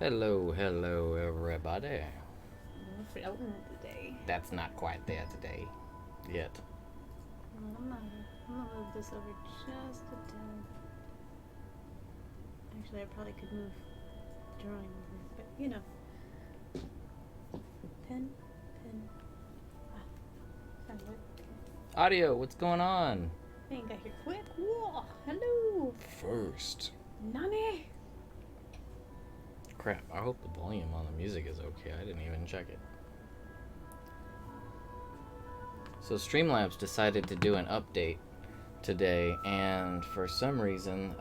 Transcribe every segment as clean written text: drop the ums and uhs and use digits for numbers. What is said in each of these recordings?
Hello, hello, everybody. We're floating today. That's not quite there today. Yet. Well, I'm gonna move this over just a tad. Actually, I probably could move drawing over, but you know. Pen. Found it. Audio, what's going on? Ain't got here quick. Whoa, hello. First. Nani? Crap, I hope the volume on the music is okay. I didn't even check it. So Streamlabs decided to do an update today, and for some reason,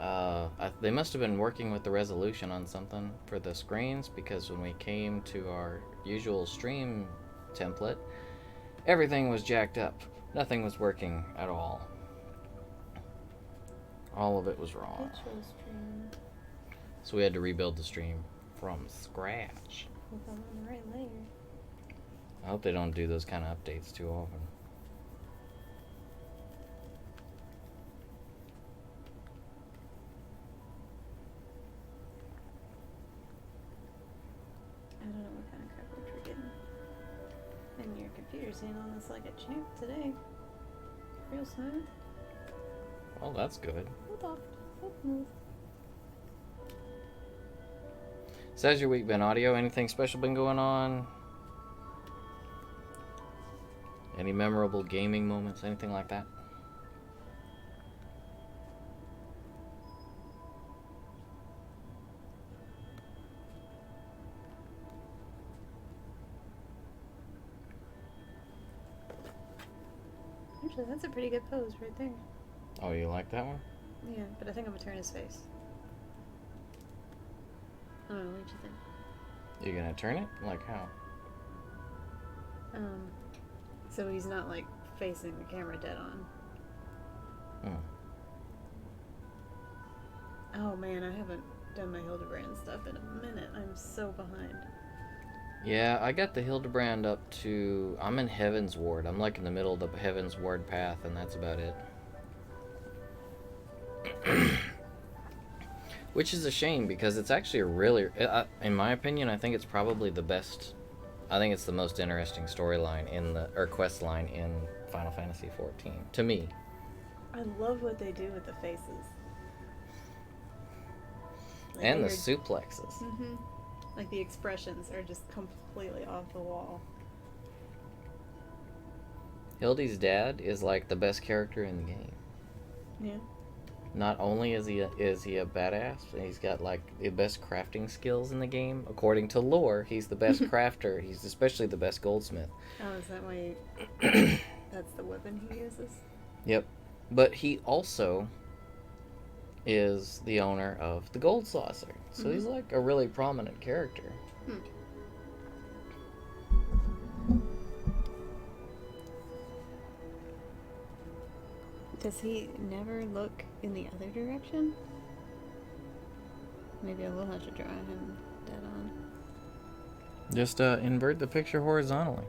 they must have been working with the resolution on something for the screens, because when we came to our usual stream template, everything was jacked up. Nothing was working at all. All of it was wrong. So we had to rebuild the stream from scratch. Hope I'm on the right layer. I hope they don't do those kind of updates too often. I don't know what kind of coverage we're getting. And your computer's handling this like a champ today. Real smooth. Well, that's good. So smooth. So how's your week been, Audio? Anything special been going on? Any memorable gaming moments? Anything like that? Actually, that's a pretty good pose right there. Oh, you like that one? Yeah, but I think I'm gonna turn his face. I don't know, what do you think? You gonna turn it? Like how? So he's not like facing the camera dead on. Oh man, I haven't done my Hildebrand stuff in a minute. I'm so behind. Yeah, I got the Hildebrand up to... I'm in Heaven's Ward. I'm like in the middle of the Heaven's Ward path, and that's about it. Which is a shame, because it's actually a really... in my opinion, I think it's probably the best... I think it's the most interesting storyline in the... or quest line in Final Fantasy XIV. To me. I love what they do with the faces. Like And the suplexes. Mm-hmm. Like the expressions are just completely off the wall. Hildy's dad is like the best character in the game. Yeah. Not only is he a badass, he's got like the best crafting skills in the game. According to lore, he's the best crafter. He's especially the best goldsmith. Oh, is that why that's the weapon he uses? Yep. But he also is the owner of the Gold Saucer. So he's like a really prominent character. Does he never look in the other direction? Maybe I will have to draw him dead on. Just invert the picture horizontally.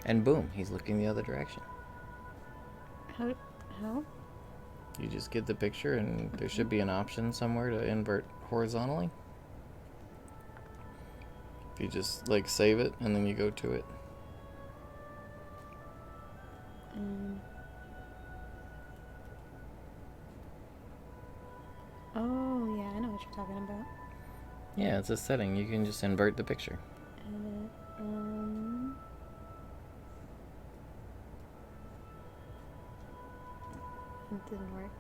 And boom, he's looking the other direction. How? You just get the picture, and there should be an option somewhere to invert horizontally. If you just like save it and then you go to it. Oh yeah, I know what you're talking about. Yeah, it's a setting. You can just invert the picture. It didn't work.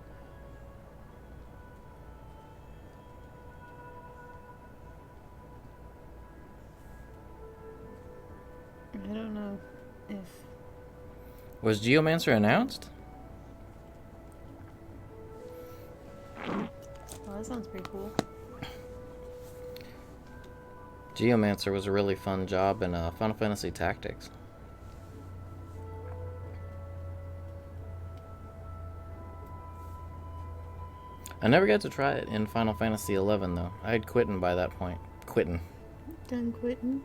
I don't know if... Was Geomancer announced? Oh, that sounds pretty cool. Geomancer was a really fun job in Final Fantasy Tactics. I never got to try it in Final Fantasy XI, though. I had quitting by that point. Done quitting?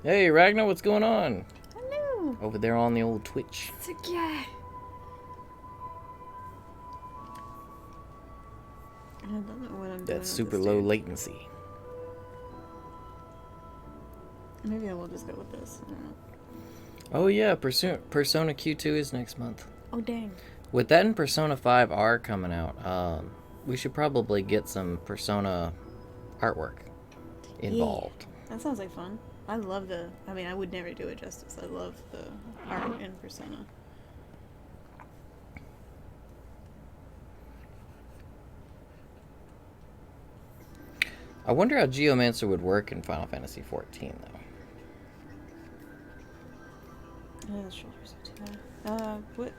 Hey, Ragnar, what's going on? Hello! Over there on the old Twitch. Yeah. I don't know what I'm doing. That's with super this low dude. latency. Maybe I will just go with this. I don't know. Oh yeah, Persona Q2 is next month. Oh dang. With that and Persona 5 R coming out, we should probably get some Persona artwork involved. Yeah, that sounds like fun. I love the. I mean, I would never do it justice. I love the art in Persona. I wonder how Geomancer would work in Final Fantasy 14 though. The shoulders are too high. What?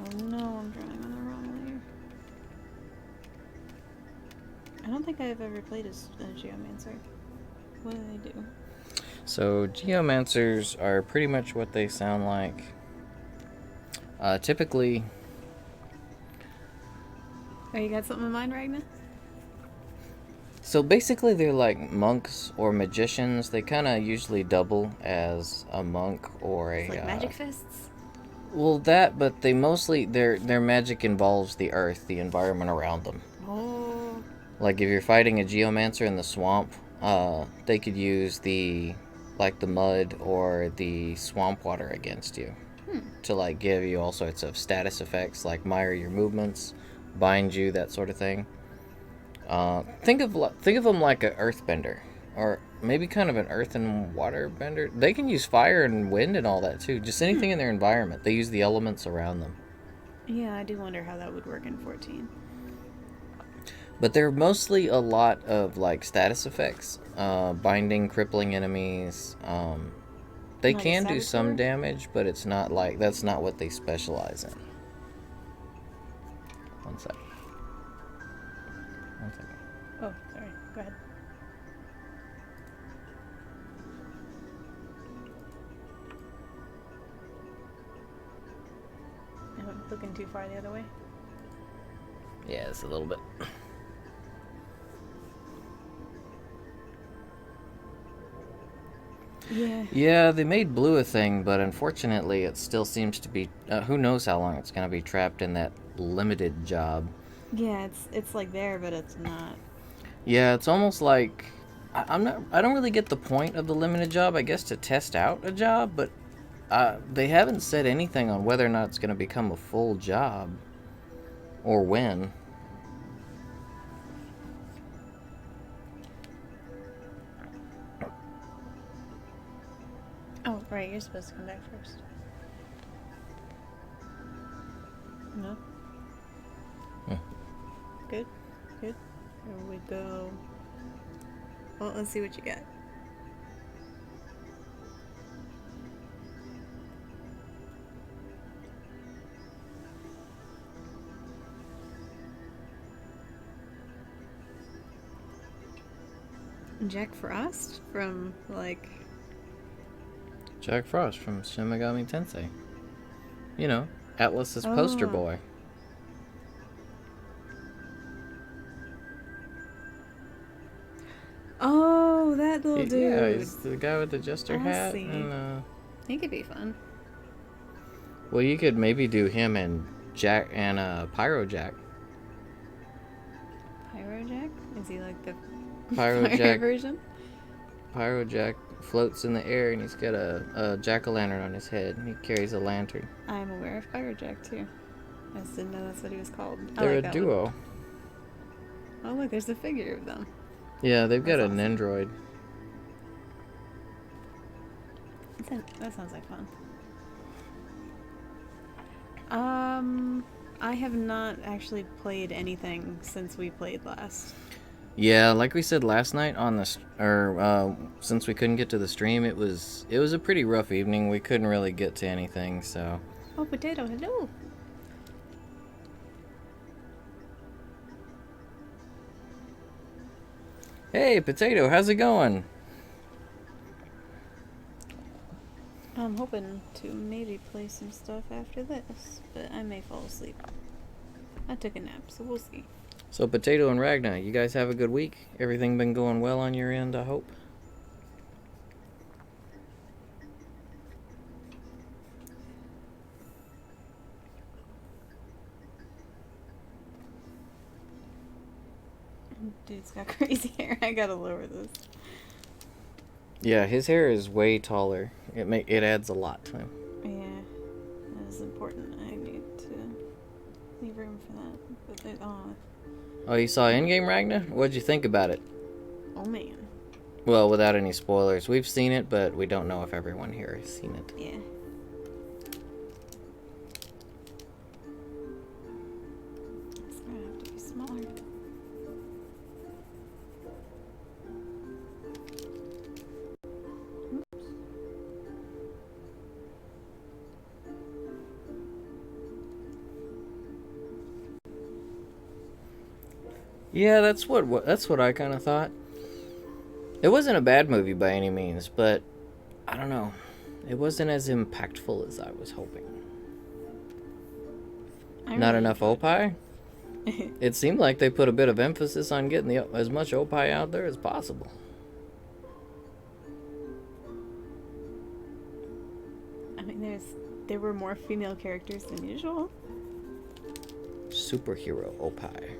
Oh no, I'm drawing on the wrong layer. I don't think I've ever played as a Geomancer. What do they do? So Geomancers are pretty much what they sound like. Typically... Oh, you got something in mind, Ragnar? So basically they're like monks or magicians. They kind of usually double as a monk or a... It's like magic fists? Well, that, but they mostly... Their magic involves the earth, the environment around them. Oh. Like if you're fighting a Geomancer in the swamp, they could use the mud or the swamp water against you to like give you all sorts of status effects, like mire your movements, bind you, that sort of thing. Think of them like an earthbender, or maybe kind of an earth and water bender. They can use fire and wind and all that too. Just anything in their environment. They use the elements around them. Yeah, I do wonder how that would work in 14. But they're mostly a lot of like status effects, binding, crippling enemies. They Like a can do some saboteur? damage, but it's not like that's not what they specialize in. One second. Oh, sorry. Go ahead. Am I looking too far the other way? Yeah, it's a little bit. Yeah. Yeah, they made blue a thing, but unfortunately it still seems to be... who knows how long it's going to be trapped in that limited job. Yeah, it's like there, but it's not. Yeah, it's almost like... I don't really get the point of the limited job, I guess, to test out a job, but they haven't said anything on whether or not it's going to become a full job. Or when. Oh, right, you're supposed to come back first. No? Good? Good? Here we go. Well, let's see what you got. Jack Frost from, like... Jack Frost from Shin Megami Tensei. You know, Atlas's poster boy. Oh, that little dude. Yeah, he's the guy with the jester hat. See. And, He could be fun. well, you could maybe do him and Jack and Pyro Jack. Pyro Jack? Is he like the Pyro fire Jack. version? Pyro Jack floats in the air and he's got a jack-o'-lantern on his head and he carries a lantern. I'm aware of Pyro Jack too. I just didn't know that's what he was called. They're like a that duo. one. Oh look, there's a figure of them. Yeah, they've got That's an awesome. android. That sounds like fun. I have not actually played anything since we played last. Yeah, like we said last night on the since we couldn't get to the stream, it was a pretty rough evening. We couldn't really get to anything, so. Oh, Potato, hello. Hey, Potato, how's it going? I'm hoping to maybe play some stuff after this, but I may fall asleep. I took a nap, so we'll see. So, Potato and Ragnar, you guys have a good week? Everything been going well on your end, I hope? Dude's got crazy hair. I gotta lower this. Yeah, his hair is way taller. It adds a lot to him. Yeah, that is important. I need to leave room for that. But Oh, you saw Endgame, Ragnar? What'd you think about it? oh man. Well, without any spoilers. We've seen it, but we don't know if everyone here has seen it. Yeah. It's gonna have to be smaller. Yeah, that's what I kind of thought. It wasn't a bad movie by any means, but I don't know. It wasn't as impactful as I was hoping. Not enough opie? It seemed like they put a bit of emphasis on getting as much opie out there as possible. I mean, there were more female characters than usual. Superhero opie.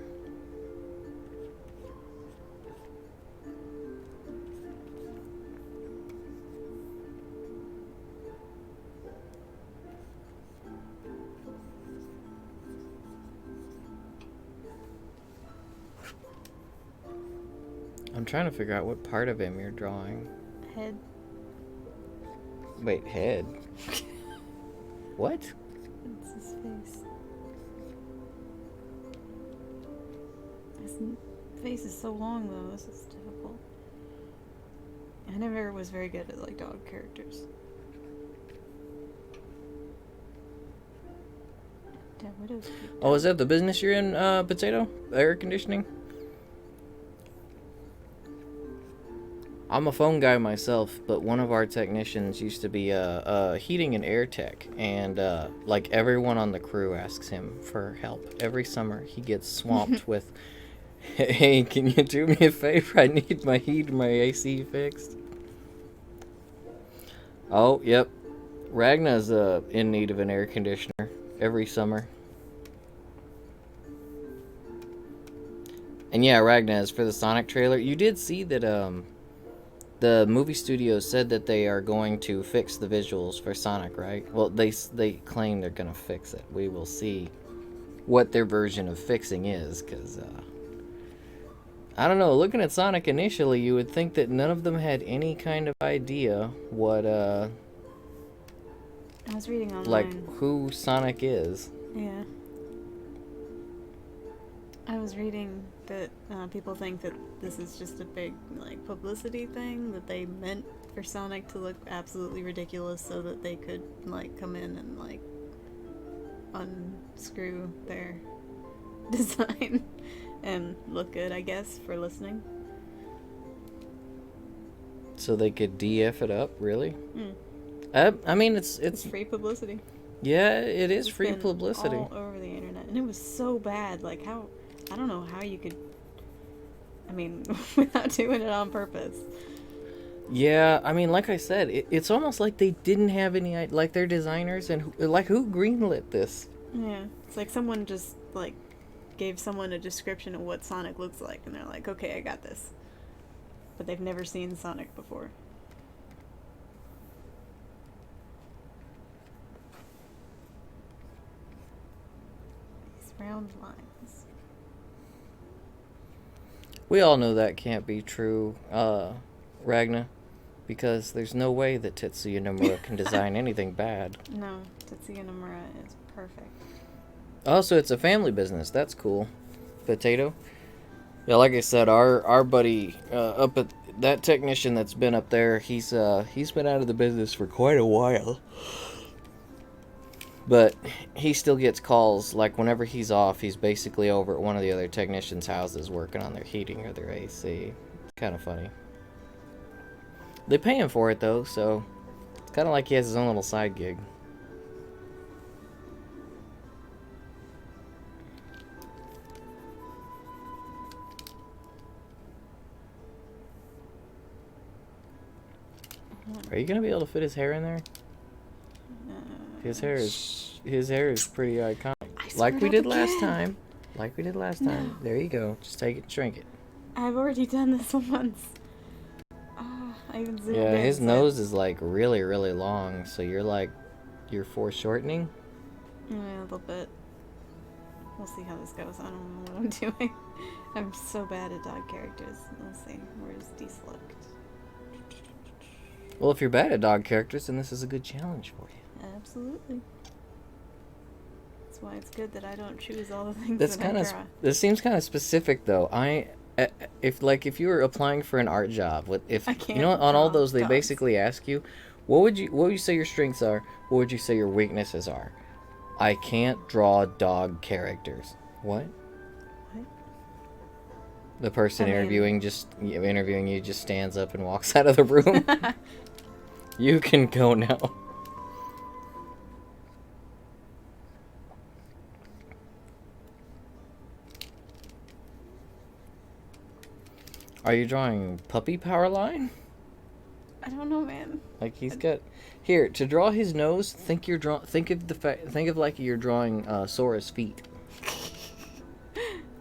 I'm trying to figure out what part of him you're drawing. Head. Wait, head? What? It's his face. His face is so long though, this is difficult. I never was very good at like dog characters. Damn, Widow's cute. Oh, is that the business you're in, Potato? Air conditioning? I'm a phone guy myself, but one of our technicians used to be a heating and air tech, and like everyone on the crew asks him for help. Every summer he gets swamped with, hey, can you do me a favor? I need my heat and my AC fixed. Oh, yep. Ragna's in need of an air conditioner every summer. And yeah, Ragna, as for the Sonic trailer, you did see that the movie studio said that they are going to fix the visuals for Sonic, right? Well, they claim they're going to fix it. We will see what their version of fixing is, because, I don't know, looking at Sonic initially, you would think that none of them had any kind of idea what, I was reading online. like, who Sonic is. Yeah. I was reading that people think that this is just a big like publicity thing, that they meant for Sonic to look absolutely ridiculous so that they could like come in and like unscrew their design and look good, I guess, for listening. So they could DF it up, really? I mean, it's free publicity. Yeah, it is It's free been publicity. all over the internet, and it was so bad. Like how, I don't know how you could. I mean, without doing it on purpose. Yeah, I mean, like I said, it's almost like they didn't have any, like, their designers, and who greenlit this? Yeah, it's like someone just like gave someone a description of what Sonic looks like, and they're like, okay, I got this. But they've never seen Sonic before. These round lines. We all know that can't be true, Ragna, because there's no way that Tetsuya Nomura can design anything bad. No, Tetsuya Nomura is perfect. Also, it's a family business. That's cool. Potato. Yeah, like I said, our buddy up at that technician that's been up there, he's been out of the business for quite a while. But he still gets calls, like whenever he's off, he's basically over at one of the other technicians' houses working on their heating or their AC. It's kind of funny. They pay him for it though, so it's kind of like he has his own little side gig. Are you gonna be able to fit his hair in there? His hair is pretty iconic. Like we did last time. Like we did last time. There you go. Just take it and shrink it. I've already done this once. I even zoomed Yeah, in, his so- nose is like really, really long, so you're foreshortening. Yeah, a little bit. We'll see how this goes. I don't know what I'm doing. I'm so bad at dog characters. Let's see. Where's deselect? Well, if you're bad at dog characters, then this is a good challenge for you. Absolutely. That's why it's good that I don't choose all the things That's that kind I of draw. this seems kind of specific though. If you were applying for an art job, if I you can't know on all draw those they dogs. basically ask you, what would you say your strengths are? What would you say your weaknesses are? I can't draw dog characters. What? What? The person I mean- interviewing you just stands up and walks out of the room. You can go now. Are you drawing puppy Powerline? I don't know, man. Like he's got here to draw his nose. Think of like you're drawing Sora's feet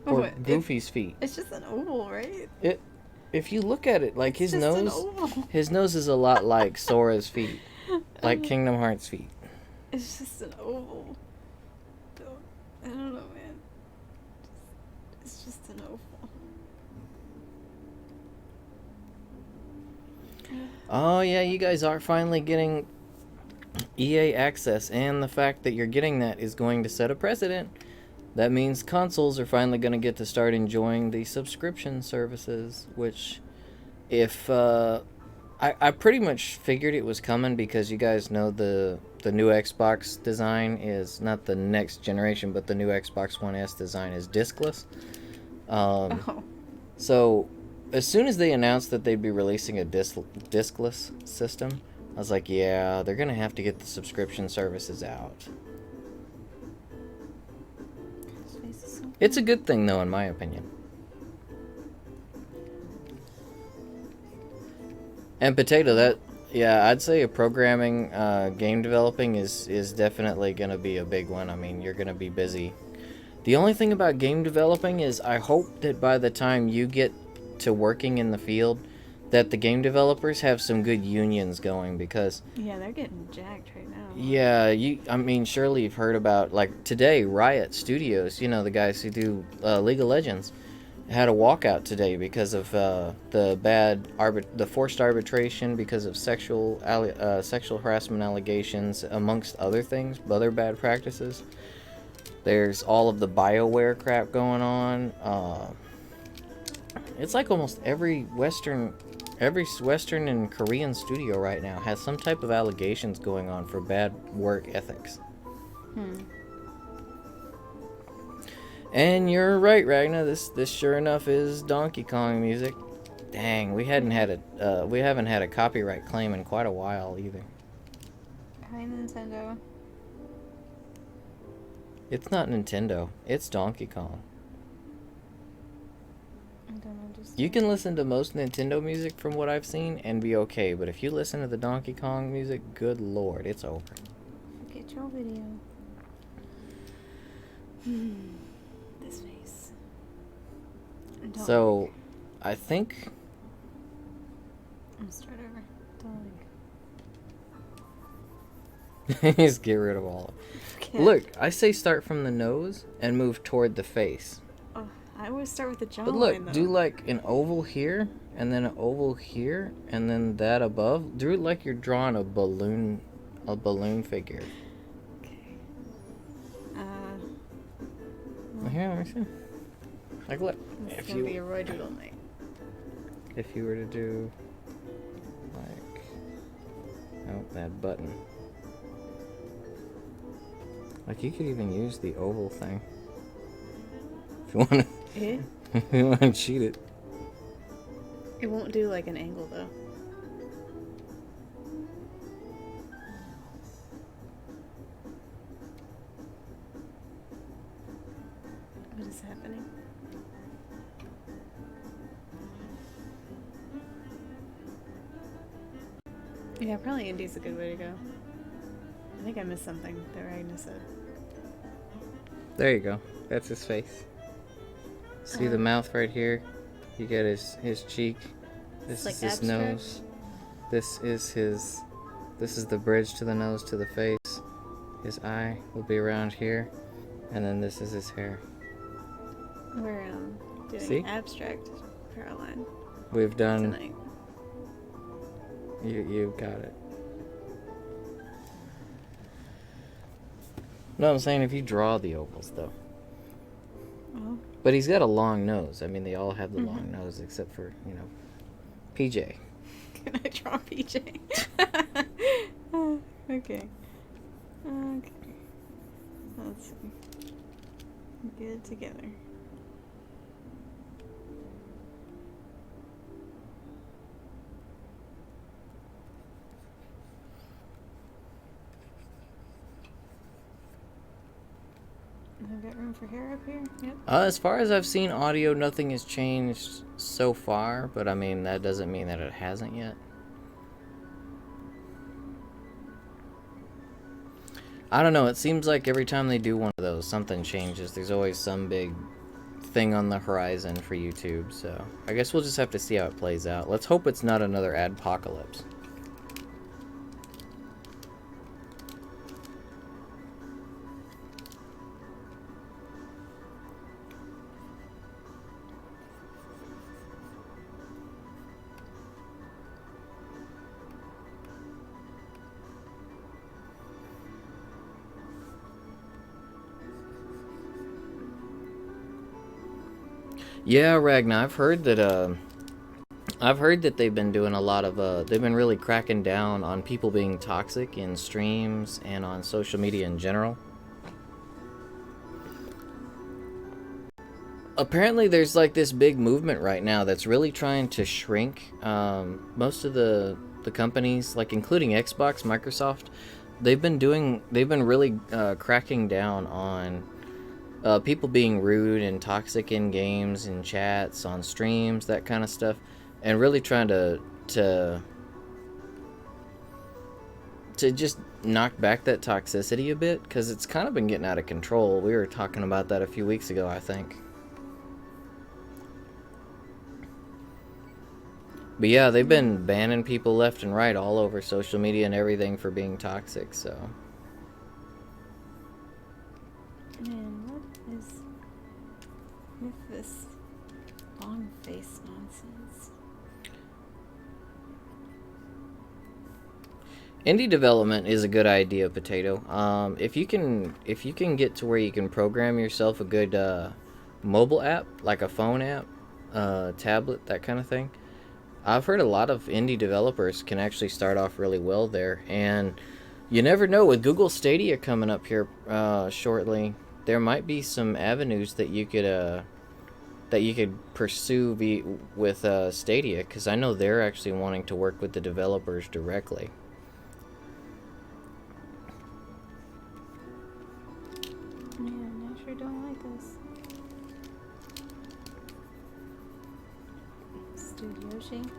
or What? Goofy's feet. It's just an oval, right? If you look at it, like It's his just an nose, oval. his nose is a lot like Sora's feet, like Kingdom Hearts feet. It's just an oval. I don't know, man. It's just an oval. Oh yeah, you guys are finally getting EA access, and the fact that you're getting that is going to set a precedent. That means consoles are finally going to get to start enjoying the subscription services, which if I pretty much figured it was coming because you guys know the new Xbox design is not the next generation, but the new Xbox One S design is discless. Oh. So as soon as they announced that they'd be releasing a discless system, I was like, yeah, they're going to have to get the subscription services out. It's a good thing, though, in my opinion. And Potato, I'd say a programming, game developing is definitely going to be a big one. I mean, you're going to be busy. The only thing about game developing is I hope that by the time you get to working in the field, that the game developers have some good unions going, because Yeah, they're getting jacked right now. yeah, surely you've heard about, like, today, Riot Studios, the guys who do League of Legends, had a walkout today because of the forced arbitration because of sexual harassment allegations, amongst other things, other bad practices. There's all of the BioWare crap going on. It's like almost every Western and Korean studio right now has some type of allegations going on for bad work ethics. And you're right, Ragna. This sure enough is Donkey Kong music. Dang, we haven't had a copyright claim in quite a while either. Hi, Nintendo. It's not Nintendo. It's Donkey Kong. I don't understand. You can listen to most Nintendo music from what I've seen and be okay, but if you listen to the Donkey Kong music, good lord, it's over. Get your video. This face. Don't So, like. I think I'm gonna start over. Don't like. just get rid of all of it. Okay. Look, I say start from the nose and move toward the face. Oh, I always start with the jawline. But look, though. do like an oval here, and then an oval here, and then that above. Do it like you're drawing a balloon figure. Okay. Here, let me see. Like, look, This is if gonna be you a Roy Doodle night. if you were to do like, oh, that button. Like, you could even use the oval thing if you want to. Yeah. If you want to cheat it. It won't do like an angle though. What is happening? Yeah, probably indie's a good way to go. I think I missed something that Ragnar said. There you go. That's his face. See the mouth right here? You get his cheek. This It's is like his abstract? nose. This is the bridge to the nose to the face. His eye will be around here, and then this is his hair. We're doing See? abstract Powerline We've done. tonight. You got it. No, I'm saying if you draw the ovals though. Oh. But he's got a long nose. I mean, they all have the Mhm. long nose except for, PJ. Can I draw PJ? Okay. Okay. Let's see. Get it together. I've got room for hair up here. Yep. As far as I've seen audio, nothing has changed so far, but I mean, that doesn't mean that it hasn't yet. I don't know, it seems like every time they do one of those, something changes. There's always some big thing on the horizon for YouTube, so I guess we'll just have to see how it plays out. Let's hope it's not another adpocalypse. Yeah, Ragnar, I've heard that they've been doing a lot of they've been really cracking down on people being toxic in streams and on social media in general. Apparently there's like this big movement right now that's really trying to shrink most of the companies, like including Xbox, Microsoft. They've been really cracking down on people being rude and toxic in games and chats, on streams, that kind of stuff, and really trying to just knock back that toxicity a bit, because it's kind of been getting out of control. We were talking about that a few weeks ago, I think. But yeah, they've been banning people left and right all over social media and everything for being toxic, so... Man, what is with this long face nonsense? Indie development is a good idea, Potato. If you can get to where you can program yourself a good mobile app, like a phone app, tablet, that kind of thing. I've heard a lot of indie developers can actually start off really well there, and you never know, with Google Stadia coming up here shortly, there might be some avenues that you could pursue with Stadia, because I know they're actually wanting to work with the developers directly. Man, I sure don't like this. Studioshi.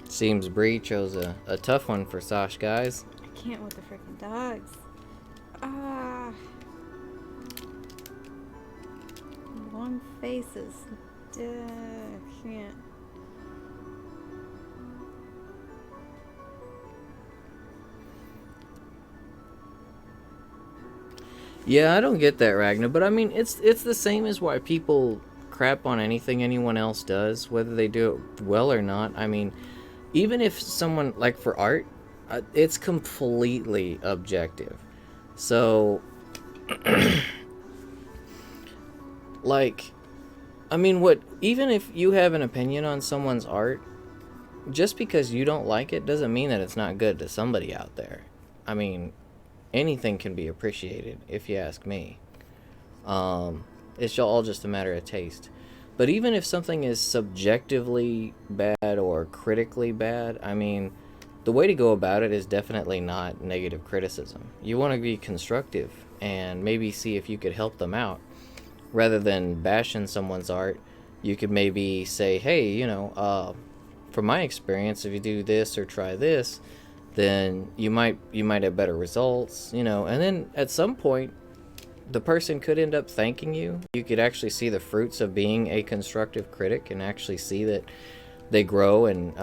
Seems Bree chose a tough one for Sasha, guys. I can't with the freaking dogs. Ah. Long faces. Duh, can't. Yeah, I don't get that, Ragnar, but I mean, it's the same as why people crap on anything anyone else does, whether they do it well or not. I mean, even if someone, like for art, it's completely objective. So, like, I mean, even if you have an opinion on someone's art, just because you don't like it doesn't mean that it's not good to somebody out there. I mean, anything can be appreciated, if you ask me. It's all just a matter of taste. But even if something is subjectively bad or critically bad, I mean, the way to go about it is definitely not negative criticism. You want to be constructive and maybe see if you could help them out. Rather than bashing someone's art, you could maybe say, hey, from my experience, if you do this or try this, then you might have better results, and then at some point the person could end up thanking you. You could actually see the fruits of being a constructive critic and actually see that they grow and,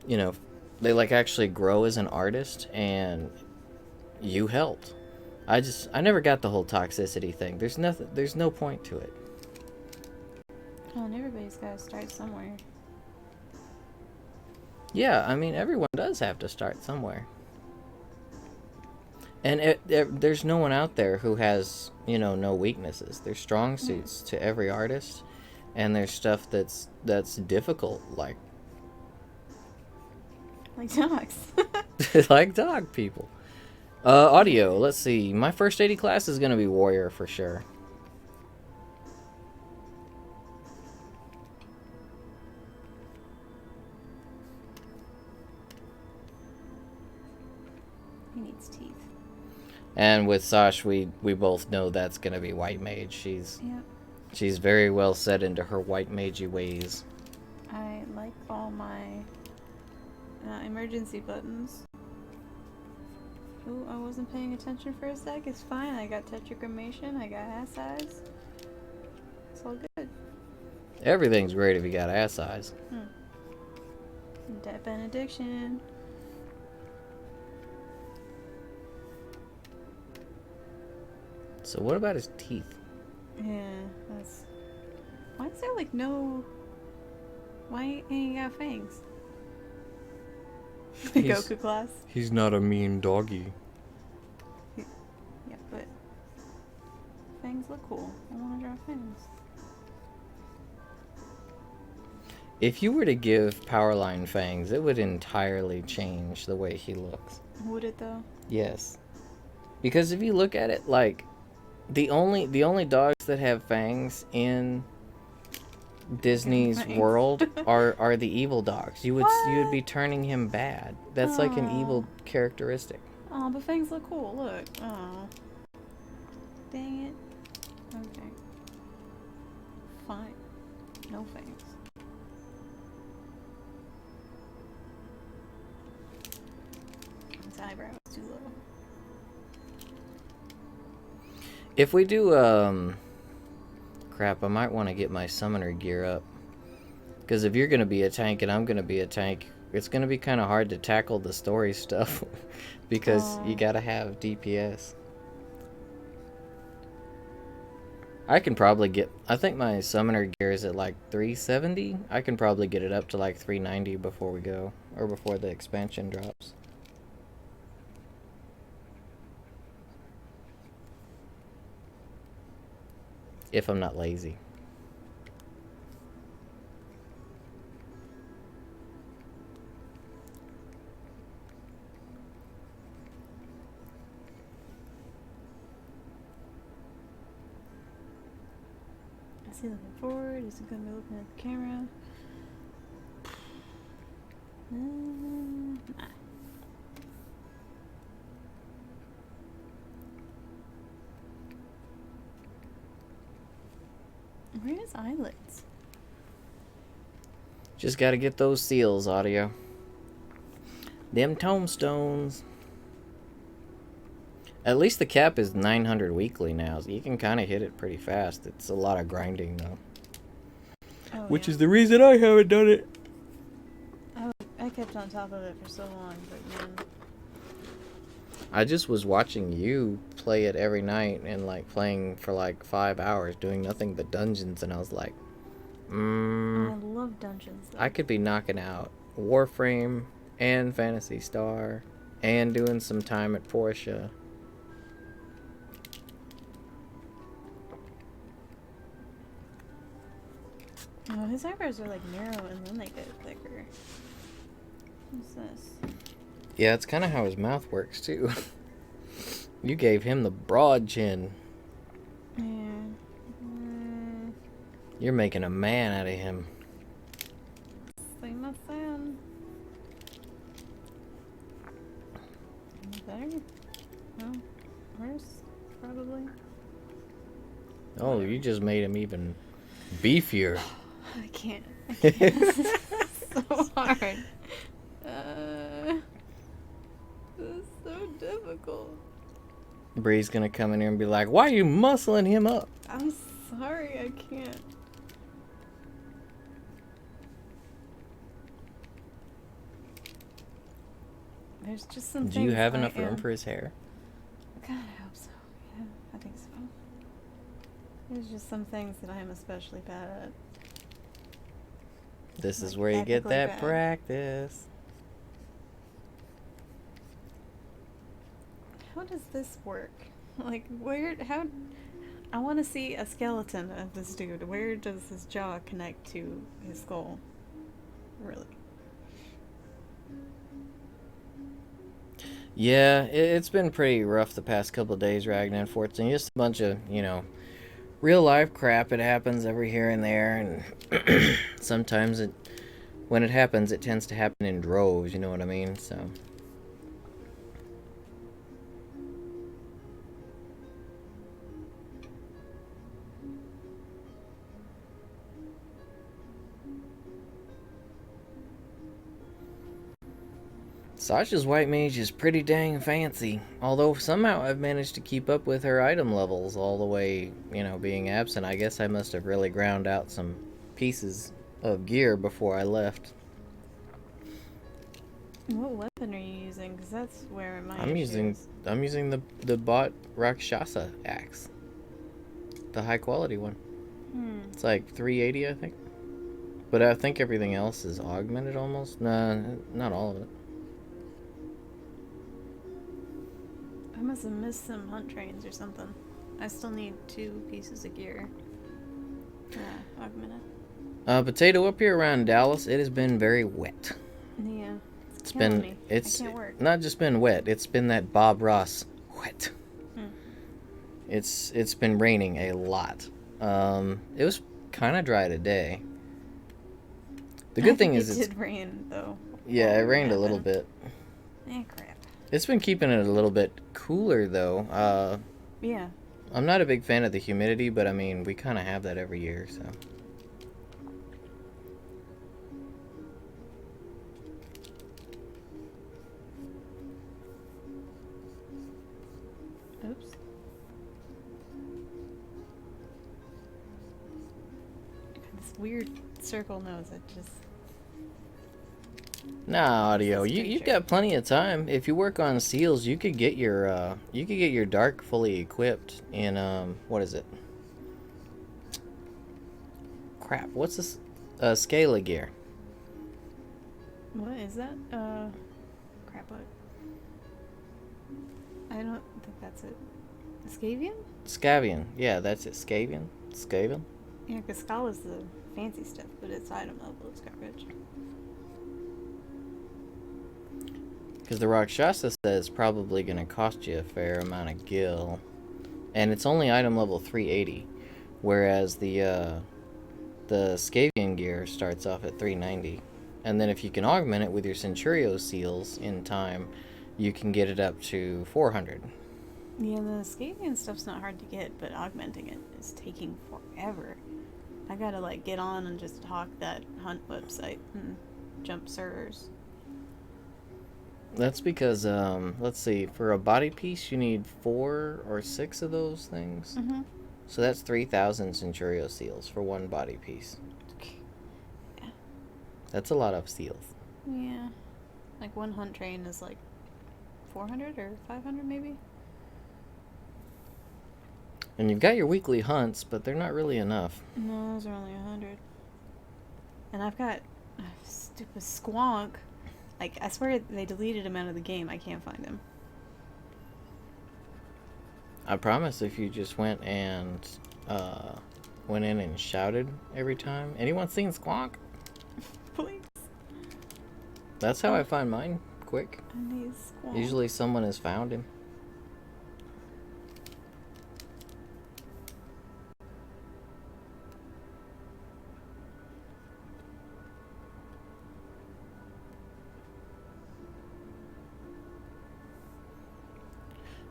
you know, they like actually grow as an artist and you helped. I never got the whole toxicity thing. There's no point to it. Oh, and everybody's got to start somewhere. Yeah, I mean, everyone does have to start somewhere. And there's no one out there who has, you know, no weaknesses. There's strong suits to every artist, and there's stuff that's difficult, like dogs. like dog people. Audio. Let's see. My first 80 class is gonna be warrior for sure. He needs teeth. And with Sasha, we both know that's gonna be white mage. She's very well set into her white magey ways. I like all my emergency buttons. Ooh, I wasn't paying attention for a sec. It's fine. I got tetragrammaton. I got ass eyes. It's all good. Everything's great if you got ass eyes. Death benediction. So what about his teeth? Yeah, that's... Why is there like no... Why ain't he got fangs? The Goku class? He's not a mean doggy. Yeah, but... Fangs look cool. I want to draw fangs. If you were to give Powerline fangs, it would entirely change the way he looks. Would it though? Yes. Because if you look at it, like, the only dogs that have fangs in Disney's world are the evil dogs. You would be turning him bad. That's like an evil characteristic. Oh, but fangs look cool. Look. Oh. Dang it. Okay. Fine. No fangs. His eyebrow is too low. If we do, crap, I might want to get my summoner gear up. Because if you're going to be a tank and I'm going to be a tank, it's going to be kind of hard to tackle the story stuff. Because you got to have DPS. I can probably get... I think my summoner gear is at like 370. I can probably get it up to like 390 before we go. Or before the expansion drops. If I'm not lazy. Is he looking forward? Is he going to be looking at the camera? Nah. Where are his eyelids? Just gotta get those seals, audio. Them tombstones. At least the cap is 900 weekly now, so you can kind of hit it pretty fast. It's a lot of grinding, though. Oh, Which is the reason I haven't done it. I kept on top of it for so long, but man. I just was watching you play it every night and like playing for like 5 hours doing nothing but dungeons, and I was like, I love dungeons though. I could be knocking out Warframe and Phantasy Star and doing some time at Porsche. Oh, his eyebrows are like narrow and then they get thicker. What's this? Yeah, it's kind of how his mouth works too. You gave him the broad chin. Yeah. You're making a man out of him. Say my son. Better? No. Worse? Probably. Oh, you just made him even beefier. I can't. This is so hard. This is so difficult. Bree's gonna come in here and be like, "Why are you muscling him up?" I'm sorry, I can't. There's just some Do you things have I enough room am- for his hair? God, I hope so. Yeah, I think so. There's just some things that I am especially bad at. This is Like, where you get epically that bad. practice. How does this work? Like, where, how, I want to see a skeleton of this dude. Where does his jaw connect to his skull? Really? Yeah, it's been pretty rough the past couple of days, Ragnar, unfortunately. Just a bunch of, real life crap. It happens every here and there, and sometimes when it happens, it tends to happen in droves, you know what I mean? So. Sasha's white mage is pretty dang fancy, although somehow I've managed to keep up with her item levels all the way, being absent. I guess I must have really ground out some pieces of gear before I left. What weapon are you using? Because that's where my I'm issue is. using the bot Rakshasa axe. The high quality one. It's like 380, I think. But I think everything else is augmented almost. Nah, not all of it. I must have missed some hunt trains or something. I still need 2 pieces of gear. Yeah, augmented. Potato, up here around Dallas, it has been very wet. Yeah. It's killing been me. it's I can't work. not just been wet, it's been that Bob Ross wet. It's been raining a lot. It was kind of dry today. The good thing is it did rain though. Yeah, it rained a little bit. Crap. It's been keeping it a little bit cooler though. Yeah. I'm not a big fan of the humidity, but I mean, we kind of have that every year, so. Oops. This weird circle nose. It just. Nah, audio. This is You've picture. got plenty of time. If you work on seals, you could get your dark fully equipped in what is it? Crap. What's this? Scala gear. What is that? Crap. What? I don't think that's it. Scavian? Scavian. Yeah, that's it. Scavian. Scavian. Yeah, because Scala's the fancy stuff, but its item level is garbage. Because the Rakshasa says probably going to cost you a fair amount of gil. And it's only item level 380. Whereas the Scavian gear starts off at 390. And then if you can augment it with your Centurio seals in time, you can get it up to 400. Yeah, the Scavian stuff's not hard to get, but augmenting it is taking forever. I gotta get on and just hawk that hunt website and jump servers. That's because, let's see, for a body piece, you need 4 or 6 of those things. Mm-hmm. So that's 3,000 Centurio seals for one body piece. Yeah. That's a lot of seals. Yeah. One hunt train is 400 or 500 maybe? And you've got your weekly hunts, but they're not really enough. No, those are only 100. And I've got a stupid squonk. I swear they deleted him out of the game. I can't find him. I promise if you just went and went in and shouted every time, anyone seen Squonk? Please. That's how I find mine, quick. I need squonk. Usually someone has found him.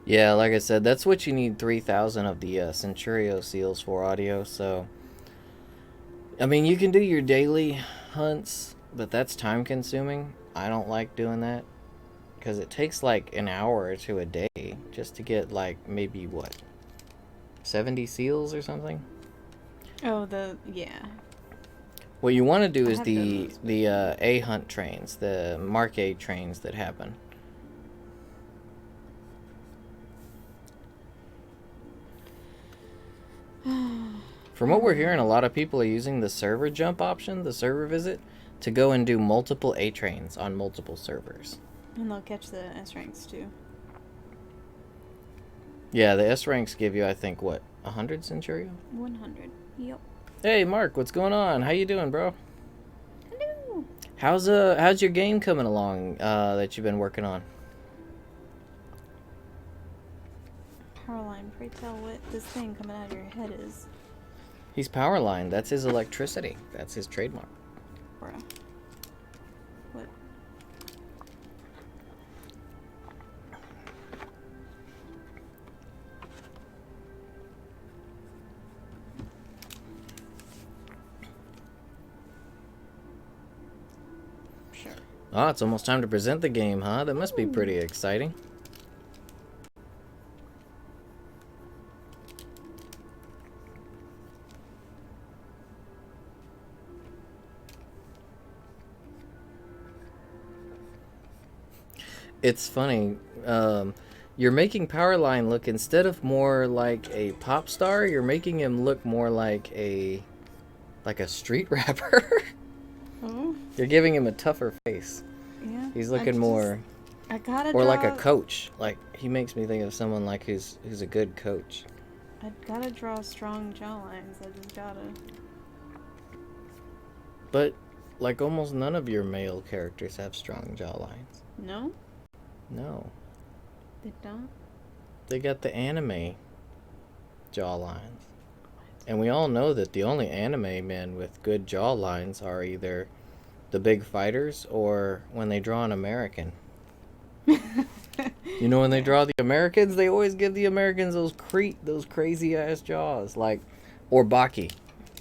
Yeah, like I said, that's what you need 3,000 of the Centurio seals for, audio, so. I mean, you can do your daily hunts, but that's time consuming. I don't like doing that. because it takes like an hour to a day just to get like maybe what 70 seals or something. Oh, yeah. What you want to do I is have the those. the A hunt trains, the Mark A trains that happen. From what we're hearing, a lot of people are using the server jump option, the server visit, to go and do multiple A trains on multiple servers. And they'll catch the S ranks too. Yeah, the S ranks give you, I think, what, 100 Centurio? 100. Yep. Hey, Mark, what's going on? How you doing, bro? Hello. How's your game coming along that you've been working on? Powerline, pray tell what this thing coming out of your head is. He's Powerline. That's his electricity. That's his trademark. Bruh. What? Sure. Oh, it's almost time to present the game, huh? That must be pretty exciting. It's funny. You're making Powerline look, instead of more like a pop star, you're making him look more like a street rapper. Oh. You're giving him a tougher face. Yeah. He's looking more, I gotta or draw, like a coach. Like he makes me think of someone like who's a good coach. I gotta draw strong jawlines. I just gotta. But like almost none of your male characters have strong jawlines. No? No, They don't? they got the anime jawlines. And we all know that the only anime men with good jawlines are either the big fighters or when they draw an American. You know, when they draw the Americans, they always give the Americans those crazy ass jaws, like, or Baki.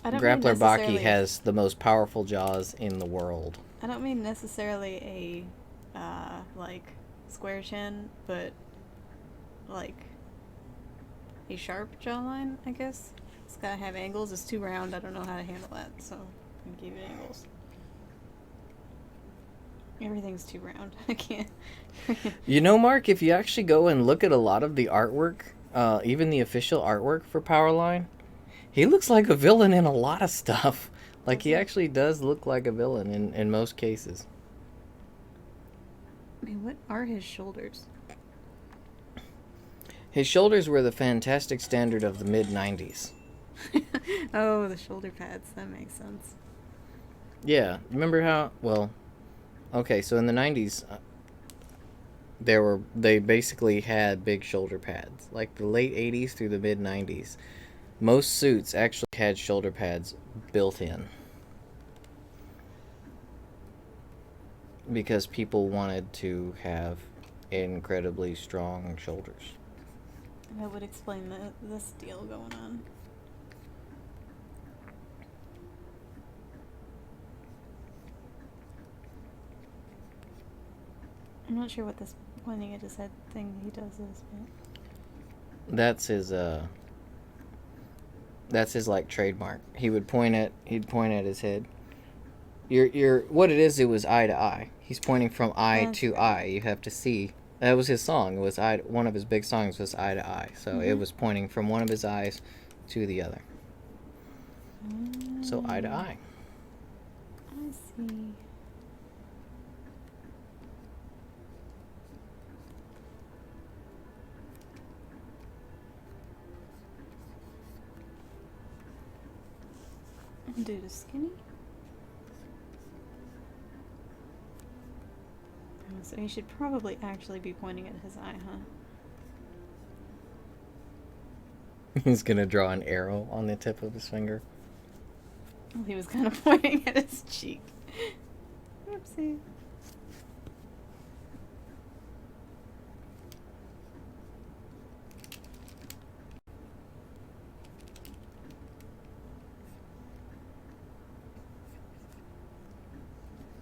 I don't Grappler mean Baki has the most powerful jaws in the world. I don't mean necessarily like square chin, but like a sharp jawline, I guess. It's gotta have angles. It's too round. I don't know how to handle that, so I'm gonna give it angles. Everything's too round. I can't. You know, Mark, if you actually go and look at a lot of the artwork, even the official artwork for Powerline, he looks like a villain in a lot of stuff. Like, he actually does look like a villain in most cases. I mean, what are his shoulders? His shoulders were the fantastic standard of the mid-90s. Oh, the shoulder pads. That makes sense. Yeah, remember how, well, okay, so in the 90s, they basically had big shoulder pads. Like the late 80s through the mid 90s, most suits actually had shoulder pads built in. Because people wanted to have incredibly strong shoulders. That would explain this deal going on. I'm not sure what this pointing at his head thing he does is, but That's his like trademark. He'd point at his head. What it is, it was eye to eye. He's pointing from eye to eye. You have to see. That was his song. It was one of his big songs was Eye to Eye. So it was pointing from one of his eyes to the other. So eye to eye. I see. Dude is skinny? Oh, so he should probably actually be pointing at his eye, huh? He's gonna draw an arrow on the tip of his finger. Well, he was kind of pointing at his cheek. Oopsie.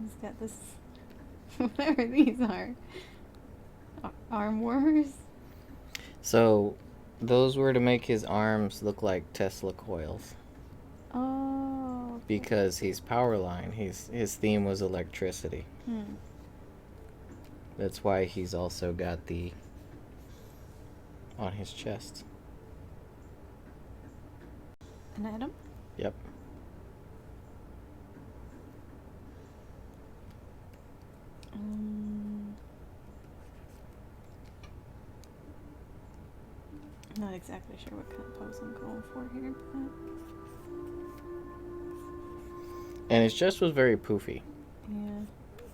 He's got this, whatever these are. Arm warmers? So, those were to make his arms look like Tesla coils. Oh. Because he's Powerline. His theme was electricity. That's why he's also got the on his chest. An atom? Yep. I'm not exactly sure what kind of pose I'm going for here, but And his chest was very poofy. yeah.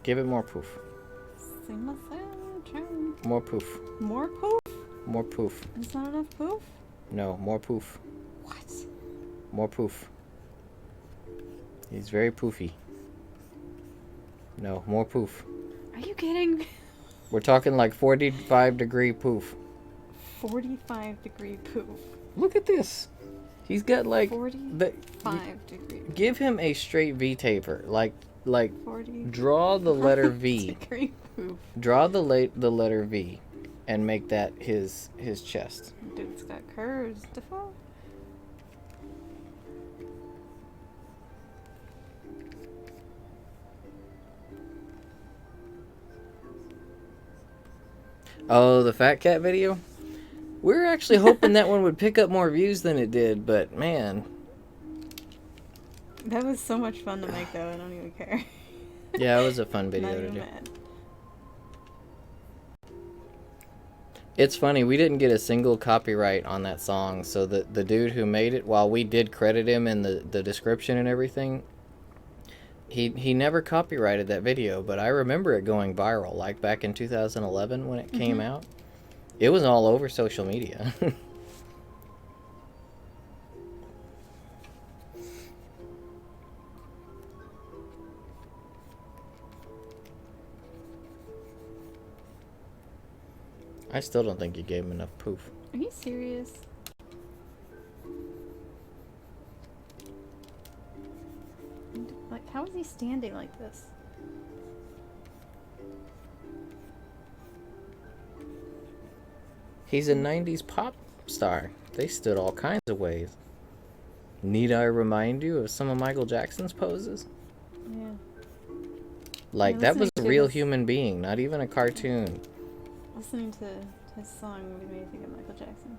Give it more poof. More poof. More poof? More poof. There's not enough poof? No, more poof. What? More poof. He's very poofy. No, more poof. Are you kidding? We're talking like 45-degree poof. 45-degree poof. Look at this. He's got like 45 degree. Give him a straight V taper. Like 40 draw the letter V. degree poof. Draw the letter V and make that his chest. Dude's got curves to fall. Oh, the Fat Cat video? We were actually hoping that one would pick up more views than it did, but man. That was so much fun to make, though. I don't even care. Yeah, it was a fun video Not to even do. mad. It's funny, we didn't get a single copyright on that song, so the dude who made it, while we did credit him in the description and everything, he never copyrighted that video, but I remember it going viral, like back in 2011 when it came out. It was all over social media. I still don't think you gave him enough poof. Are you serious? Like, how is he standing like this? He's a 90s pop star. They stood all kinds of ways. Need I remind you of some of Michael Jackson's poses? Yeah. Like, Yeah, that was a listening to real this- human being, not even a cartoon. Listening to his song made me think of Michael Jackson.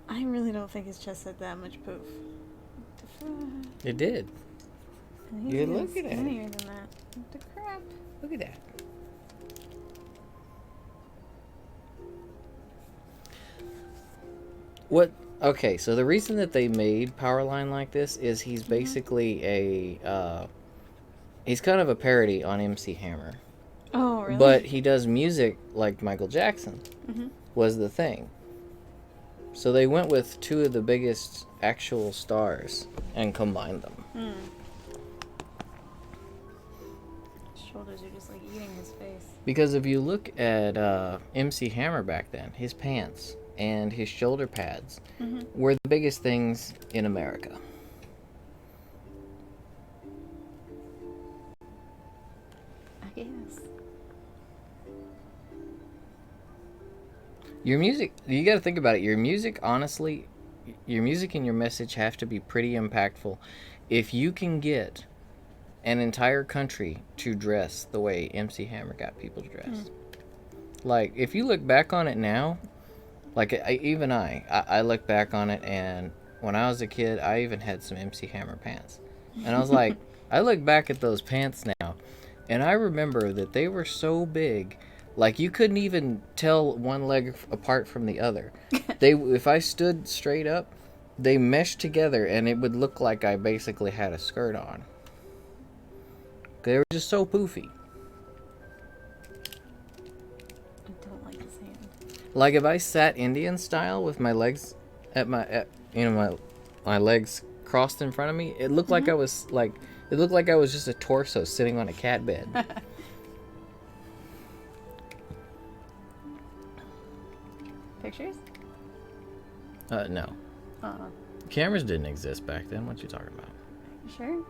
I really don't think his chest had that much poof. What the fuck? It did. And he's Yeah, even look at it. skinnier than that. What the crap? Look at that. What? Okay, so the reason that they made Powerline like this is he's basically he's kind of a parody on MC Hammer. Oh, really? But he does music like Michael Jackson was the thing. So they went with two of the biggest actual stars and combined them. His shoulders are just like eating his face. Because if you look at MC Hammer back then, his pants and his shoulder pads were the biggest things in America. I guess. Your music, you got to think about it. Your music, honestly, your music and your message have to be pretty impactful. If you can get an entire country to dress the way MC Hammer got people to dress. Like, if you look back on it now, like, I look back on it, and when I was a kid, I even had some MC Hammer pants. And I was like, I look back at those pants now, and I remember that they were so big, like, you couldn't even tell one leg apart from the other. If I stood straight up, they meshed together, and it would look like I basically had a skirt on. They were just so poofy. I don't like his hand. Like, if I sat Indian style with my legs my legs crossed in front of me, it looked like I was just a torso sitting on a cat bed. Pictures? No. Cameras didn't exist back then. What you talking about? You sure?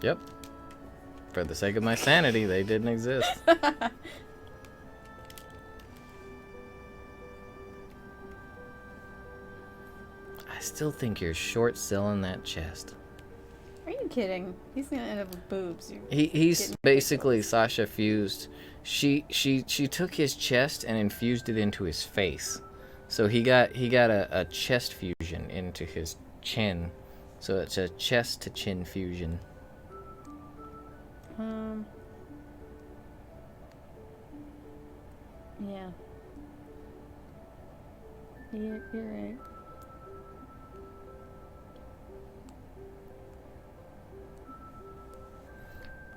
Yep. For the sake of my sanity, they didn't exist. I still think you're short selling that chest. Are you kidding? He's gonna end up with boobs. He's basically Sasha fused. She took his chest and infused it into his face. So he got a chest fusion into his chin. So it's a chest to chin fusion. Yeah. You're right.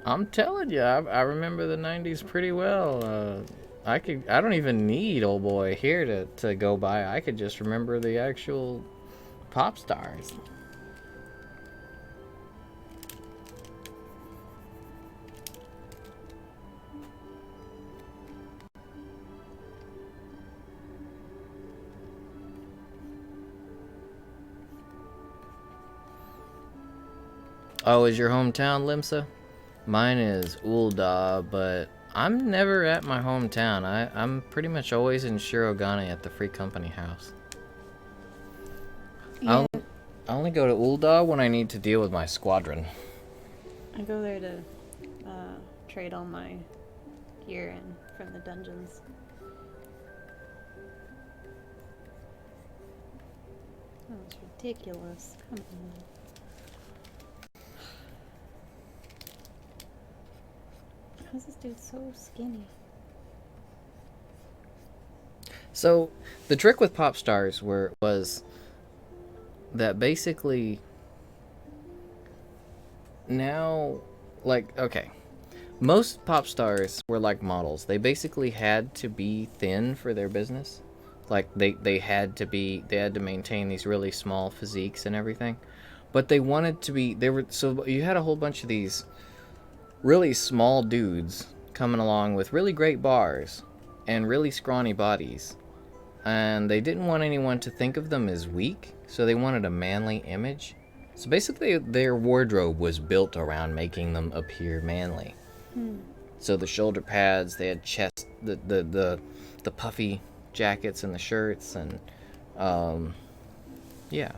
I'm telling you, I remember the 90s pretty well. I don't even need old boy here to go by. I could just remember the actual pop stars. Oh, is your hometown Limsa? Mine is Ulda, but I'm never at my hometown. I'm pretty much always in Shirogane at the Free Company House. Yeah. I only go to Ulda when I need to deal with my squadron. I go there to trade all my gear in from the dungeons. Oh, it's ridiculous. Come on. How's this dude so skinny? So the trick with pop stars was that basically now, like, okay, most pop stars were like models. They basically had to be thin for their business. Like they had to maintain these really small physiques and everything. But they wanted to be, so you had a whole bunch of these really small dudes coming along with really great bars and really scrawny bodies. And they didn't want anyone to think of them as weak, so they wanted a manly image. So basically their wardrobe was built around making them appear manly. So the shoulder pads, they had chest, the puffy jackets and the shirts, and yeah.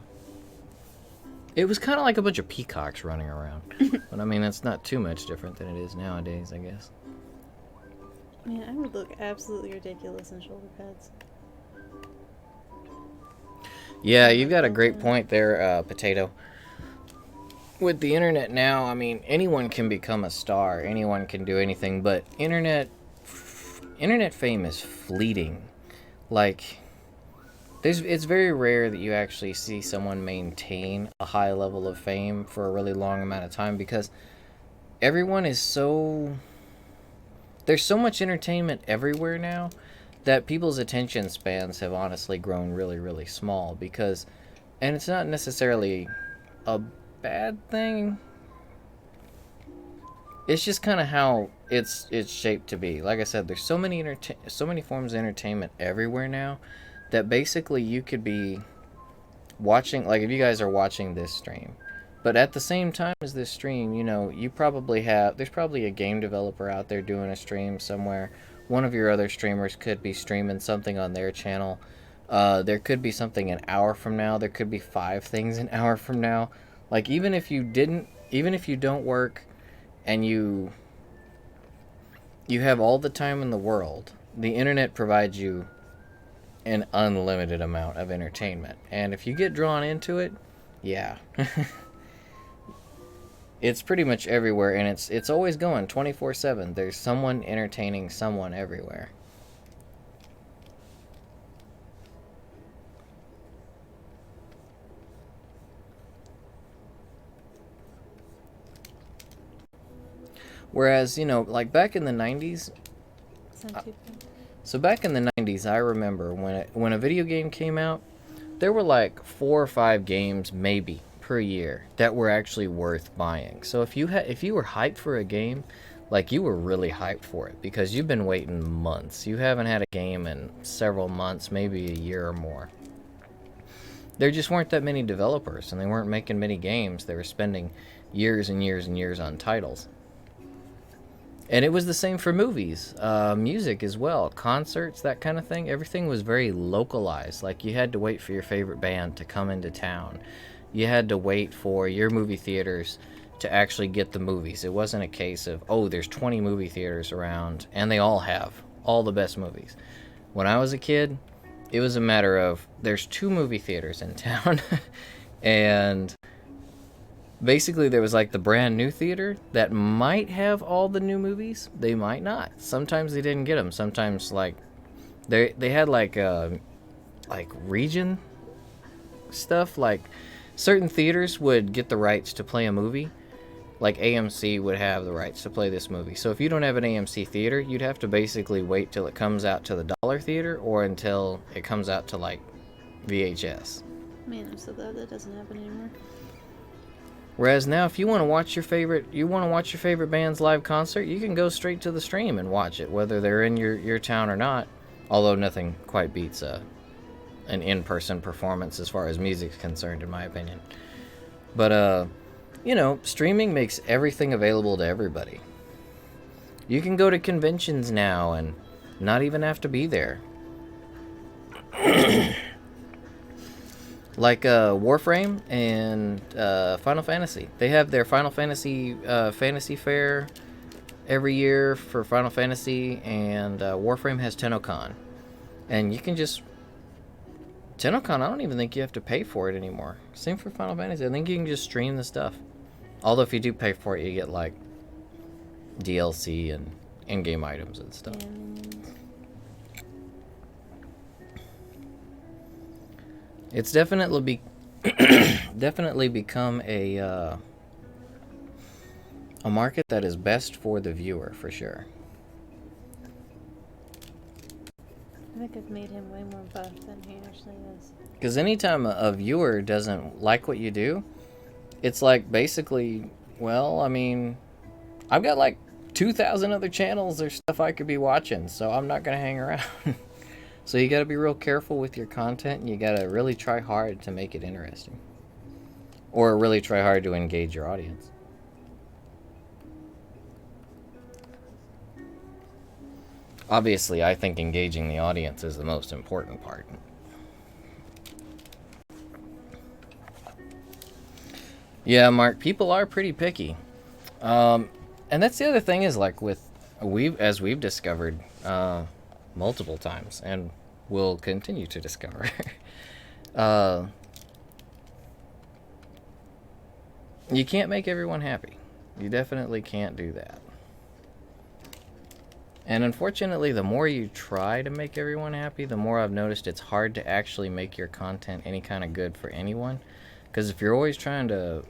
It was kind of like a bunch of peacocks running around. But I mean, that's not too much different than it is nowadays, I guess. Man, I would look absolutely ridiculous in shoulder pads. Yeah, you've got a great point there, Potato. With the internet now, I mean, anyone can become a star. Anyone can do anything, but internet fame is fleeting. Like, it's very rare that you actually see someone maintain a high level of fame for a really long amount of time, because everyone is so... There's so much entertainment everywhere now that people's attention spans have honestly grown really, really small, because... And it's not necessarily a bad thing. It's just kind of how it's shaped to be. Like I said, there's so many forms of entertainment everywhere now that basically you could be watching, like if you guys are watching this stream, but at the same time as this stream, you know, there's probably a game developer out there doing a stream somewhere. One of your other streamers could be streaming something on their channel. There could be something an hour from now. There could be 5 things an hour from now. Like, even if you don't work and you have all the time in the world, the internet provides you an unlimited amount of entertainment. And if you get drawn into it, yeah. It's pretty much everywhere, and it's always going 24/7. There's someone entertaining someone everywhere. Whereas, you know, like back in the 90s, so back in the 90s, I remember when a video game came out, there were like 4 or 5 games maybe per year that were actually worth buying. So if you were hyped for a game, like, you were really hyped for it because you've been waiting months. You haven't had a game in several months, maybe a year or more. There just weren't that many developers, and they weren't making many games. They were spending years and years and years on titles. And it was the same for movies, music as well, concerts, that kind of thing. Everything was very localized. Like, you had to wait for your favorite band to come into town. You had to wait for your movie theaters to actually get the movies. It wasn't a case of, oh, there's 20 movie theaters around, and they all have all the best movies. When I was a kid, it was a matter of, there's 2 movie theaters in town, and basically there was like the brand new theater that might have all the new movies. They might not. Sometimes they didn't get them. Sometimes like they had like region stuff. Like certain theaters would get the rights to play a movie. Like AMC would have the rights to play this movie. So if you don't have an AMC theater, you'd have to basically wait till it comes out to the dollar theater or until it comes out to like VHS. Man, I'm so glad that doesn't happen anymore. Whereas now, if you want to watch your favorite band's live concert, you can go straight to the stream and watch it, whether they're in your town or not. Although nothing quite beats an in-person performance as far as music's concerned, in my opinion. But streaming makes everything available to everybody. You can go to conventions now and not even have to be there. Like Warframe and Final Fantasy. They have their Final Fantasy Fantasy Fair every year for Final Fantasy, and Warframe has TennoCon. And you can just... TennoCon, I don't even think you have to pay for it anymore. Same for Final Fantasy. I think you can just stream the stuff. Although if you do pay for it, you get like DLC and in-game items and stuff. Yeah. It's definitely become a market that is best for the viewer, for sure. I think I've made him way more buff than he actually is. Because anytime a viewer doesn't like what you do, it's like basically, well, I mean, I've got like 2,000 other channels or stuff I could be watching, so I'm not going to hang around. So you got to be real careful with your content, and you got to really try hard to make it interesting. Or really try hard to engage your audience. Obviously, I think engaging the audience is the most important part. Yeah, Mark, people are pretty picky. And that's the other thing is, like, as we've discovered multiple times, and will continue to discover, you can't make everyone happy. You definitely can't do that. And unfortunately, the more you try to make everyone happy, the more I've noticed it's hard to actually make your content any kind of good for anyone. Because if you're always trying to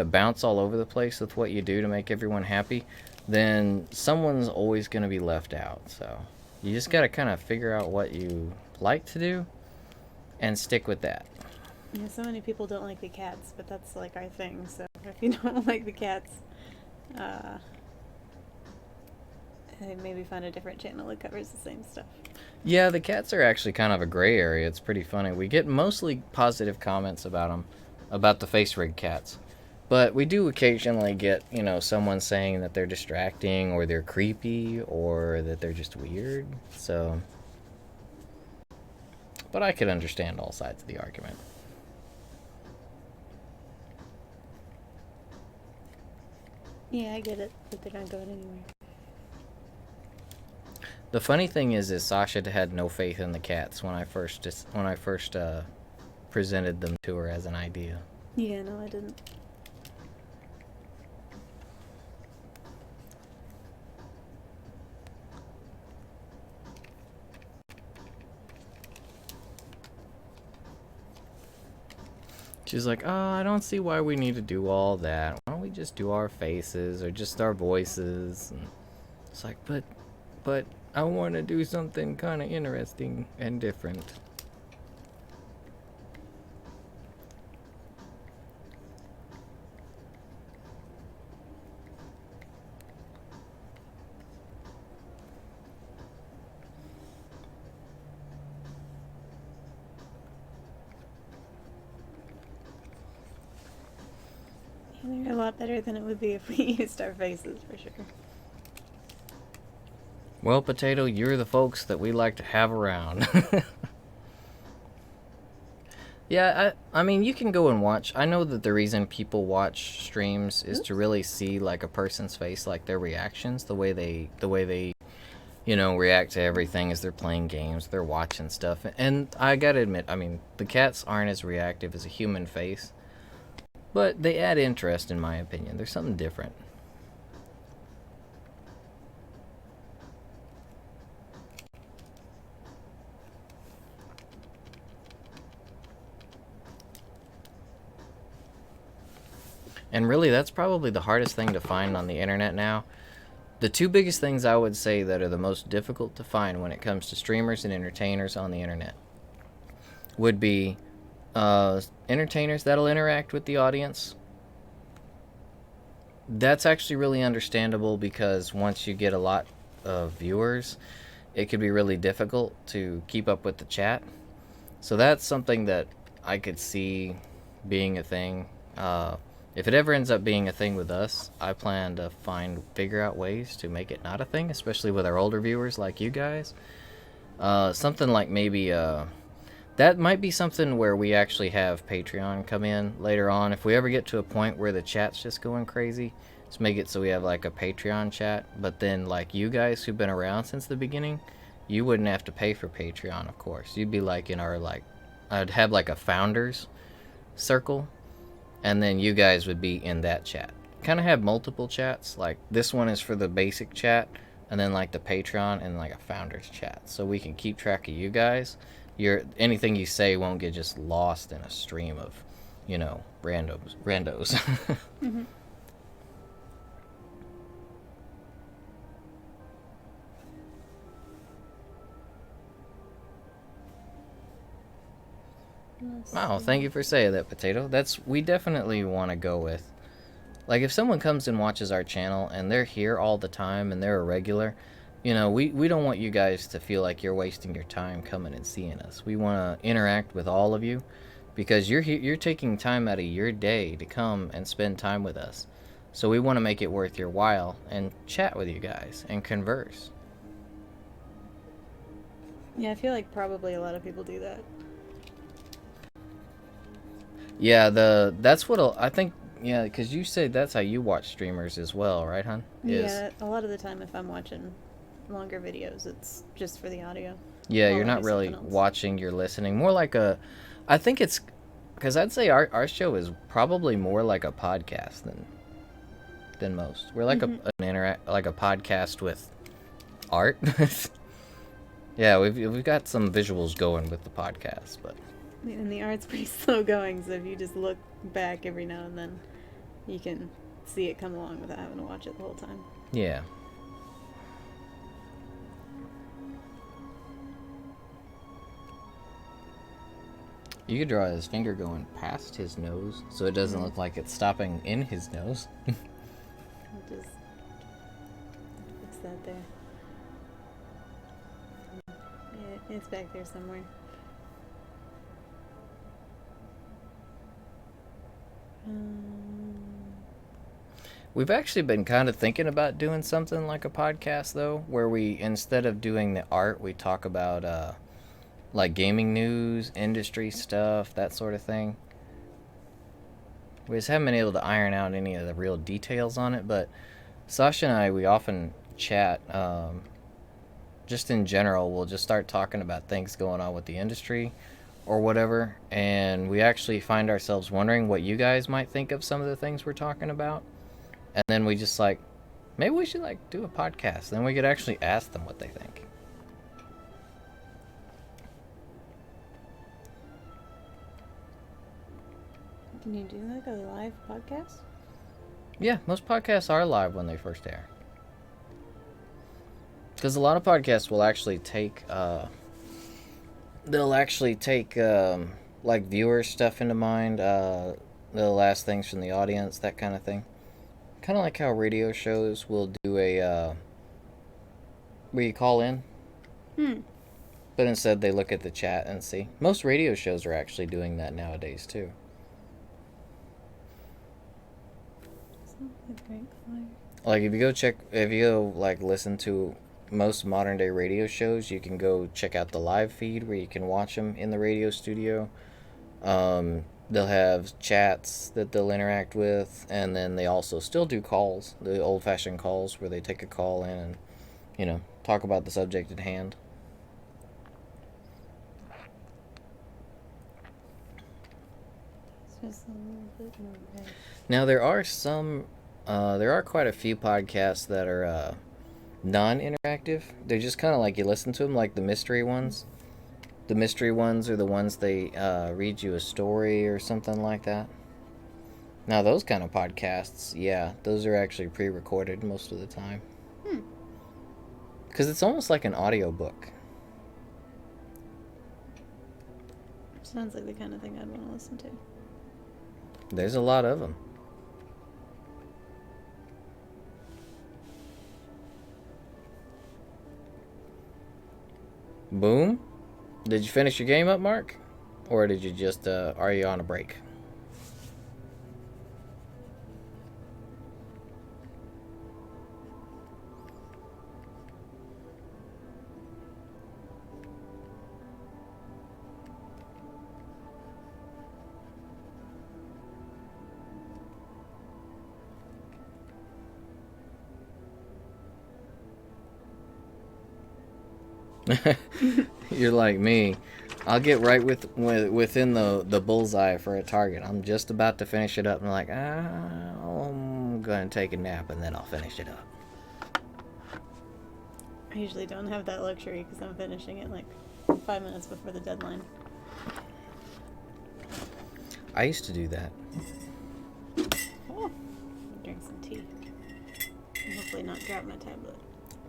bounce all over the place with what you do to make everyone happy, then someone's always going to be left out. So you just got to kind of figure out what you like to do and stick with that. Yeah, so many people don't like the cats, but that's like our thing. So if you don't like the cats, maybe find a different channel that covers the same stuff. Yeah, the cats are actually kind of a gray area. It's pretty funny. We get mostly positive comments about them, about the face rig cats. But we do occasionally get, someone saying that they're distracting or they're creepy or that they're just weird. So, but I could understand all sides of the argument. Yeah, I get it, but they're not going anywhere. The funny thing is Sasha had no faith in the cats when I first presented them to her as an idea. Yeah, no, I didn't. She's like, oh, I don't see why we need to do all that. Why don't we just do our faces or just our voices? And it's like, but I want to do something kind of interesting and different. They're a lot better than it would be if we used our faces, for sure. Well, Potato, you're the folks that we like to have around. Yeah, I mean, you can go and watch. I know that the reason people watch streams is to really see like a person's face, like their reactions, the way they react to everything as they're playing games, they're watching stuff. And I gotta admit, I mean, the cats aren't as reactive as a human face, but they add interest, in my opinion. There's something different. And really, that's probably the hardest thing to find on the internet now. The two biggest things I would say that are the most difficult to find when it comes to streamers and entertainers on the internet would be entertainers that'll interact with the audience. That's actually really understandable because once you get a lot of viewers, it could be really difficult to keep up with the chat. So that's something that I could see being a thing. If it ever ends up being a thing with us, I plan to figure out ways to make it not a thing, especially with our older viewers like you guys. Something like maybe that might be something where we actually have Patreon come in later on. If we ever get to a point where the chat's just going crazy, let's make it so we have like a Patreon chat. But then like you guys who've been around since the beginning, you wouldn't have to pay for Patreon, of course. You'd be like in our I'd have like a founders circle. And then you guys would be in that chat. Kind of have multiple chats. Like this one is for the basic chat, and then like the Patreon and like a founders chat. So we can keep track of you guys. Anything you say won't get just lost in a stream of, randos. Mm-hmm. Wow, thank you for saying that, Potato. We definitely want to go with. Like, if someone comes and watches our channel and they're here all the time and they're a regular, we don't want you guys to feel like you're wasting your time coming and seeing us. We want to interact with all of you because you're taking time out of your day to come and spend time with us. So we want to make it worth your while and chat with you guys and converse. Yeah, I feel like probably a lot of people do that. Yeah, that's what I think. Yeah, because you said that's how you watch streamers as well, right, hon? Yeah, a lot of the time if I'm watching longer videos, it's just for the audio. Yeah, you're not really watching, you're listening. More like I think it's, because I'd say our show is probably more like a podcast than most. We're like like a podcast with art. Yeah, we've got some visuals going with the podcast, but. And the art's pretty slow going, so if you just look back every now and then, you can see it come along without having to watch it the whole time. Yeah. You could draw his finger going past his nose, so it doesn't look like it's stopping in his nose. I'll just fix that there. Yeah, it's back there somewhere. We've actually been kind of thinking about doing something like a podcast, though, where we, instead of doing the art, we talk about like gaming news, industry stuff, that sort of thing. We just haven't been able to iron out any of the real details on it, but Sasha and I, we often chat. Just in general, we'll just start talking about things going on with the industry or whatever, and we actually find ourselves wondering what you guys might think of some of the things we're talking about. And then we just maybe we should do a podcast. Then we could actually ask them what they think. Can you do a live podcast? Yeah, most podcasts are live when they first air. Because a lot of podcasts will actually take, viewer stuff into mind. They'll ask things from the audience, that kind of thing. Kind of like how radio shows will do where you call in. But instead they look at the chat and see. Most radio shows are actually doing that nowadays too. The Great Fire. Like if you go like listen to most modern day radio shows, you can go check out the live feed where you can watch them in the radio studio. They'll have chats that they'll interact with, and then they also still do calls, the old fashioned calls where they take a call in and, talk about the subject at hand. It's just a little bit more red. Now there are quite a few podcasts that are non-interactive. They're just kind of like you listen to them, like the mystery ones. The mystery ones are the ones they read you a story or something like that. Now those kind of podcasts, yeah, those are actually pre-recorded most of the time. Because it's almost like an audiobook. Sounds like the kind of thing I'd want to listen to. There's a lot of them. Boom. Did you finish your game up, Mark? Or did you just, are you on a break? You're like me. I'll get right within the bullseye for a target. I'm just about to finish it up, and I'm like, I'm gonna take a nap, and then I'll finish it up. I usually don't have that luxury because I'm finishing it like 5 minutes before the deadline. I used to do that. Oh, drink some tea. And hopefully not drop my tablet.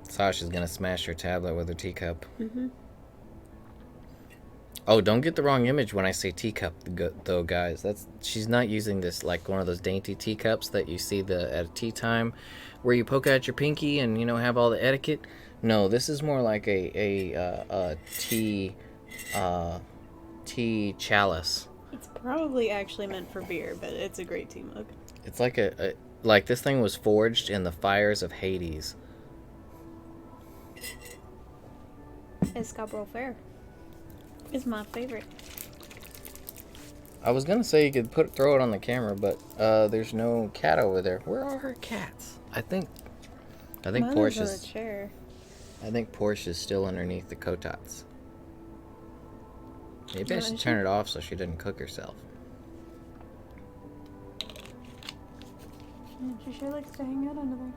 Sasha's gonna smash her tablet with her teacup. Mm-hmm. Oh, don't get the wrong image when I say teacup, though, guys. She's not using this like one of those dainty teacups that you see at a tea time, where you poke out your pinky and have all the etiquette. No, this is more like a tea chalice. It's probably actually meant for beer, but it's a great tea mug. It's like like this thing was forged in the fires of Hades. Escabeau Fair is my favorite. I was gonna say you could throw it on the camera, but there's no cat over there. Where are her cats? I think Mine Portia's is on a chair. I think Portia's still underneath the cotats. Maybe I should Is turn it off so she doesn't cook herself. Yeah, she sure likes to hang out under there.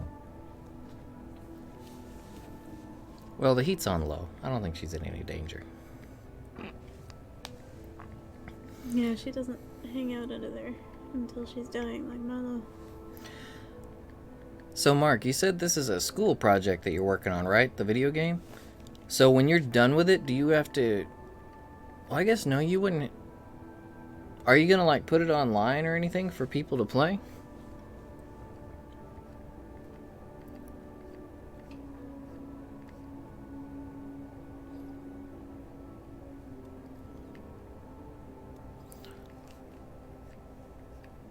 Well, the heat's on low. I don't think she's in any danger. Yeah, she doesn't hang out under there until she's dying like Milo. So, Mark, you said this is a school project that you're working on, right? The video game? So when you're done with it, do you have to... Well, I guess no, you wouldn't... Are you gonna, like, put it online or anything for people to play?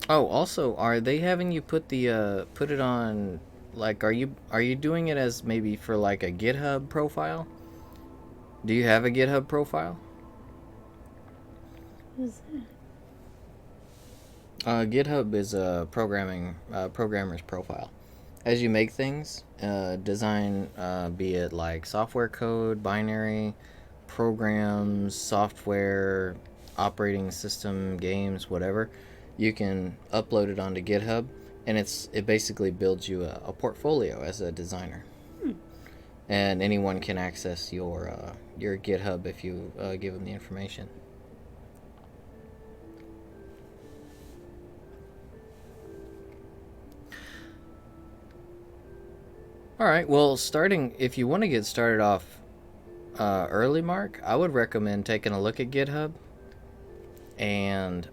Oh, also, are they having you put it on, like, are you doing it as maybe for like a GitHub profile? Do you have a GitHub profile? What is that? GitHub is a programmer's profile. As you make things, design, be it like software code, binary, programs, software, operating system, games, whatever, you can upload it onto GitHub, and it basically builds you a portfolio as a designer. And anyone can access your GitHub if you give them the information. All right. Well, if you want to get started off early, Mark, I would recommend taking a look at GitHub. And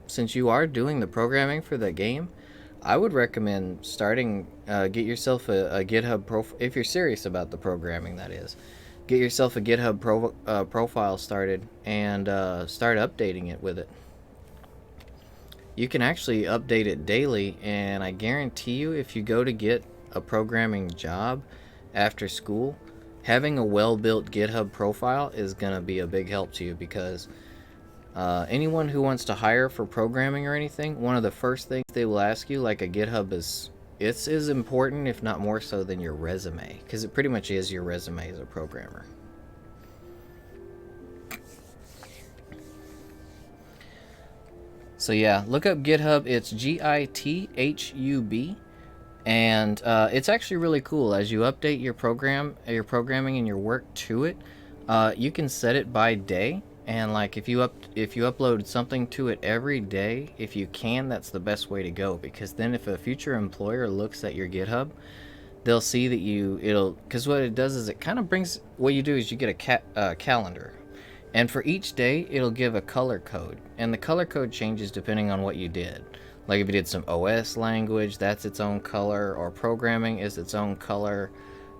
since you are doing the programming for the game, I would recommend get yourself a GitHub profile. If you're serious about the programming, that is. Get yourself a GitHub profile started and start updating it with it. you can actually update it daily, and I guarantee you, if you go to get a programming job after school, having a well-built GitHub profile is going to be a big help to you, because anyone who wants to hire for programming or anything, one of the first things they will ask you, like a GitHub, it's as important, if not more so, than your resume, because it pretty much is your resume as a programmer. So yeah, look up GitHub. It's GITHUB, and it's actually really cool. As you update your programming and your work to it, you can set it by day. And like if you upload something to it every day, if you can, that's the best way to go, because then if a future employer looks at your GitHub, they'll see that because what it does is it kind of brings, what you do is you get a calendar. And for each day, it'll give a color code. And the color code changes depending on what you did. Like if you did some OS language, that's its own color, or programming is its own color,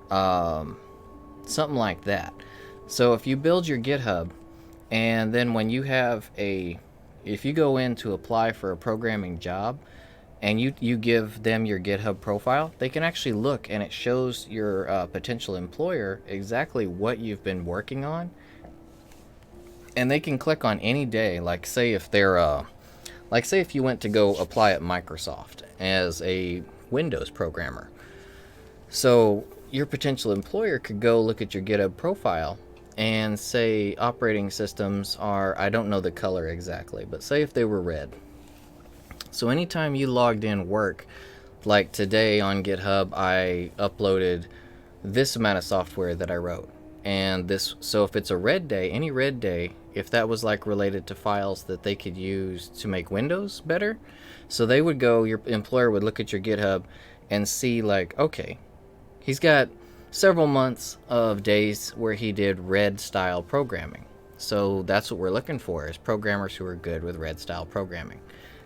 something like that. So if you build your GitHub, and then when you if you go in to apply for a programming job, and you give them your GitHub profile, they can actually look, and it shows your potential employer exactly what you've been working on. And they can click on any day, like say if you went to go apply at Microsoft as a Windows programmer. So your potential employer could go look at your GitHub profile and say operating systems are, I don't know the color exactly, but say if they were red. So anytime you logged in work, like today on GitHub, I uploaded this amount of software that I wrote. And so if it's a red day, any red day, if that was like related to files that they could use to make Windows better, so they would go, your employer would look at your GitHub and see like, okay, he's got several months of days where he did red style programming. So that's what we're looking for, is programmers who are good with red style programming.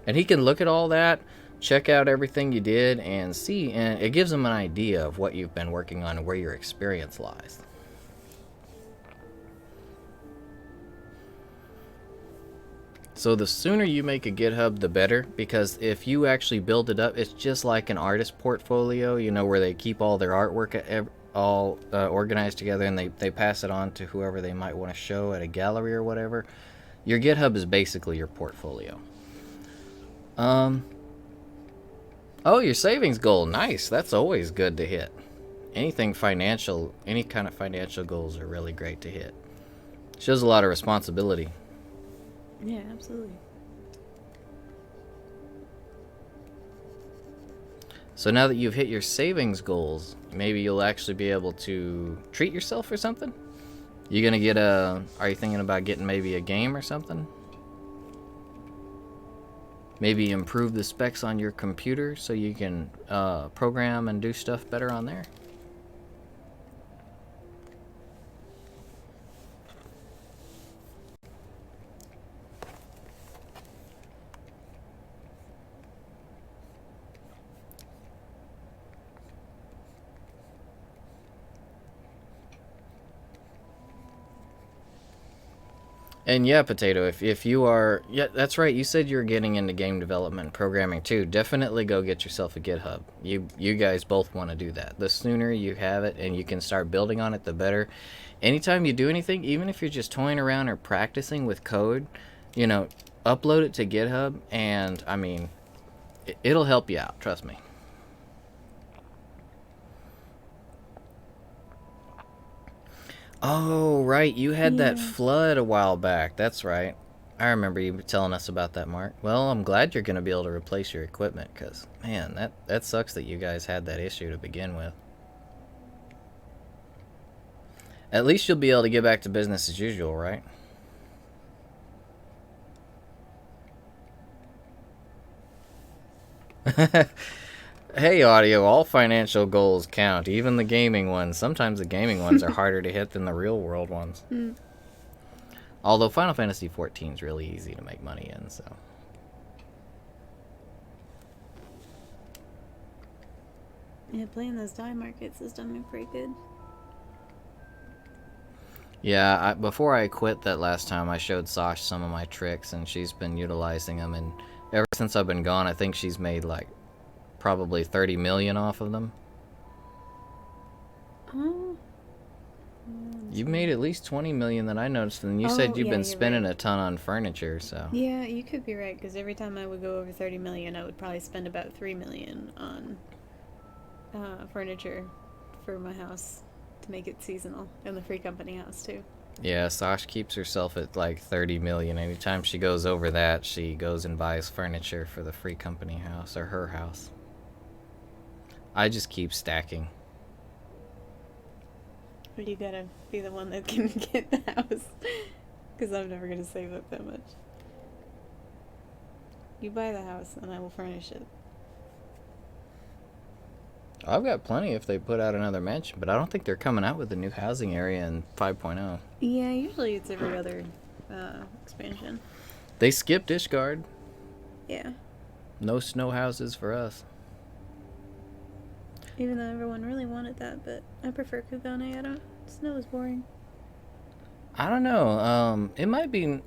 And he can look at all that, check out everything you did, and see, and it gives him an idea of what you've been working on and where your experience lies. So the sooner you make a GitHub, the better, because if you actually build it up, it's just like an artist portfolio, where they keep all their artwork all organized together, and they pass it on to whoever they might want to show at a gallery or whatever. Your GitHub is basically your portfolio. Oh, your savings goal. Nice. That's always good to hit. Any kind of financial goals are really great to hit. Shows a lot of responsibility. Yeah, absolutely. So now that you've hit your savings goals, maybe you'll actually be able to treat yourself or something? Are you thinking about getting maybe a game or something? Maybe improve the specs on your computer so you can program and do stuff better on there? And yeah, Potato, if you are... Yeah, that's right, you said you were getting into game development and programming too. Definitely go get yourself a GitHub. You guys both want to do that. The sooner you have it and you can start building on it, the better. Anytime you do anything, even if you're just toying around or practicing with code, upload it to GitHub, and, I mean, it'll help you out, trust me. Oh, right. You had that flood a while back. That's right. I remember you telling us about that, Mark. Well, I'm glad you're going to be able to replace your equipment, because, man, that sucks that you guys had that issue to begin with. At least you'll be able to get back to business as usual, right? Hey, audio, all financial goals count, even the gaming ones. Sometimes the gaming ones are harder to hit than the real world ones. Although Final Fantasy XIV is really easy to make money in, so. Yeah, playing those die markets has done me pretty good. Yeah, before I quit that last time, I showed Sasha some of my tricks, and she's been utilizing them, and Ever since I've been gone, I think she's made like probably 30 million off of them. Oh. You've made at least 20 million that I noticed, and you said you've been spending a ton on furniture, so. Yeah, you could be right, because every time I would go over 30 million, I would probably spend about 3 million on furniture for my house to make it seasonal, and the Free Company house too. Yeah, Sasha keeps herself at like 30 million. Anytime she goes over that, she goes and buys furniture for the Free Company house, or her house. I just keep stacking. But you gotta be the one that can get the house, because I'm never gonna save up that much. You buy the house, and I will furnish it. I've got plenty if they put out another mansion, but I don't think they're coming out with a new housing area in 5.0. Yeah, usually it's every other expansion. They skipped Ishgard. Yeah. No snow houses for us. Even though everyone really wanted that, but I prefer Kugane. Snow is boring. I don't know. It might be,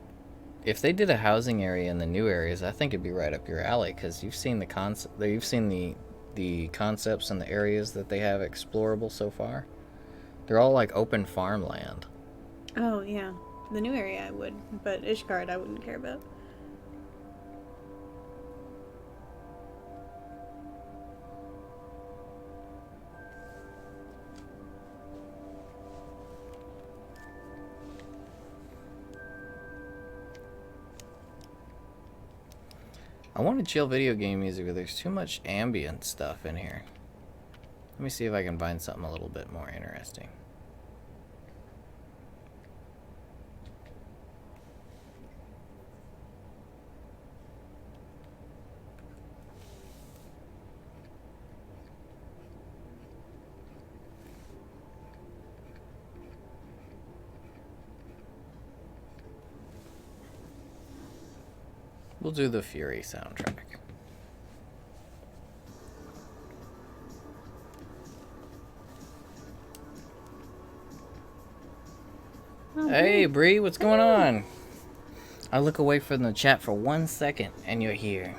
if they did a housing area in the new areas, I think it'd be right up your alley, because you've seen the concept. You've seen the concepts and the areas that they have explorable so far. They're all like open farmland. Oh yeah, the new area I would, but Ishgard I wouldn't care about. I want to chill video game music, but there's too much ambient stuff in here. Let me see if I can find something a little bit more interesting. We'll do the Fury soundtrack. Oh, hey, Bree, what's going on? I look away from the chat for 1 second, and you're here.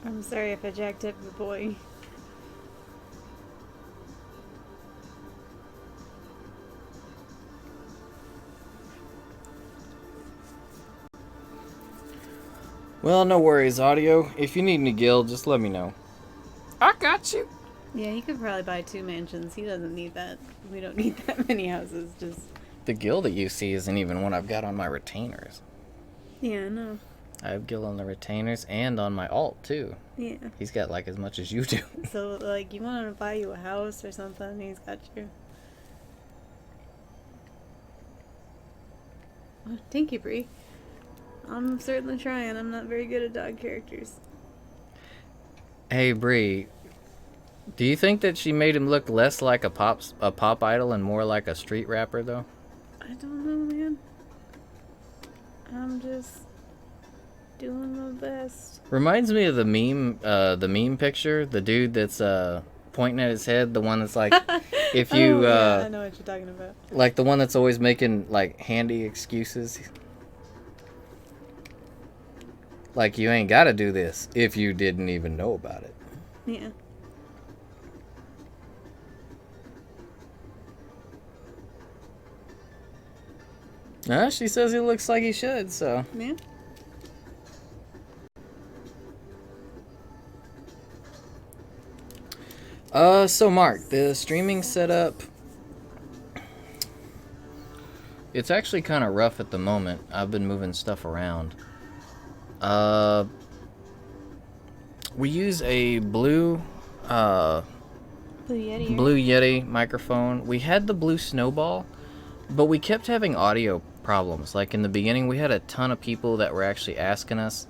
I'm sorry if I jacked up your boy. Well, no worries, audio. If you need any guild, just let me know. I got you. Yeah, he could probably buy 2 mansions. He doesn't need that. We don't need that many houses. Just the guild that you see isn't even what I've got on my retainers. Yeah, I know. I have guild on the retainers and on my alt too. Yeah. He's got like as much as you do. So like, you want him to buy you a house or something? He's got you. Oh, thank you, Bree. I'm certainly trying. I'm not very good at dog characters. Hey, Bree. Do you think that she made him look less like a pop idol and more like a street rapper, though? I don't know, man. I'm just doing my best. Reminds me of the meme picture. The dude that's pointing at his head. The one that's like, if you yeah, I know what you're talking about. Like the one that's always making like handy excuses. Like, you ain't gotta do this if you didn't even know about it. Yeah. She says he looks like he should, so. Yeah. So Mark, the streaming setup, it's actually kind of rough at the moment. I've been moving stuff around. We use a Blue Yeti microphone. We had the Blue Snowball, but we kept having audio problems. Like in the beginning, we had a ton of people that were actually asking us,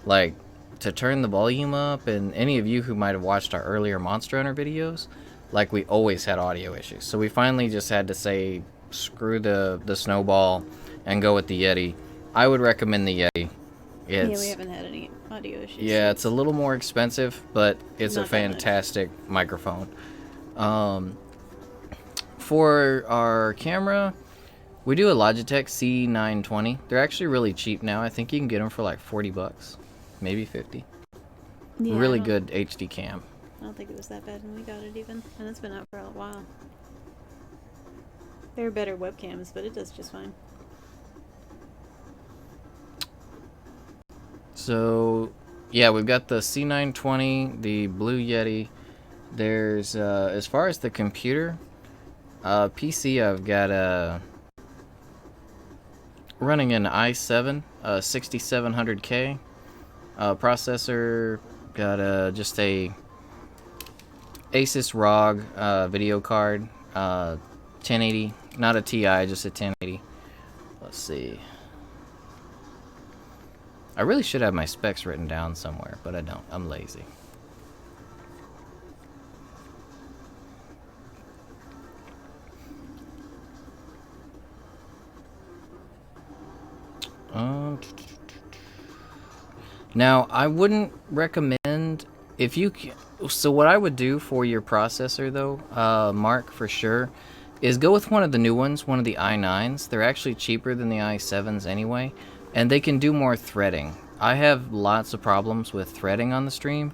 like, to turn the volume up, and any of you who might have watched our earlier Monster Hunter videos, like, we always had audio issues. So we finally just had to say, screw the Snowball and go with the Yeti. I would recommend the Yeti. We haven't had any audio issues. Yeah, it's a little more expensive, but it's a fantastic microphone. For our camera, We do a Logitech C920. They're actually really cheap now. I think you can get them for like $40, maybe 50. Yeah, Really good HD cam. I don't think it was that bad when we got it even, and it's been out for a while. There are better webcams, but it does just fine. So, yeah, we've got the C920, the Blue Yeti. There's, as far as the computer, PC, I've got running an i7, 6700K. Processor, got just a Asus ROG video card, 1080, not a Ti, just a 1080. Let's see. I really should have my specs written down somewhere, but I don't. I'm lazy. Now, I wouldn't recommend if you. So what I would do for your processor, though, Mark, for sure, is go with one of the new ones, one of the i9s. They're actually cheaper than the i7s anyway, and they can do more threading. I have lots of problems with threading on the stream.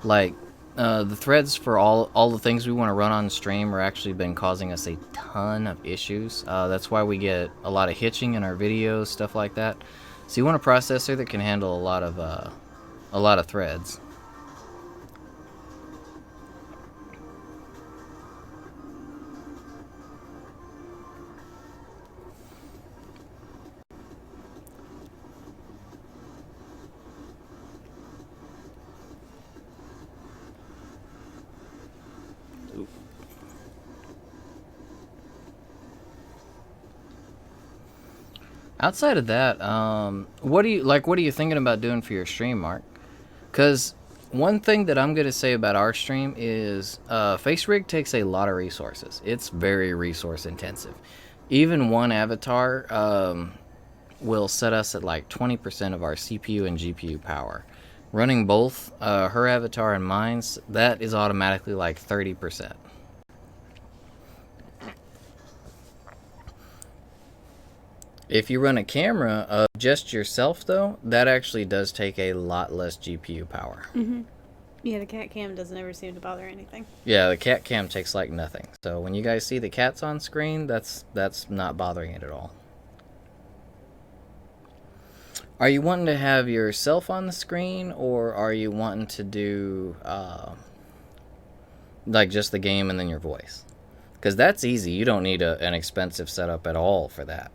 Like, the threads for all the things we want to run on stream are actually been causing us a ton of issues. That's why we get a lot of hitching in our videos, stuff like that. So you want a processor that can handle a lot of threads. Outside of that, what are you thinking about doing for your stream, Mark? Because one thing that I'm gonna say about our stream is FaceRig takes a lot of resources. It's very resource intensive. Even one avatar will set us at like 20% of our CPU and GPU power. Running both her avatar and mine's, that is automatically like 30%. If you run a camera of just yourself, though, that actually does take a lot less GPU power. Mm-hmm. Yeah, the cat cam doesn't ever seem to bother anything. Yeah, the cat cam takes like nothing. So when you guys see the cats on screen, that's not bothering it at all. Are you wanting to have yourself on the screen, or are you wanting to do like just the game and then your voice? Because that's easy. You don't need an expensive setup at all for that.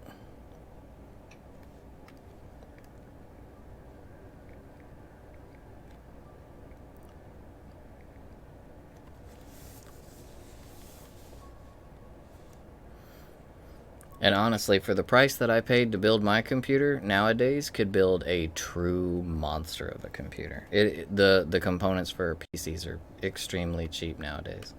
And honestly, for the price that I paid to build my computer, nowadays could build a true monster of a computer. The components for PCs are extremely cheap nowadays.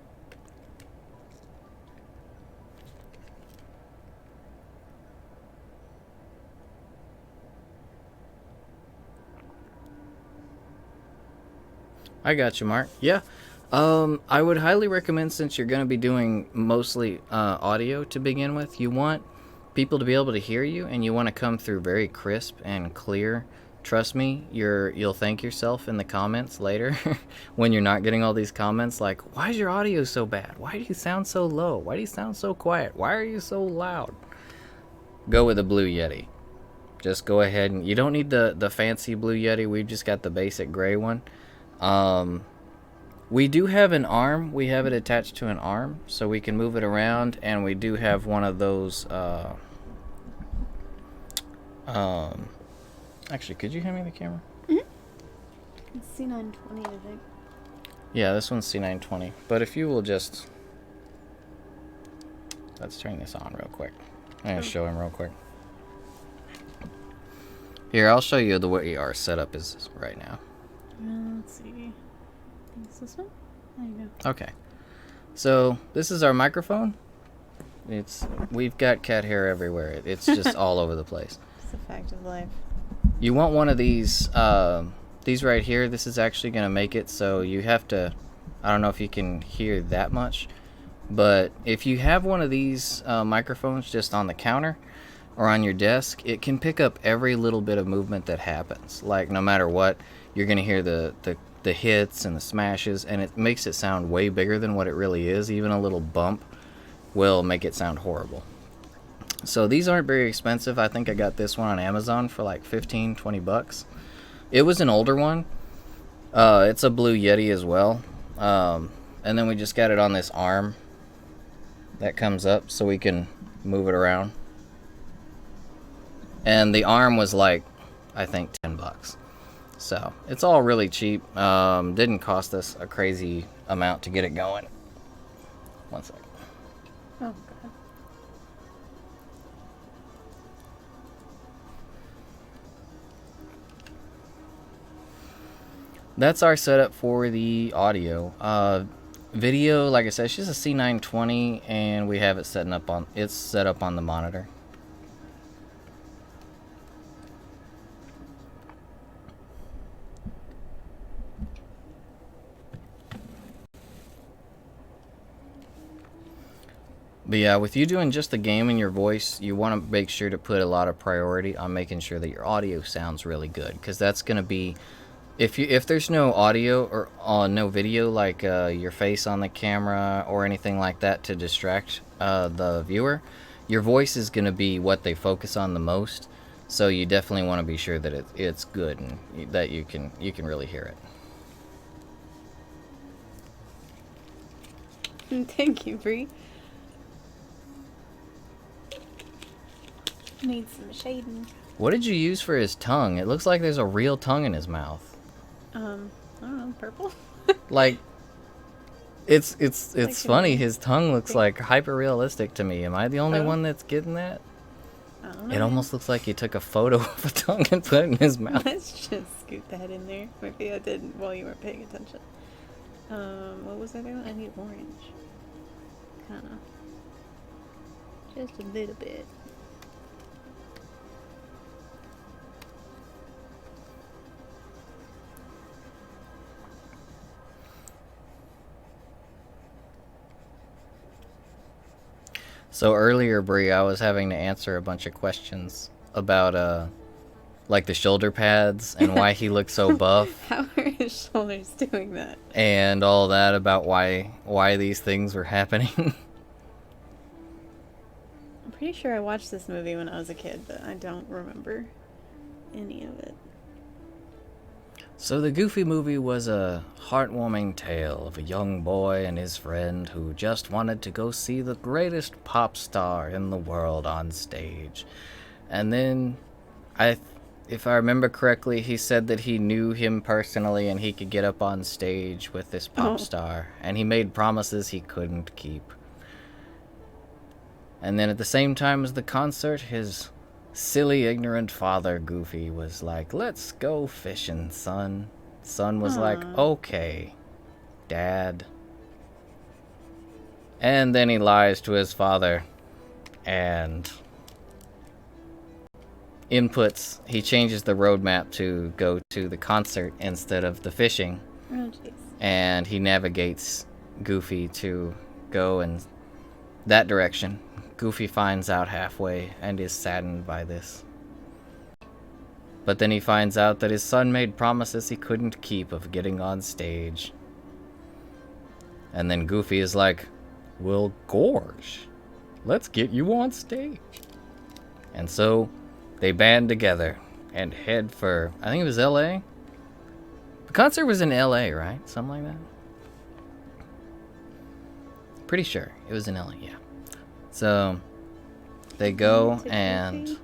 I got you, Mark. Yeah. I would highly recommend, since you're going to be doing mostly audio to begin with, you want people to be able to hear you, and you want to come through very crisp and clear. Trust me, you'll thank yourself in the comments later when you're not getting all these comments like, why is your audio so bad? Why do you sound so low? Why do you sound so quiet? Why are you so loud? Go with the Blue Yeti. Just go ahead, and you don't need the fancy Blue Yeti. We've just got the basic gray one. We do have an arm. We have it attached to an arm, so we can move it around, and we do have one of those, actually, could you hand me the camera? Mm-hmm. It's C920, I think. Yeah, this one's C920, but if you will just, let's turn this on real quick. I'm going to show him real quick. Here, I'll show you the way our setup is right now. Let's see. Is this one? There you go. Okay. So this is our microphone. We've got cat hair everywhere. It's just all over the place. It's a fact of life. You want one of these right here. This is actually going to make it so you have to, I don't know if you can hear that much, But if you have one of these microphones just on the counter or on your desk, it can pick up every little bit of movement that happens. Like, no matter what, you're going to hear the hits and the smashes, and it makes it sound way bigger than what it really is. Even a little bump will make it sound horrible. So these aren't very expensive. I think I got this one on Amazon for like 15-20 bucks. It was an older one. It's a Blue Yeti as well. And then we just got it on this arm that comes up so we can move it around. And the arm was like, I think, 10 bucks. So it's all really cheap. Didn't cost us a crazy amount to get it going. One second. Oh, God. That's our setup for the audio. Video, like I said, it's just a C920, and we have it set up on the monitor. But yeah, with you doing just the game and your voice, you want to make sure to put a lot of priority on making sure that your audio sounds really good, because that's going to be, if there's no audio or no video, like your face on the camera or anything like that to distract the viewer, your voice is going to be what they focus on the most. So you definitely want to be sure that it's good and that you can really hear Mm, thank you, Bree. Need some shading. What did you use for his tongue? It looks like there's a real tongue in his mouth. I don't know, purple? Like, it's Like funny. His tongue looks like hyper realistic to me. Am I the only one that's getting that? I don't know. It almost looks like he took a photo of a tongue and put it in his mouth. Let's just scoot that in there. Maybe I didn't while you weren't paying attention. What was I doing? I need orange. Kinda. Just a little bit. So earlier, Bree, I was having to answer a bunch of questions about like the shoulder pads and why he looked so buff. How are his shoulders doing that? And all that about why these things were happening. I'm pretty sure I watched this movie when I was a kid, but I don't remember any of it. So the Goofy movie was a heartwarming tale of a young boy and his friend who just wanted to go see the greatest pop star in the world on stage. And then, if I remember correctly, he said that he knew him personally and he could get up on stage with this pop star. And he made promises he couldn't keep. And then at the same time as the concert, his silly, ignorant father, Goofy, was like, "Let's go fishing, son." Son was like, "Okay, Dad." And then he lies to his father and he changes the roadmap to go to the concert instead of the fishing. Oh, jeez. And he navigates Goofy to go in that direction. Goofy finds out halfway and is saddened by this. But then he finds out that his son made promises he couldn't keep of getting on stage. And then Goofy is like, "Well, gorge, let's get you on stage." And so they band together and head for, I think it was LA? The concert was in LA, right? Something like that? Pretty sure it was in LA, yeah. So they go and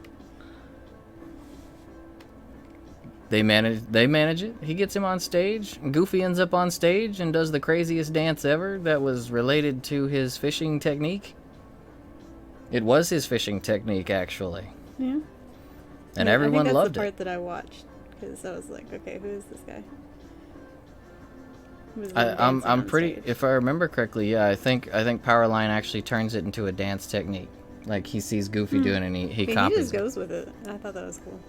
they manage it. He gets him on stage. Goofy ends up on stage and does the craziest dance ever that was related to his fishing technique. It was his fishing technique, actually. Yeah. And yeah, everyone I think loved that's the it. part that I watched because I was like, okay, who is this guy? I'm pretty. If I remember correctly, yeah, I think Powerline actually turns it into a dance technique. Like he sees Goofy doing it and he copies. He just goes with it. I thought that was cool.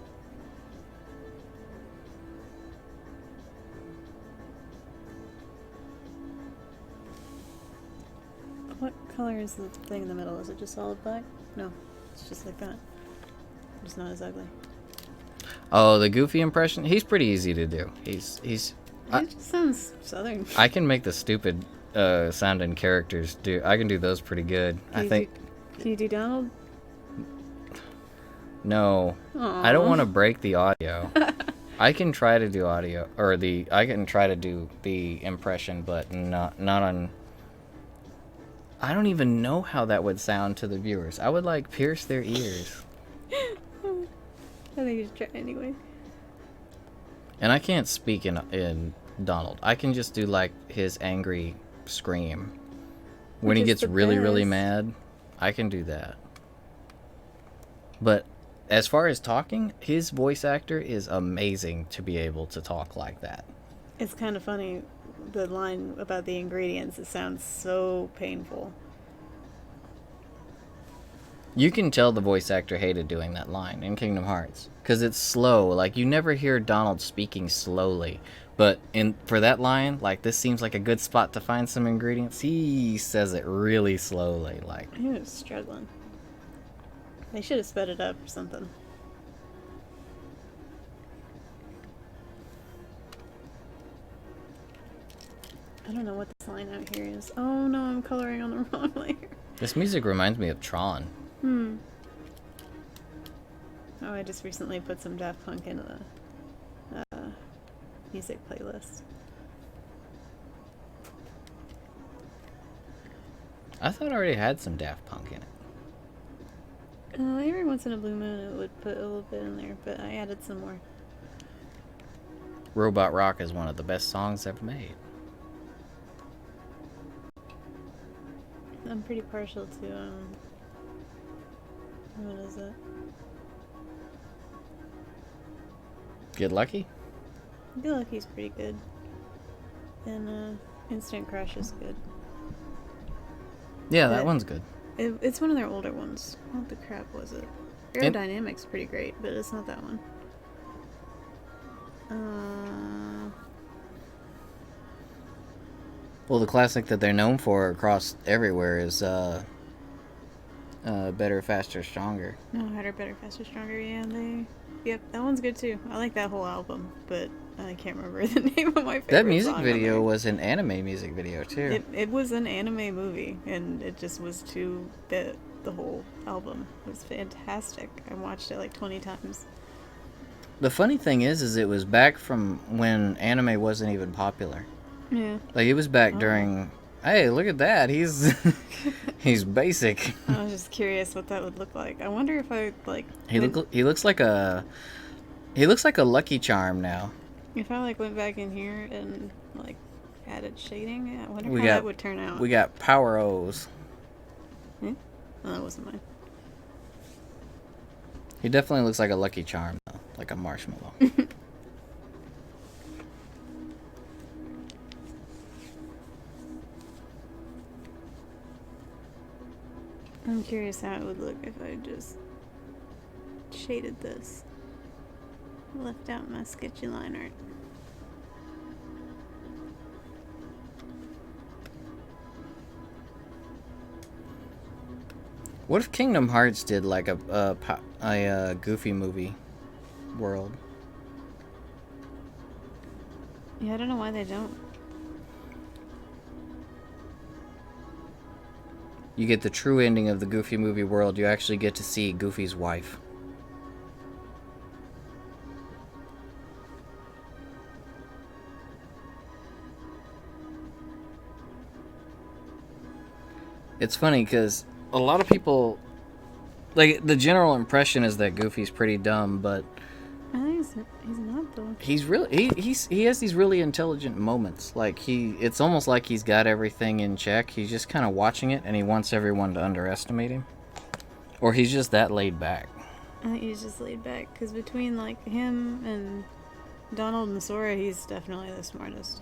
What color is the thing in the middle? Is it just solid black? No, it's just like that. It's not as ugly. Oh, the Goofy impression? He's pretty easy to do. He just sounds southern. I can make the stupid sounding characters do. I can do those pretty good. Can you do Donald? No. Aww. I don't want to break the audio. I can try to do audio, or I can try to do the impression, but not on. I don't even know how that would sound to the viewers. I would like pierce their ears. I think you should try anyway. And I can't speak in Donald. I can just do like his angry scream when he gets really, really mad. I can do that. But as far as talking, his voice actor is amazing to be able to talk like that. It's kind of funny, the line about the ingredients. It sounds so painful. You can tell the voice actor hated doing that line in Kingdom Hearts because it's slow. Like, you never hear Donald speaking slowly. But for that line, like, this seems like a good spot to find some ingredients, he says it really slowly. Like, he was struggling. They should have sped it up or something. I don't know what this line out here is. Oh no, I'm coloring on the wrong layer. This music reminds me of Tron. Oh, I just recently put some Daft Punk in the music playlist. I thought I already had some Daft Punk in it. Every once in a blue moon it would put a little bit in there, but I added some more. Robot Rock is one of the best songs ever made. I'm pretty partial to, what is it? Get Lucky? Get Lucky's pretty good. And, Instant Crush is good. Yeah, that one's good. It's one of their older ones. What the crap was it? Aerodynamic's pretty great, but it's not that one. Well, the classic that they're known for across everywhere is Better, Faster, Stronger. No, Harder, Better, Faster, Stronger, yeah. Yep, that one's good too. I like that whole album, but I can't remember the name of my favorite That music song video was an anime music video too. It was an anime movie, and it just was the whole album was fantastic. I watched it like 20 times. The funny thing is it was back from when anime wasn't even popular. Yeah. Like, it was back during. Hey, look at that! He's he's basic. I was just curious what that would look like. I wonder if I like. He looks like a Lucky Charm now. If I like went back in here and like added shading, I wonder how that would turn out. We got Power O's. Hmm? Oh, that wasn't mine. He definitely looks like a Lucky Charm though, like a marshmallow. I'm curious how it would look if I just shaded this. Left out my sketchy line art. What if Kingdom Hearts did like a Goofy movie world? Yeah, I don't know why they don't. You get the true ending of the Goofy movie world. You actually get to see Goofy's wife. It's funny because a lot of people, like, the general impression is that Goofy's pretty dumb, but I think he's not though. he's really he has these really intelligent moments. Like, it's almost like he's got everything in check. He's just kind of watching it, and he wants everyone to underestimate him, or he's just that laid back. I think he's just laid back because between like him and Donald and Sora, he's definitely the smartest.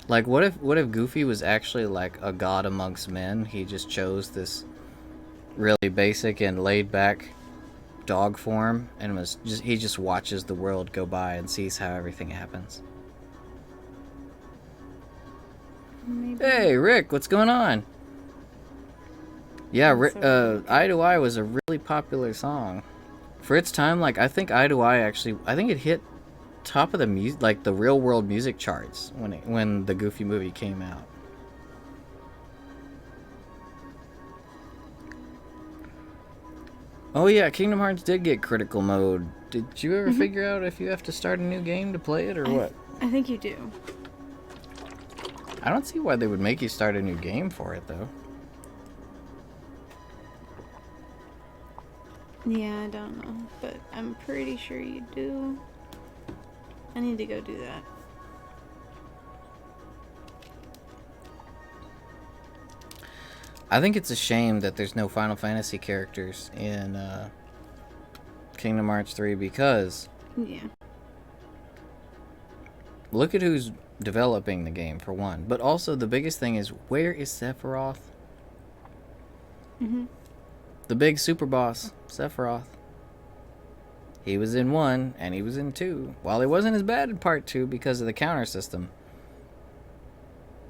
Like, what if Goofy was actually like a god amongst men? He just chose this really basic and laid back dog form, and he just watches the world go by and sees how everything happens. Maybe. Hey, Rick, what's going on? Yeah, Eye to Eye was a really popular song. For its time, like, I think Eye to Eye actually, I think it hit top of the music, like the real world music charts when the Goofy movie came out. Oh yeah, Kingdom Hearts did get critical mode. Did you ever figure out if you have to start a new game to play it or what? I think you do. I don't see why they would make you start a new game for it though. Yeah, I don't know, but I'm pretty sure you do. I need to go do that. I think it's a shame that there's no Final Fantasy characters in Kingdom Hearts 3 because look at who's developing the game for one, but also the biggest thing is where is Sephiroth? The big super boss, Sephiroth. He was in 1 and he was in 2. While he wasn't as bad in part 2 because of the counter system,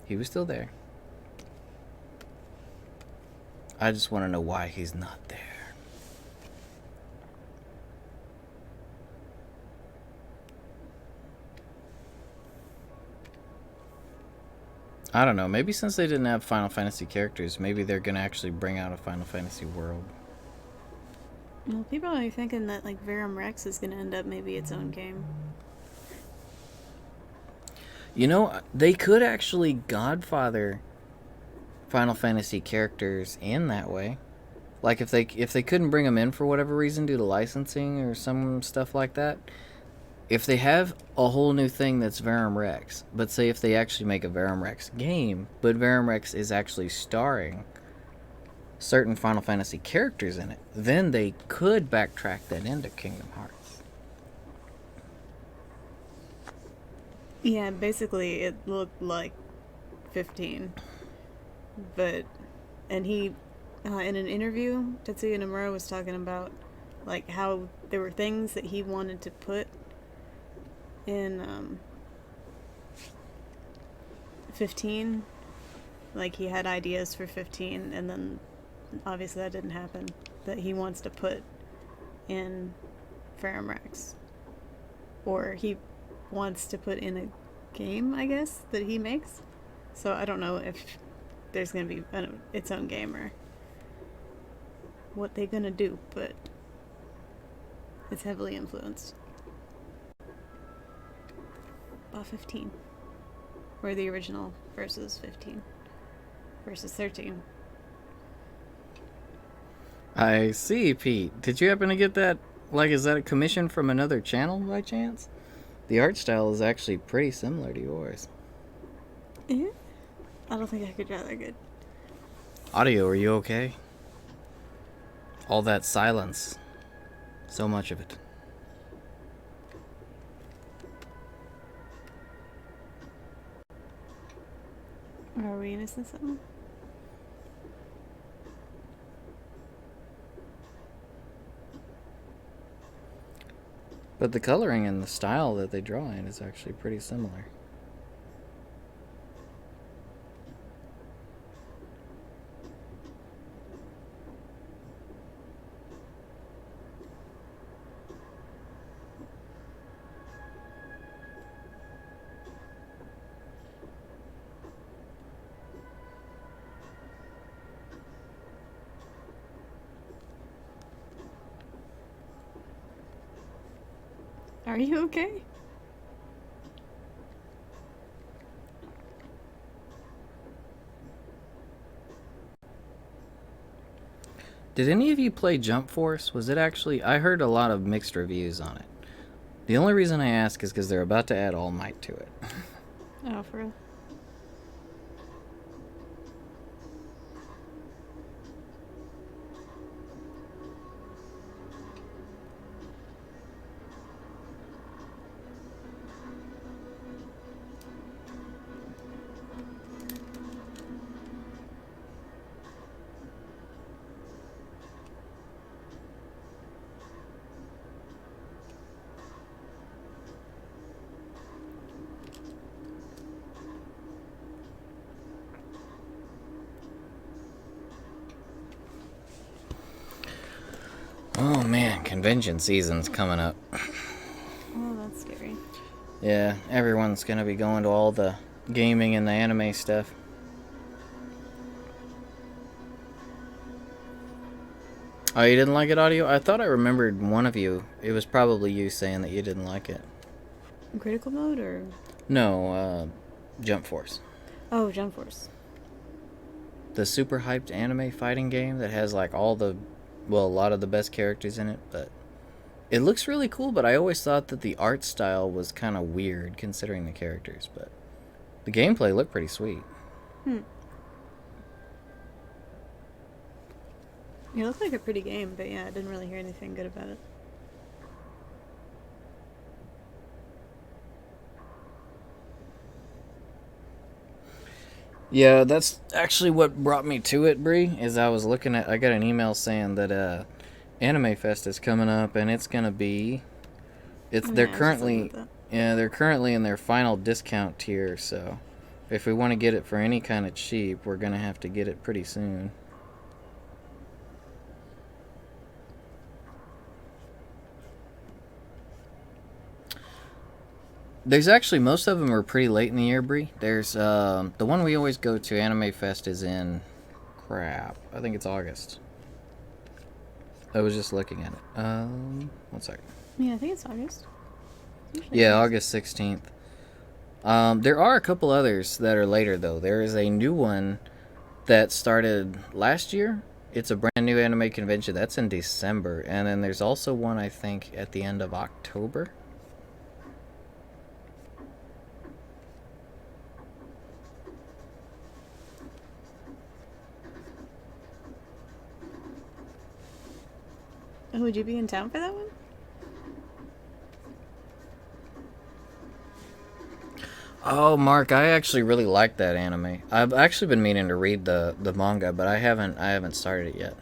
he was still there. I just want to know why he's not there. I don't know. Maybe since they didn't have Final Fantasy characters, maybe they're going to actually bring out a Final Fantasy world. Well, people are thinking that, like, Verum Rex is going to end up maybe its own game. You know, they could actually Godfather Final Fantasy characters in that way. Like, if they couldn't bring them in for whatever reason due to licensing or some stuff like that, if they have a whole new thing that's Verum Rex, but say if they actually make a Verum Rex game, but Verum Rex is actually starring certain Final Fantasy characters in it, then they could backtrack that into Kingdom Hearts. Yeah, basically it looked like 15. But, and he, in an interview, Tetsuya Nomura was talking about, like, how there were things that he wanted to put in 15. Like, he had ideas for 15, and then obviously that didn't happen, that he wants to put in Verum Rex. Or he wants to put in a game, I guess, that he makes. So I don't know if there's going to be its own game or what they're going to do, but it's heavily influenced by 15. Or the original versus 15 versus 13. I see, Pete. Did you happen to get that? Like, is that a commission from another channel by chance? The art style is actually pretty similar to yours. Yeah. I don't think I could draw that good. Audio, are you okay? All that silence. So much of it. Are we missing something? But the coloring and the style that they draw in is actually pretty similar. Are you okay? Did any of you play Jump Force? Was it actually... I heard a lot of mixed reviews on it. The only reason I ask is because they're about to add All Might to it. Oh, for real? convention season's coming up. Oh, that's scary. Yeah, everyone's gonna be going to all the gaming and the anime stuff. Oh, you didn't like it, Audio? I thought I remembered one of you. It was probably you saying that you didn't like it. Critical mode or? No, Jump Force. Oh, Jump Force. The super hyped anime fighting game that has like all the, well, a lot of the best characters in it, but it looks really cool, but I always thought that the art style was kind of weird considering the characters, but the gameplay looked pretty sweet. It looked like a pretty game, but yeah, I didn't really hear anything good about it. Yeah, that's actually what brought me to it, Bree, is I got an email saying that Anime Fest is coming up and it's going to be they're currently in their final discount tier, so if we want to get it for any kind of cheap, we're going to have to get it pretty soon. There's actually, most of them are pretty late in the year, Bree. There's the one we always go to, Anime Fest, is in I think it's August. I was just looking at it. 1 second. Yeah, I think it's August. Yeah, August 16th. There are a couple others that are later, though. There is a new one that started last year. It's a brand new anime convention. That's in December. And then there's also one, I think, at the end of October. Oh, would you be in town for that one? Oh, Mark, I actually really like that anime. I've actually been meaning to read the manga, but I haven't started it yet.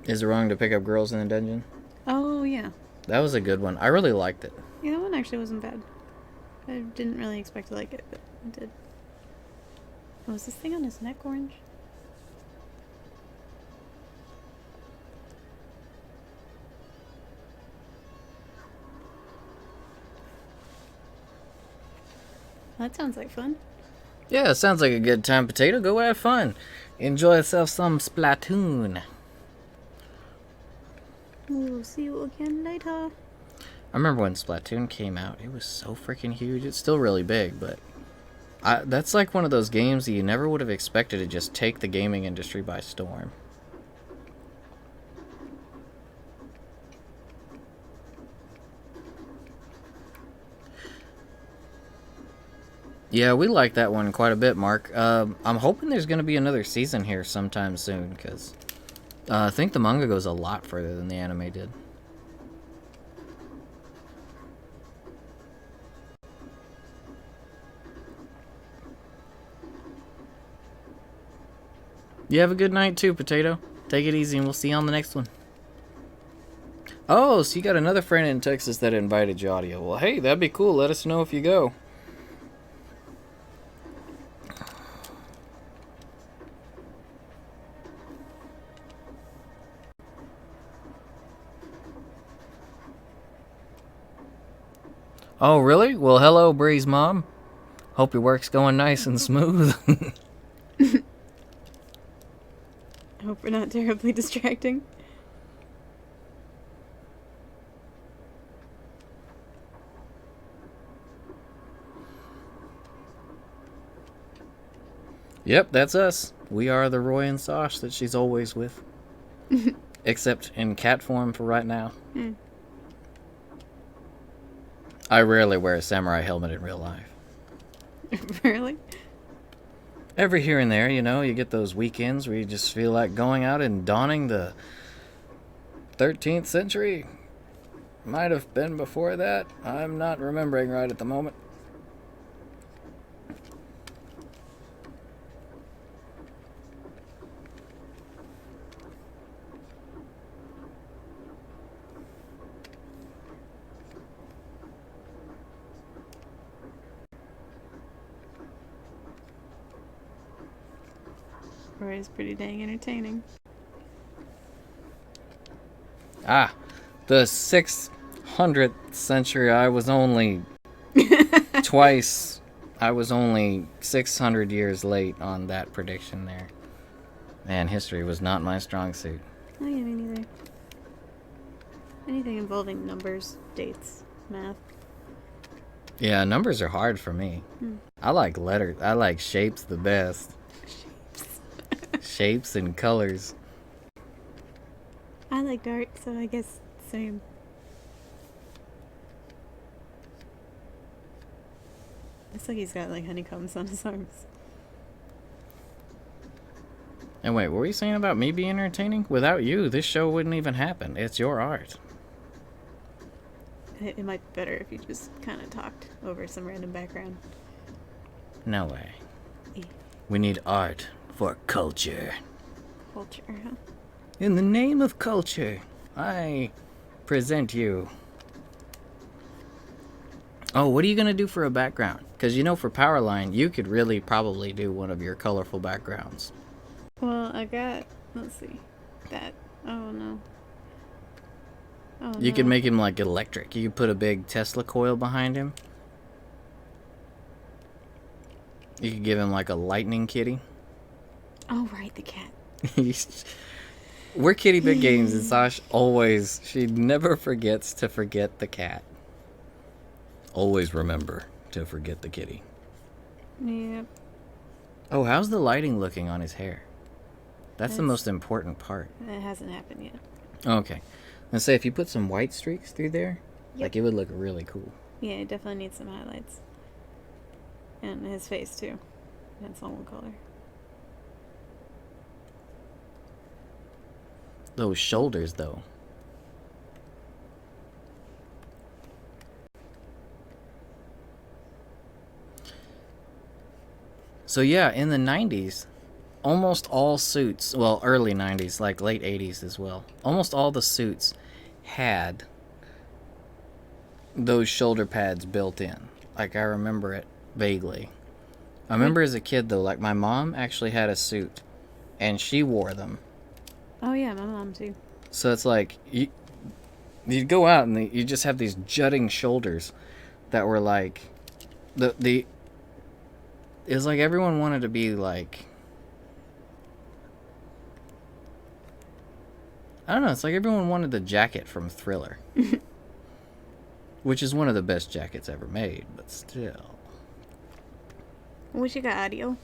Is it wrong to pick up girls in the dungeon? Oh, yeah. That was a good one. I really liked it. Yeah, that one actually wasn't bad. I didn't really expect to like it, but I did. Oh, is this thing on his neck orange? That sounds like fun. Yeah, it sounds like a good time, Potato. Go have fun. Enjoy yourself some Splatoon. We'll see you again later. I remember when Splatoon came out. It was so freaking huge. It's still really big, but that's like one of those games that you never would have expected to just take the gaming industry by storm. Yeah, we like that one quite a bit, Mark. I'm hoping there's going to be another season here sometime soon, because I think the manga goes a lot further than the anime did. You have a good night too, Potato. Take it easy, and we'll see you on the next one. Oh, so you got another friend in Texas that invited you, Audio. Well, hey, that'd be cool. Let us know if you go. Oh, really? Well, hello, Bree's mom. Hope your work's going nice and smooth. I hope we're not terribly distracting. Yep, that's us. We are the Roy and Sasha that she's always with. Except in cat form for right now. I rarely wear a samurai helmet in real life. Really? Every here and there, you know, you get those weekends where you just feel like going out and donning the 13th century. Might have been before that. I'm not remembering right at the moment. Roy's pretty dang entertaining. The 600th century, I was only twice. I was only 600 years late on that prediction there. Man, history was not my strong suit. Oh, yeah, me neither. Anything involving numbers, dates, math. Yeah, numbers are hard for me. I like letters. I like shapes the best. Shapes and colors. I like art, so I guess same. Looks like he's got like honeycombs on his arms. And wait, what were you saying about me being entertaining? Without you, this show wouldn't even happen. It's your art. It might be better if you just kind of talked over some random background. No way. Yeah. We need art for culture. Culture, huh? In the name of culture, I present you. Oh, what are you going to do for a background? Because you know, for Powerline, you could really probably do one of your colorful backgrounds. Well, I got, let's see, that. Oh, no. Oh, You no. could make him like electric. You could put a big Tesla coil behind him. You could give him like a lightning kitty. Oh, right, the cat. We're Kitty Big Games, and Sasha always, she never forgets to forget the cat. Always remember to forget the kitty. Yep. Oh, how's the lighting looking on his hair? That's the most important part. That hasn't happened yet. Okay. Let's say if you put some white streaks through there, Yep. like it would look really cool. Yeah, it definitely needs some highlights. And his face, too. That's all one color. Those shoulders, though. So yeah, in the 90s, almost all suits, well, early 90s, like late 80s as well, almost all the suits had those shoulder pads built in. Like, I remember it vaguely. I remember as a kid, though, like, my mom actually had a suit, and she wore them. Oh, yeah, my mom, too. So it's like, you'd go out and you just have these jutting shoulders that were like, it was like everyone wanted to be like, I don't know, it's like everyone wanted the jacket from Thriller. Which is one of the best jackets ever made, but still. What you got, audio?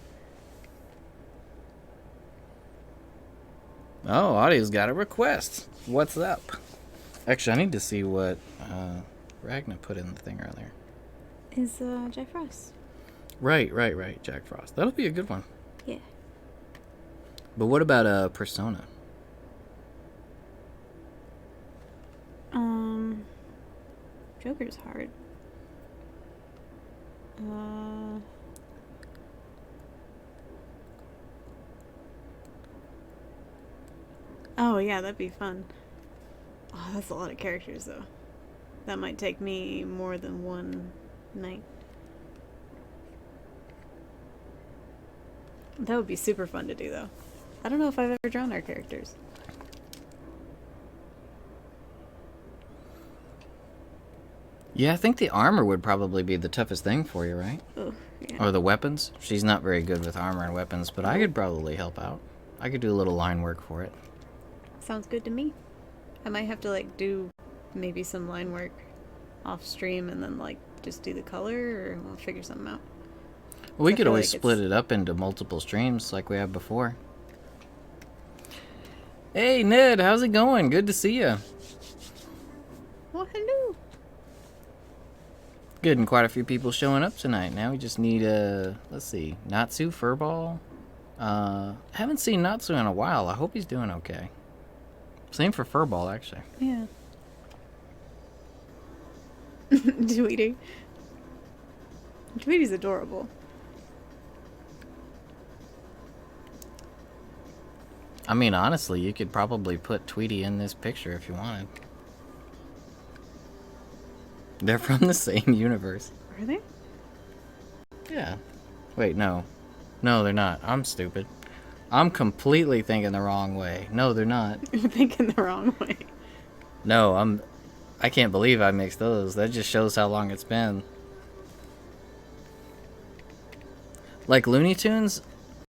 Oh, Audio's got a request. What's up? Actually, I need to see what Ragna put in the thing earlier. Is Jack Frost. Right, Jack Frost. That'll be a good one. Yeah. But what about Persona? Joker's hard. Oh, yeah, that'd be fun. Oh, that's a lot of characters, though. That might take me more than one night. That would be super fun to do, though. I don't know if I've ever drawn our characters. Yeah, I think the armor would probably be the toughest thing for you, right? Oh, yeah. Or the weapons. She's not very good with armor and weapons, but I could probably help out. I could do a little line work for it. Sounds good to me. I might have to, like, do maybe some line work off stream and then, like, just do the color, or we'll figure something out. Well, we I could feel always like split it up into multiple streams like we have before. Hey, Ned, how's it going? Good to see you. Oh, hello. Good, and quite a few people showing up tonight. Now we just need let's see, Natsu Furball. Haven't seen Natsu in a while. I hope he's doing okay. Same for Furball, actually. Yeah. Tweety. Tweety's adorable. I mean, honestly, you could probably put Tweety in this picture if you wanted. They're from the same universe. Are they? Yeah. Wait, no. No, they're not. I'm stupid. I'm completely thinking the wrong way. No, they're not. You're thinking the wrong way. No, I can't believe I mixed those. That just shows how long it's been. Like Looney Tunes.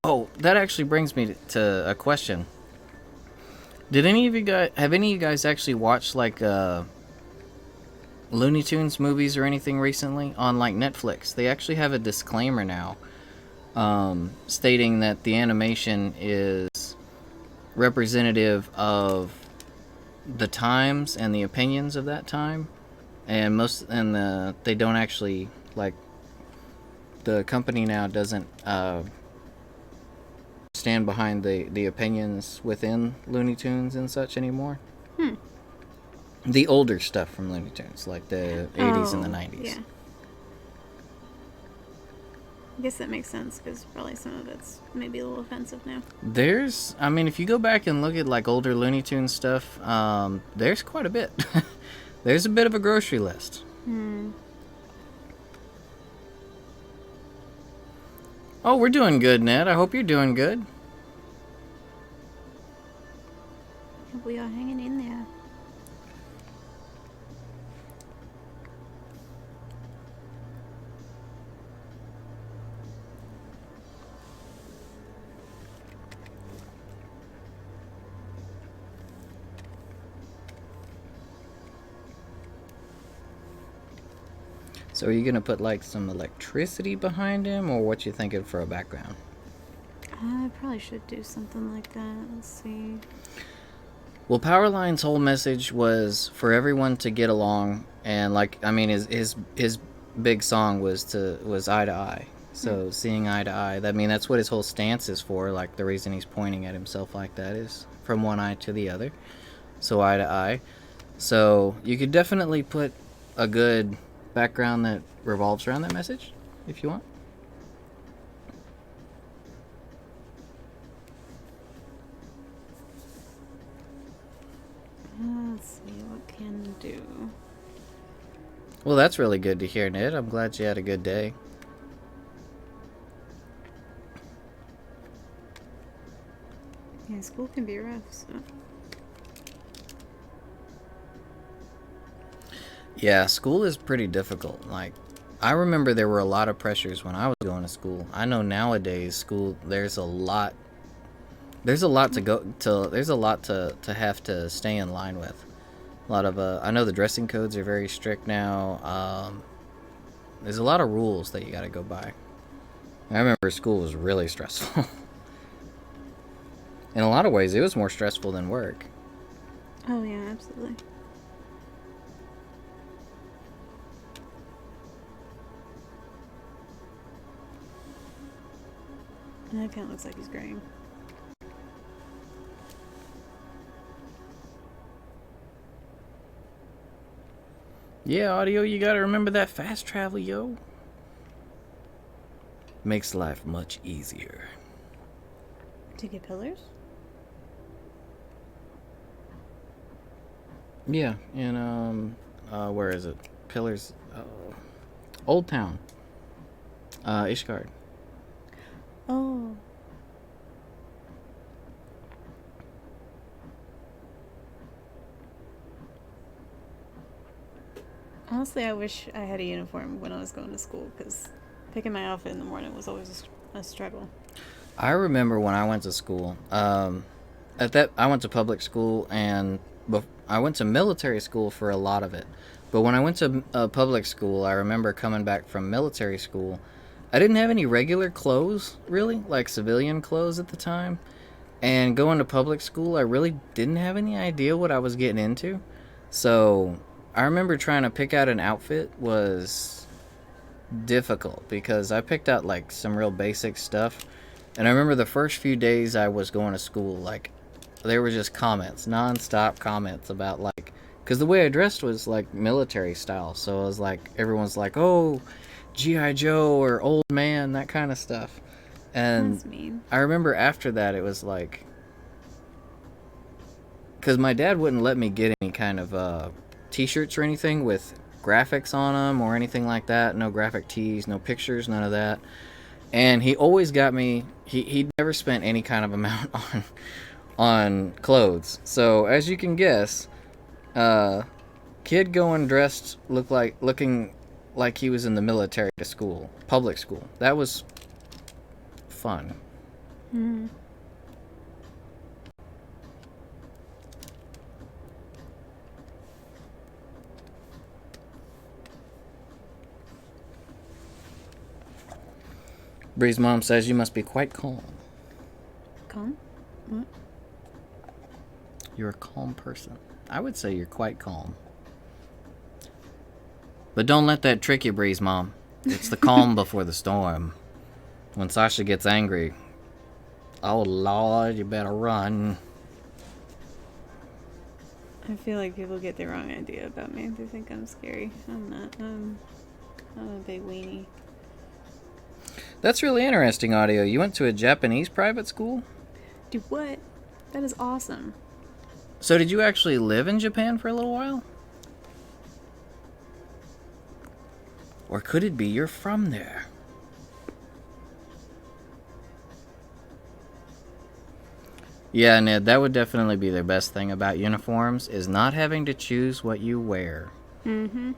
Oh, that actually brings me to a question. Did any of you guys have any of you guys actually watched like Looney Tunes movies or anything recently on like Netflix? They actually have a disclaimer now, stating that the animation is representative of the times and the opinions of that time, and they don't actually like the company now doesn't stand behind the opinions within Looney Tunes and such anymore. The older stuff from Looney Tunes, like the 80s and the 90s. Yeah. I guess that makes sense because probably some of it's maybe a little offensive now. I mean, if you go back and look at like older Looney Tunes stuff, there's quite a bit. There's a bit of a grocery list. Oh, we're doing good, Ned. I hope you're doing good. We are hanging in there. So are you gonna put like some electricity behind him, or what you thinking for a background? I probably should do something like that. Let's see. Well, Powerline's whole message was for everyone to get along, and like I mean, his big song was eye to eye. So seeing eye to eye. That's what his whole stance is for. Like the reason he's pointing at himself like that is from one eye to the other. So eye to eye. So you could definitely put a good background that revolves around that message if you want. Let's see what can do. Well, that's really good to hear, Ned. I'm glad you had a good day. Yeah, school can be rough, so. Yeah, school is pretty difficult. Like, I remember there were a lot of pressures when I was going to school. I know nowadays school there's a lot to go to. There's a lot to have to stay in line with. A lot of I know the dressing codes are very strict now. There's a lot of rules that you got to go by. I remember school was really stressful. In a lot of ways, it was more stressful than work. Oh yeah, absolutely. And that kind of looks like he's graying. Yeah, audio, you gotta remember that fast travel, yo. Makes life much easier. To get pillars? Yeah, and where is it? Pillars, Old Town, Ishgard. Oh. Honestly, I wish I had a uniform when I was going to school, because picking my outfit in the morning was always a struggle. I remember when I went to school. I went to public school, and I went to military school for a lot of it. But when I went to public school, I remember coming back from military school. I didn't have any regular clothes, really, like civilian clothes at the time. And going to public school, I really didn't have any idea what I was getting into. So I remember trying to pick out an outfit was difficult because I picked out like some real basic stuff. And I remember the first few days I was going to school, like there were just comments, non-stop comments about like, because the way I dressed was like military style. So it was like, everyone's like, oh, G.I. Joe or old man, that kind of stuff. And That's mean. I remember after that it was like, because my dad wouldn't let me get any kind of t-shirts or anything with graphics on them or anything like that. No graphic tees, no pictures, none of that. And he always got me, he never spent any kind of amount on clothes. So as you can guess, Kid going dressed looking like he was in the military to school, public school. That was fun. Mm. Bree's mom says you must be quite calm. Calm? What? You're a calm person. I would say you're quite calm. But don't let that trick you, Bree's mom. It's the calm before the storm. When Sasha gets angry, oh Lord, you better run. I feel like people get the wrong idea about me. They think I'm scary. I'm not. I'm a big weenie. That's really interesting, Audio. You went to a Japanese private school? Do what? That is awesome. So did you actually live in Japan for a little while? Or could it be you're from there? Yeah, Ned, that would definitely be the best thing about uniforms, is not having to choose what you wear. Mm-hmm.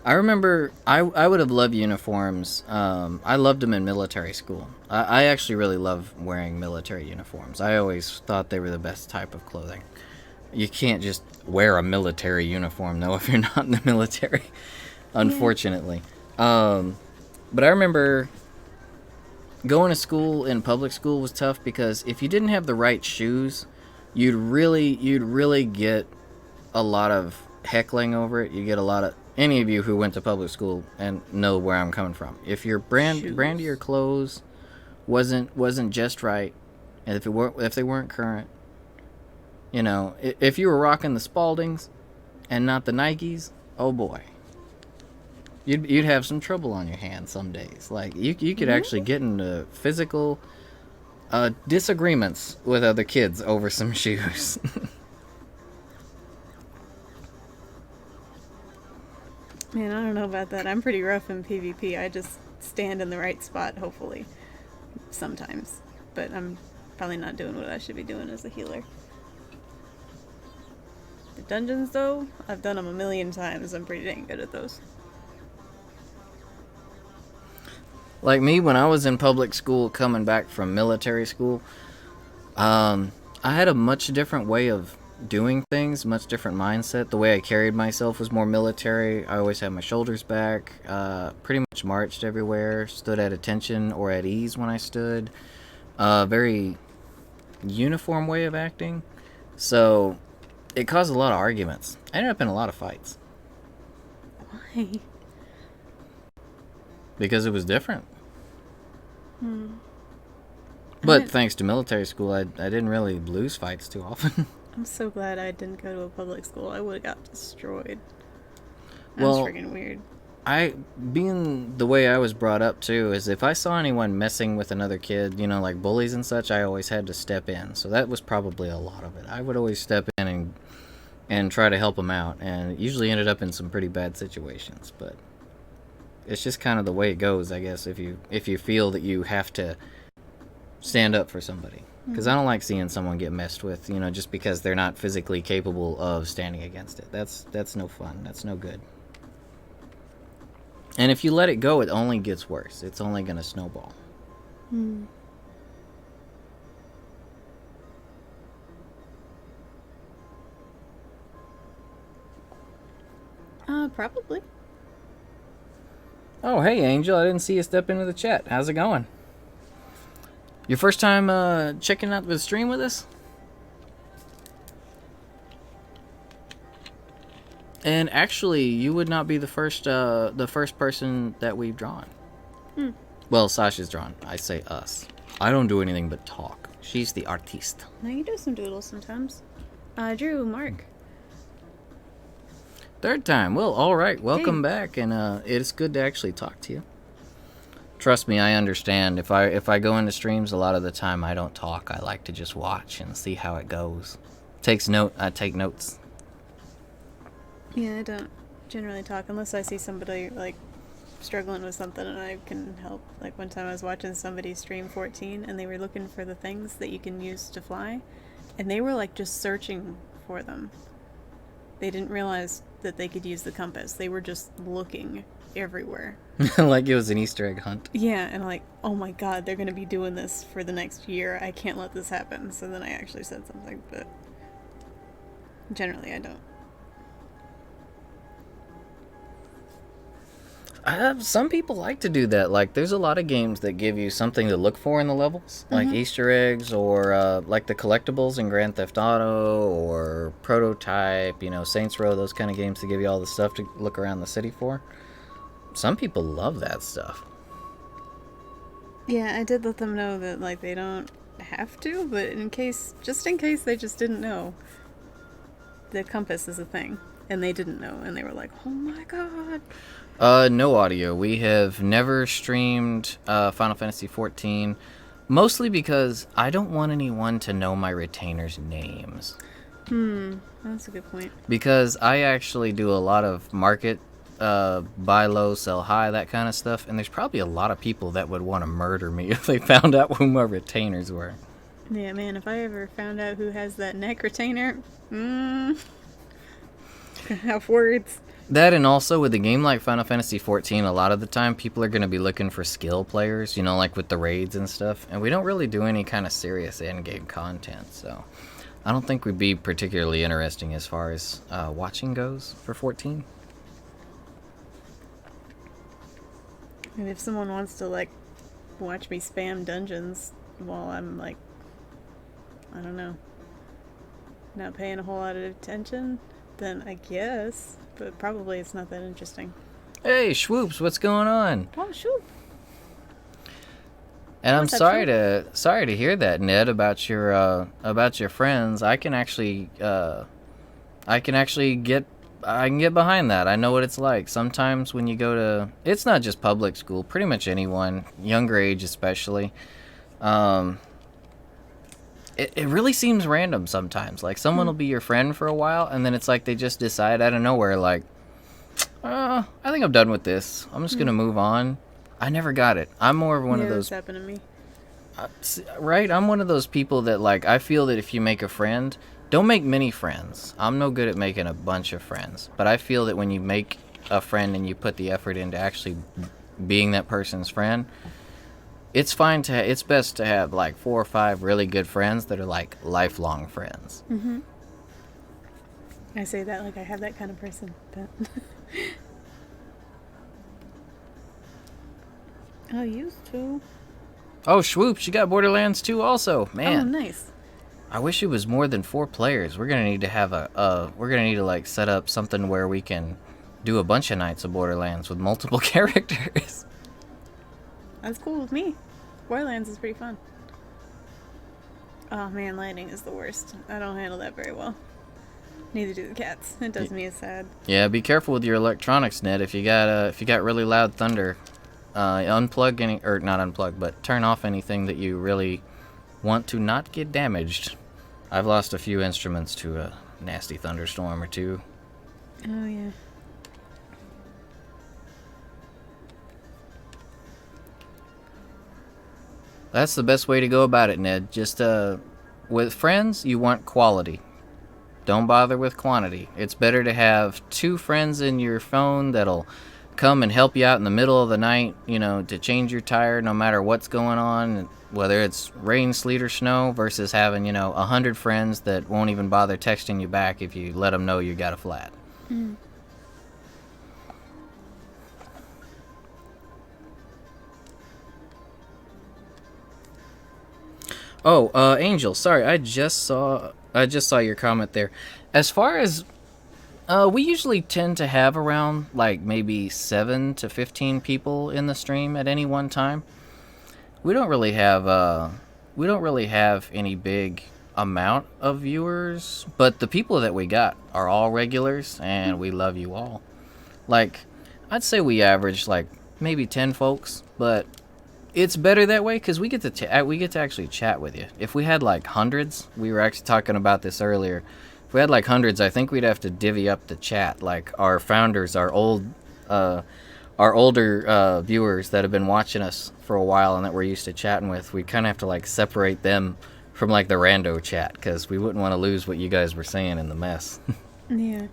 I remember I would have loved uniforms. I loved them in military school. I actually really love wearing military uniforms. I always thought they were the best type of clothing. You can't just wear a military uniform, though, if you're not in the military, unfortunately. Yeah. But I remember going to school in public school was tough because if you didn't have the right shoes, you'd really get a lot of heckling over it. You get a lot of, any of you who went to public school and know where I'm coming from. If your brand of your clothes wasn't just right, and if they weren't current, you know, if you were rocking the Spaldings and not the Nikes, oh boy, you'd have some trouble on your hands some days. Like you could actually get into physical disagreements with other kids over some shoes. Man, I don't know about that. I'm pretty rough in PvP. I just stand in the right spot, hopefully. Sometimes. But I'm probably not doing what I should be doing as a healer. The dungeons, though, I've done them a million times. I'm pretty dang good at those. Like me, when I was in public school coming back from military school, I had a much different way of doing things, much different mindset. The way I carried myself was more military. I always had my shoulders back, pretty much marched everywhere, stood at attention or at ease when I stood. Very uniform way of acting. So it caused a lot of arguments. I ended up in a lot of fights. Why? Because it was different. But thanks to military school, I didn't really lose fights too often. I'm so glad I didn't go to a public school. I would have got destroyed. That Well, was freaking weird. Being the way I was brought up too, is if I saw anyone messing with another kid, you know, like bullies and such, I always had to step in. So that was probably a lot of it. I would always step in and try to help them out, and it usually ended up in some pretty bad situations. But it's just kind of the way it goes, I guess. If you feel that you have to stand up for somebody. Because I don't like seeing someone get messed with, you know, just because they're not physically capable of standing against it. That's no fun. That's no good. And if you let it go, it only gets worse. It's only going to snowball. Probably. Oh, hey, Angel. I didn't see you step into the chat. How's it going? Your first time checking out the stream with us? And actually, you would not be the first person that we've drawn. Well, Sasha's drawn. I say us. I don't do anything but talk. She's the artiste. No, you do some doodles sometimes. Drew, Mark. Third time. Well, all right. Welcome back, and it's good to actually talk to you. Trust me, I understand. If I go into streams, a lot of the time I don't talk. I like to just watch and see how it goes. I take notes. Yeah, I don't generally talk unless I see somebody like struggling with something and I can help. Like one time I was watching somebody stream 14 and they were looking for the things that you can use to fly, and they were like just searching for them. They didn't realize that they could use the compass. They were just looking everywhere. Like it was an Easter egg hunt. Yeah, and like, oh my god, they're going to be doing this for the next year. I can't let this happen. So then I actually said something, but generally I don't. Some people like to do that. Like, there's a lot of games that give you something to look for in the levels, like Easter eggs, or like the collectibles in Grand Theft Auto, or Prototype, you know, Saints Row, those kind of games that give you all the stuff to look around the city for. Some people love that stuff. Yeah, I did let them know that, like, they don't have to, but just in case they just didn't know, the compass is a thing. And they didn't know, and they were like, oh my god. No audio. We have never streamed Final Fantasy XIV, mostly because I don't want anyone to know my retainers' names. That's a good point. Because I actually do a lot of market, buy low, sell high, that kind of stuff, and there's probably a lot of people that would want to murder me if they found out who my retainers were. Yeah, man, if I ever found out who has that neck retainer, have words. That, and also with a game like Final Fantasy XIV, a lot of the time people are going to be looking for skill players, you know, like with the raids and stuff, and we don't really do any kind of serious end-game content, so I don't think we'd be particularly interesting as far as watching goes for 14. And if someone wants to, like, watch me spam dungeons while I'm, like, I don't know, not paying a whole lot of attention, then I guess, but probably it's not that interesting. Hey, Schwoops, what's going on? Oh, shoot. And I'm sorry to hear that, Ned, about your friends. I can get behind that. I know what it's like. Sometimes when you go to, it's not just public school, pretty much anyone, younger age especially, it really seems random sometimes. Like, someone will be your friend for a while, and then it's like they just decide out of nowhere, like, I think I'm done with this. I'm just going to move on. I never got it. I'm more of one of those... That's happened to me. Right? I'm one of those people that, like, I feel that if you make a friend, don't make many friends. I'm no good at making a bunch of friends. But I feel that when you make a friend and you put the effort into actually being that person's friend, it's best to have, like, 4 or 5 really good friends that are, like, lifelong friends. I say that like I have that kind of person, but... I used to. Oh, Schwoops, you got Borderlands 2 also. Man. Oh, nice. I wish it was more than 4 players. We're gonna need to have like set up something where we can do a bunch of nights of Borderlands with multiple characters. That's cool with me. Borderlands is pretty fun. Oh man, lighting is the worst. I don't handle that very well. Neither do the cats. It does me sad. Yeah, be careful with your electronics, Ned. If you got really loud thunder, unplug any, or not unplug, but turn off anything that you really want to not get damaged. I've lost a few instruments to a nasty thunderstorm or two. Oh yeah. That's the best way to go about it, Ned. Just with friends, you want quality. Don't bother with quantity. It's better to have 2 friends in your phone that'll come and help you out in the middle of the night, you know, to change your tire no matter what's going on, whether it's rain, sleet, or snow, versus having, 100 friends that won't even bother texting you back if you let them know you got a flat. Oh, Angel, sorry, I just saw your comment there. As far as we usually tend to have around like maybe 7 to 15 people in the stream at any one time. We don't really have any big amount of viewers, but the people that we got are all regulars, and we love you all. Like, I'd say we average like maybe 10 folks, but it's better that way because we get to actually chat with you. If we had like hundreds, we were actually talking about this earlier. If we had like hundreds, I think we'd have to divvy up the chat. Like our founders, our old our older viewers that have been watching us for a while and that we're used to chatting with, we kind of have to like separate them from like the rando chat because we wouldn't want to lose what you guys were saying in the mess. Yeah.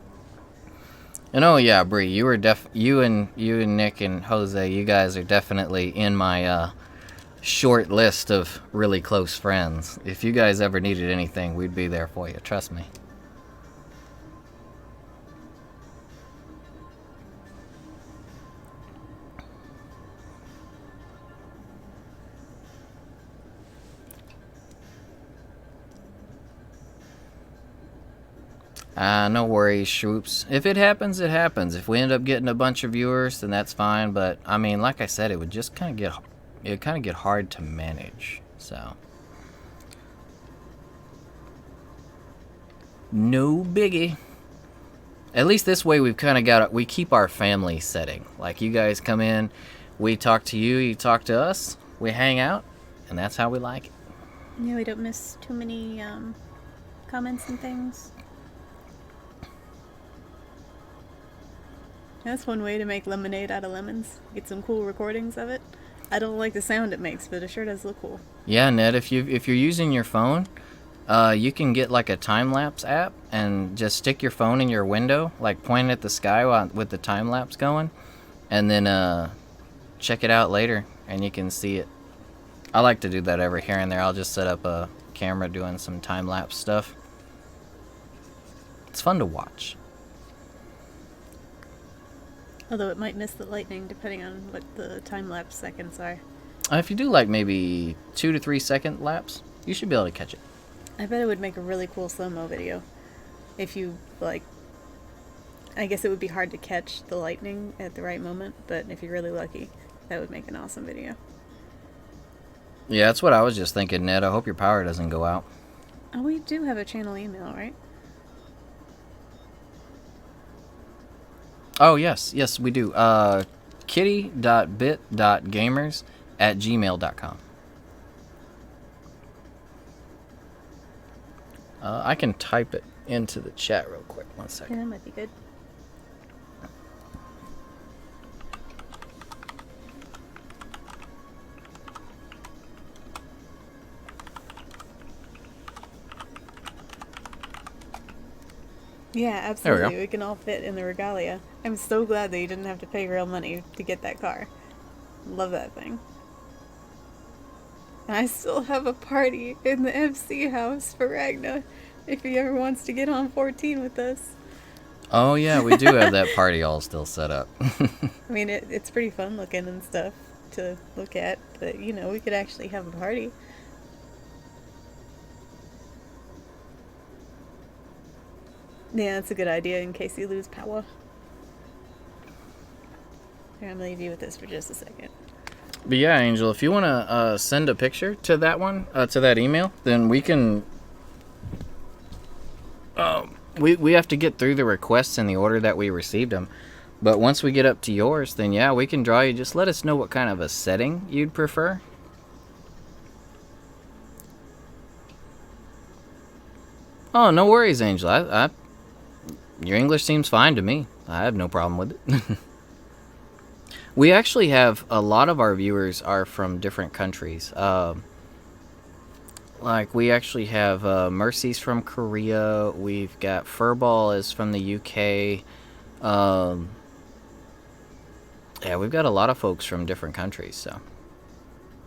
And oh yeah, Bree, you and Nick and Jose, you guys are definitely in my short list of really close friends. If you guys ever needed anything, we'd be there for you. Trust me. No worries, Shroops. If it happens, it happens. If we end up getting a bunch of viewers, then that's fine. But I mean, like I said, it would just kind of get hard to manage. So no biggie. At least this way, we keep our family setting. Like you guys come in, we talk to you, you talk to us, we hang out, and that's how we like it. Yeah, we don't miss too many comments and things. That's one way to make lemonade out of lemons. Get some cool recordings of it. I don't like the sound it makes, but it sure does look cool. Yeah, Ned, if you're using your phone, you can get like a time-lapse app and just stick your phone in your window, like point at the sky with the time-lapse going, and then check it out later, and you can see it. I like to do that every here and there. I'll just set up a camera doing some time-lapse stuff. It's fun to watch. Although it might miss the lightning depending on what the time-lapse seconds are. If you do like maybe 2 to 3 second lapse, you should be able to catch it. I bet it would make a really cool slow-mo video. If you, like... I guess it would be hard to catch the lightning at the right moment, but if you're really lucky, that would make an awesome video. Yeah, that's what I was just thinking, Ned. I hope your power doesn't go out. Oh, we do have a channel email, right? Oh, yes, we do. kitty.bit.gamers@gmail.com. I can type it into the chat real quick. 1 second. Yeah, that might be good. Yeah, absolutely. We can all fit in the regalia. I'm so glad that you didn't have to pay real money to get that car. Love that thing. And I still have a party in the MC house for Ragna if he ever wants to get on 14 with us. Oh, yeah, we do have that party all still set up. I mean, it's pretty fun looking and stuff to look at, but, you know, we could actually have a party. Yeah, that's a good idea in case you lose power. Here, I'm gonna leave you with this for just a second. But yeah, Angel, if you want to send a picture to that one, to that email, then we can... we have to get through the requests in the order that we received them. But once we get up to yours, then yeah, we can draw you. Just let us know what kind of a setting you'd prefer. Oh, no worries, Angel. Your English seems fine to me. I have no problem with it. We actually have a lot of our viewers are from different countries. Like we actually have Mercy's from Korea. We've got Furball is from the UK. Yeah, we've got a lot of folks from different countries. So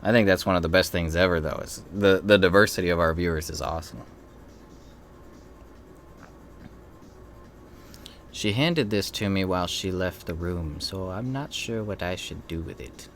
I think that's one of the best things ever, though. Is the diversity of our viewers is awesome. She handed this to me while she left the room, so I'm not sure what I should do with it.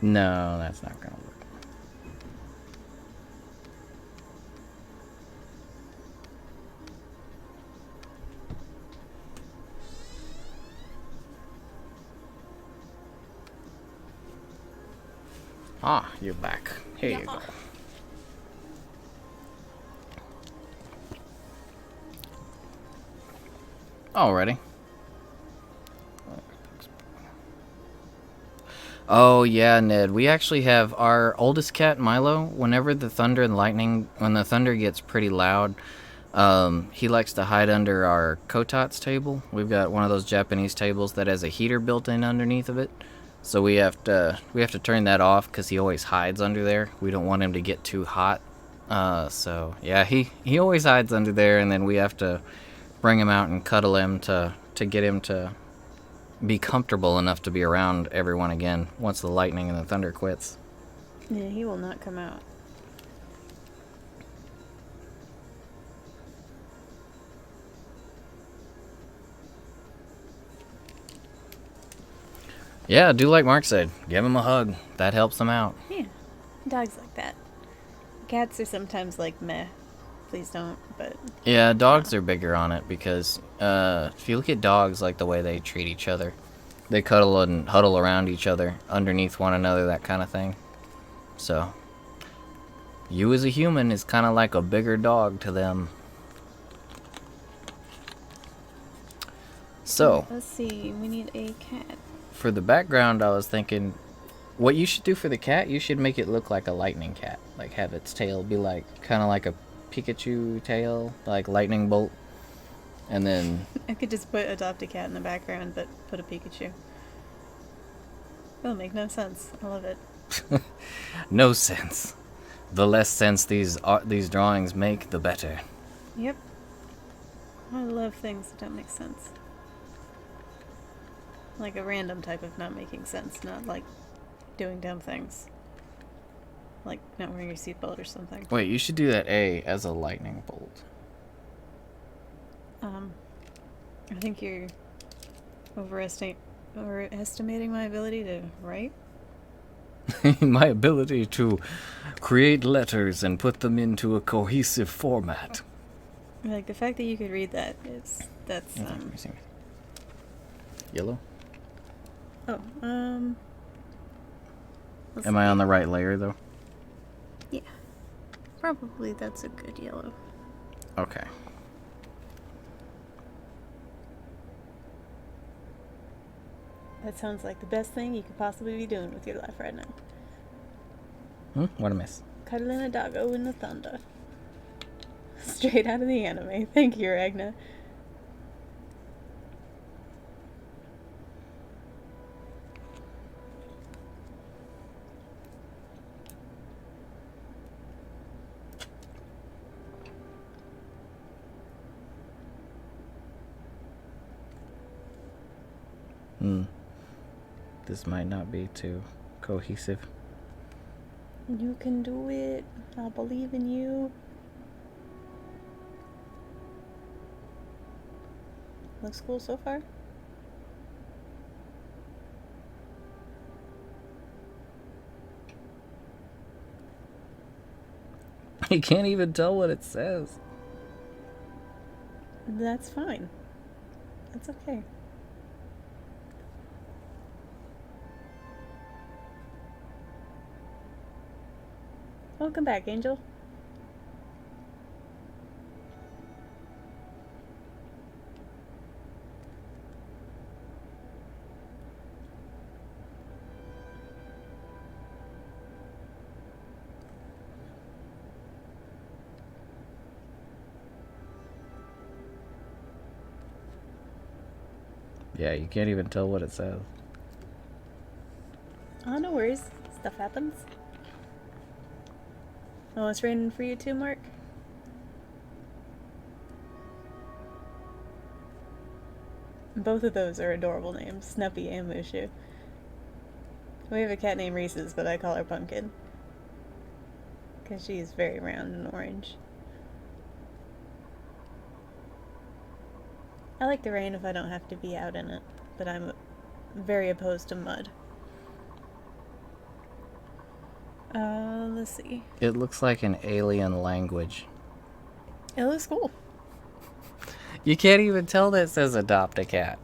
No, that's not gonna work. Ah, you're back. Here you go. Alrighty. Oh yeah, Ned. We actually have our oldest cat, Milo. Whenever the thunder and lightning, when the thunder gets pretty loud, he likes to hide under our kotats table. We've got one of those Japanese tables that has a heater built in underneath of it. So we have to turn that off because he always hides under there. We don't want him to get too hot. So yeah, he always hides under there, and then we have to bring him out and cuddle him to get him to be comfortable enough to be around everyone again once the lightning and the thunder quits. Yeah, he will not come out. Yeah, do like Mark said. Give him a hug. That helps him out. Yeah, dogs like that. Cats are sometimes like meh. Please don't, but... Yeah, dogs are bigger on it because if you look at dogs, like the way they treat each other, they cuddle and huddle around each other, underneath one another, that kind of thing. So, you as a human is kind of like a bigger dog to them. So, let's see, we need a cat. For the background, I was thinking, what you should do for the cat, you should make it look like a lightning cat. Like, have its tail be like, kind of like a Pikachu tail, like lightning bolt. And then... I could just adopt a cat in the background, but put a Pikachu. That'll make no sense. I love it. No sense. The less sense these drawings make, the better. Yep. I love things that don't make sense. Like a random type of not making sense, not like doing dumb things. Like not wearing your seatbelt or something. Wait, you should do that A as a lightning bolt. I think you're overestimating my ability to write. My ability to create letters and put them into a cohesive format. Like the fact that you could read that that's Yellow? Oh, Am I on the right layer though? Yeah. Probably that's a good yellow. Okay. That sounds like the best thing you could possibly be doing with your life right now. What a miss. Cuddling a doggo in the thunder. Straight out of the anime. Thank you, Ragna. This might not be too cohesive. You can do it. I believe in you. Looks cool so far. You can't even tell what it says. That's fine. That's okay. Welcome back, Angel. Yeah, you can't even tell what it says. Oh, no worries. Stuff happens. Oh, it's raining for you too, Mark? Both of those are adorable names, Snuppy and Mushu. We have a cat named Reese's, but I call her Pumpkin. Because she is very round and orange. I like the rain if I don't have to be out in it, but I'm very opposed to mud. Let's see. It looks like an alien language. It looks cool. You can't even tell that it says adopt a cat.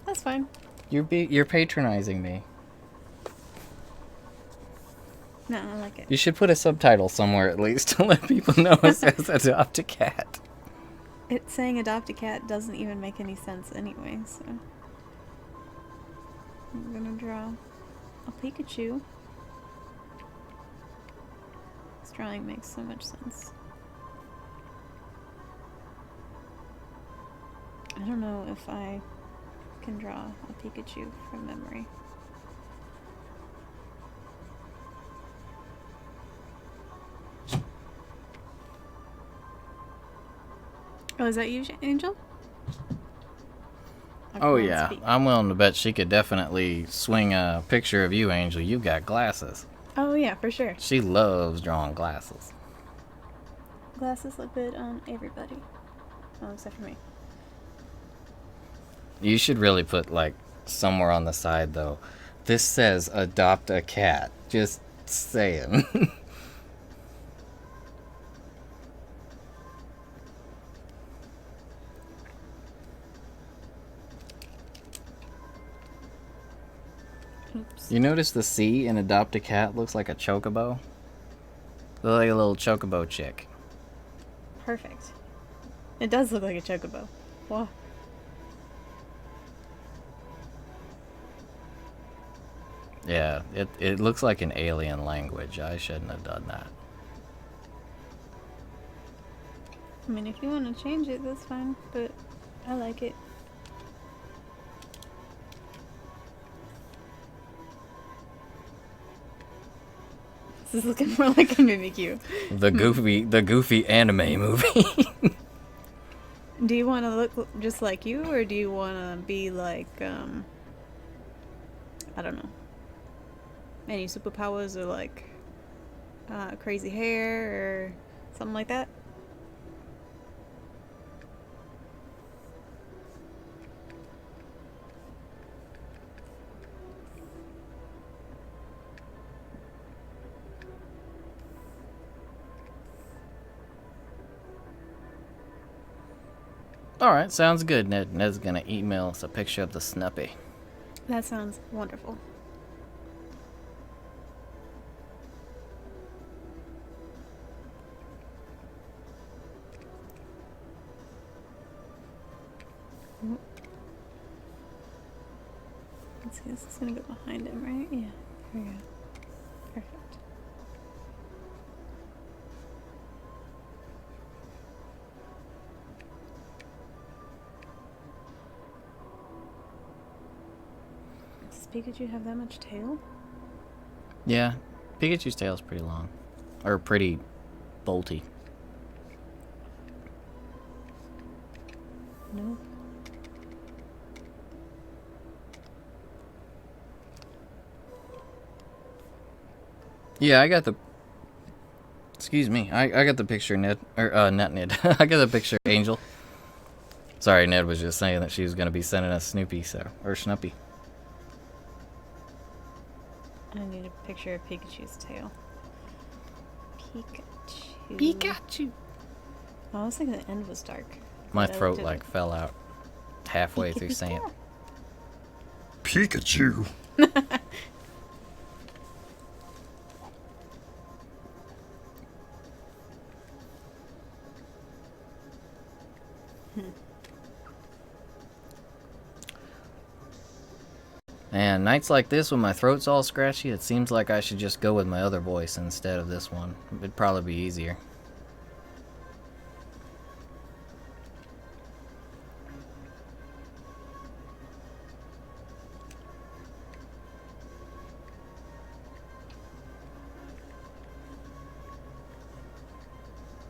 That's fine. You're patronizing me. No, I like it. You should put a subtitle somewhere at least to let people know it says adopt a cat. It's saying adopt a cat doesn't even make any sense anyway, so. I'm gonna draw a Pikachu. This drawing makes so much sense. I don't know if I can draw a Pikachu from memory. Oh, is that you, Angel? Oh yeah, I'm willing to bet she could definitely swing a picture of you, Angel. You've got glasses. Oh yeah, for sure. She loves drawing glasses. Glasses look good on everybody. Oh, except for me. You should really put, like, somewhere on the side, though. This says adopt a cat. Just saying. Oops. You notice the C in adopt a cat looks like a chocobo? Looks like a little chocobo chick. Perfect. It does look like a chocobo. Wow. Yeah, it looks like an alien language. I shouldn't have done that. I mean, if you want to change it, that's fine, but I like it. This is looking more like a Mimikyu. The goofy anime movie. Do you want to look just like you, or do you want to be like, I don't know, any superpowers, or like crazy hair, or something like that? Alright, sounds good, Ned. Ned's gonna email us a picture of the Snuppy. That sounds wonderful. Let's see, this is gonna go behind him, right? Yeah, here we go. Perfect. Does Pikachu have that much tail? Yeah, Pikachu's tail's pretty long. Or pretty bolty. No. Yeah, I got the... Excuse me. I got the picture, Ned. Or, not Ned. I got the picture, Angel. Sorry, Ned was just saying that she was going to be sending us Snoopy, so... Or Snuppy. I need a picture of Pikachu's tail. Pikachu. Pikachu! Oh, I was thinking the end was dark. My But I throat, looked at like, fell out halfway through saying Pikachu. And nights like this, when my throat's all scratchy, it seems like I should just go with my other voice instead of this one. It'd probably be easier.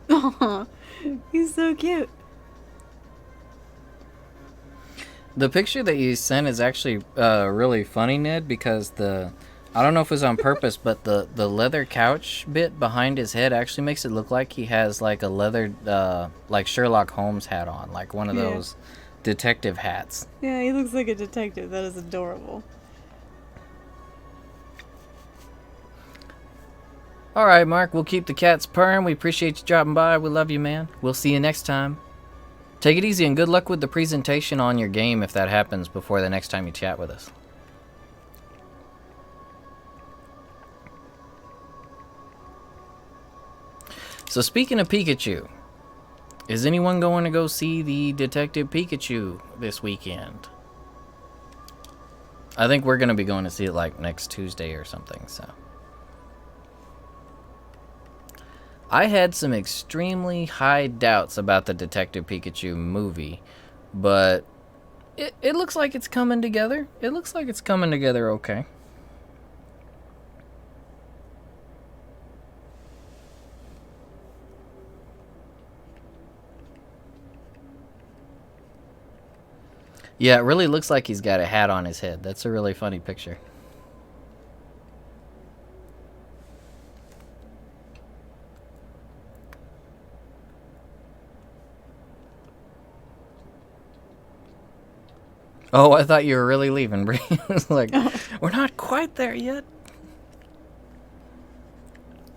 Aw, he's so cute. The picture that you sent is actually really funny, Ned, because I don't know if it was on purpose, but the leather couch bit behind his head actually makes it look like he has like a leather, like Sherlock Holmes hat on, like one of Yeah. those detective hats. Yeah, he looks like a detective. That is adorable. All right, Mark, we'll keep the cats purring. We appreciate you dropping by. We love you, man. We'll see you next time. Take it easy and good luck with the presentation on your game if that happens before the next time you chat with us. So speaking of Pikachu, is anyone going to go see the Detective Pikachu this weekend? I think we're going to be going to see it like next Tuesday or something, so. I had some extremely high doubts about the Detective Pikachu movie, but it looks like it's coming together. It looks like it's coming together okay. Yeah, it really looks like he's got a hat on his head. That's a really funny picture. Oh, I thought you were really leaving, Bree. I was like, we're not quite there yet.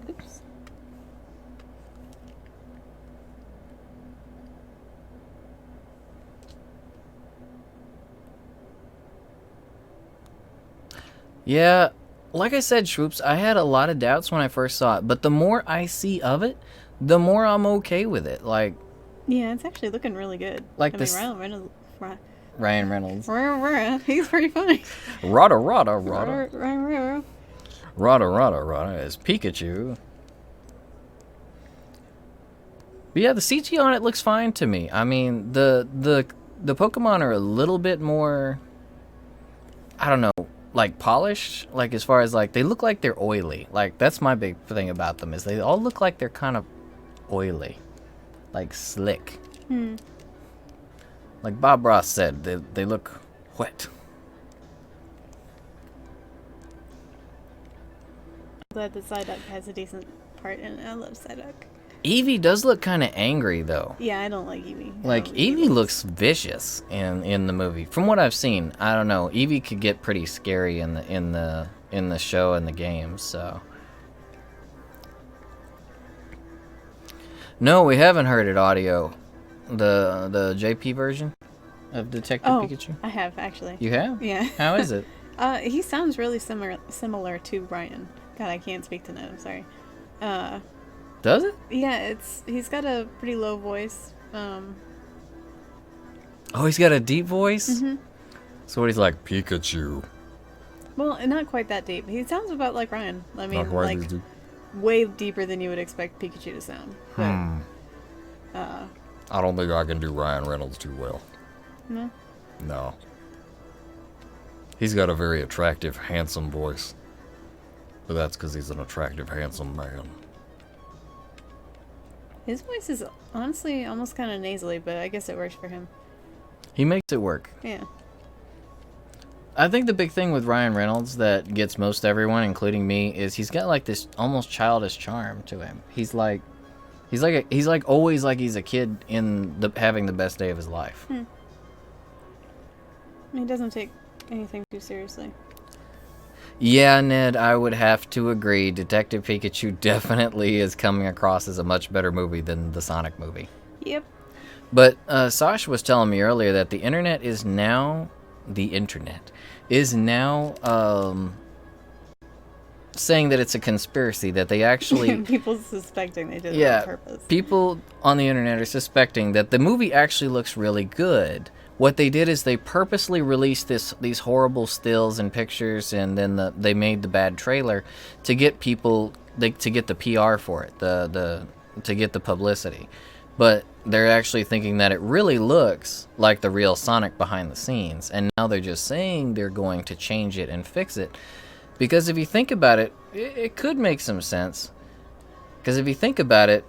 Oops. Yeah, like I said, Schwoops, I had a lot of doubts when I first saw it, but the more I see of it, the more I'm okay with it. Like, Yeah, it's actually looking really good. Like I this- mean, Ryan Reynolds. He's pretty funny. Rada, rada, rada. Rah. Rada, rada, rada is Pikachu. But yeah, the CG on it looks fine to me. I mean, the Pokemon are a little bit more, I don't know, like polished. Like as far as like they look like they're oily. Like that's my big thing about them is they all look like they're kind of oily, like slick. Like Bob Ross said, they look wet. Glad that Psyduck has a decent part in it. I love Psyduck. Eevee does look kind of angry though. Yeah, I don't like Eevee. Like Eevee looks vicious in the movie. From what I've seen, I don't know. Eevee could get pretty scary in the show and the games. So no, we haven't heard it audio. The JP version of Detective Pikachu. I have actually. You have? Yeah. How is it? He sounds really similar to Ryan. God, I can't speak tonight. I'm sorry. Does it? Yeah, he's got a pretty low voice. Oh, he's got a deep voice. Mm-hmm. So what he's like, Pikachu. Well, not quite that deep. He sounds about like Ryan. I mean, Not quite like as deep. way deeper than you would expect Pikachu to sound. But, I don't think I can do Ryan Reynolds too well. no. No. He's got a very attractive, handsome voice. But that's because he's an attractive, handsome man. His voice is honestly almost kind of nasally, but I guess it works for him. He makes it work. Yeah. I think the big thing with Ryan Reynolds that gets most everyone, including me, is he's got like this almost childish charm to him. He's like always like he's a kid having the best day of his life. He doesn't take anything too seriously. Yeah, Ned, I would have to agree. Detective Pikachu definitely is coming across as a much better movie than the Sonic movie. Yep. But Sasha was telling me earlier that the internet is now saying that it's a conspiracy, that they actually People suspecting they did it on purpose. People on the internet are suspecting that the movie actually looks really good. What they did is they purposely released these horrible stills and pictures, and then they made the bad trailer to get people to get the PR for it, to get the publicity. But they're actually thinking that it really looks like the real Sonic behind the scenes, and now they're just saying they're going to change it and fix it. Because if you think about it, it could make some sense. Because if you think about it,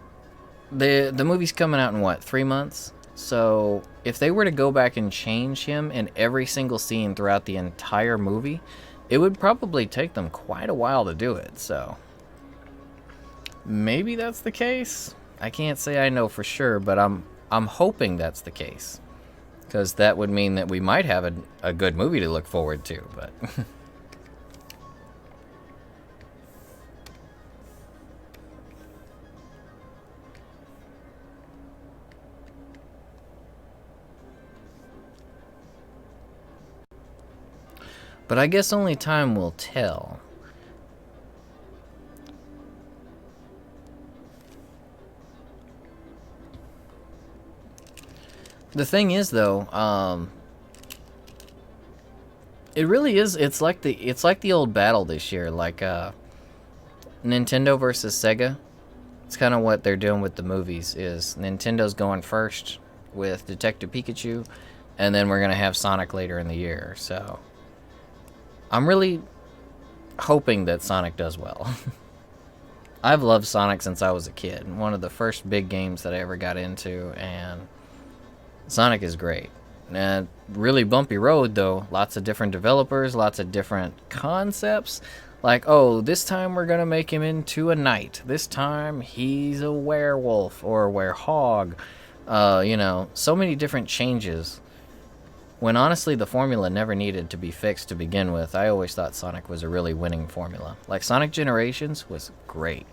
the movie's coming out in what, 3 months? So if they were to go back and change him in every single scene throughout the entire movie, it would probably take them quite a while to do it. So maybe that's the case. I can't say I know for sure, but I'm hoping that's the case, because that would mean that we might have a good movie to look forward to. But but I guess only time will tell. The thing is, though, it really is. It's like the old battle this year, like Nintendo versus Sega. It's kind of what they're doing with the movies. Is Nintendo's going first with Detective Pikachu, and then we're gonna have Sonic later in the year. So I'm really hoping that Sonic does well. I've loved Sonic since I was a kid. One of the first big games that I ever got into, and Sonic is great. And really bumpy road, though. Lots of different developers, lots of different concepts. Like, oh, this time we're going to make him into a knight. This time he's a werewolf or a werehog. You know, so many different changes. When honestly the formula never needed to be fixed to begin with. I always thought Sonic was a really winning formula. Like, Sonic Generations was great.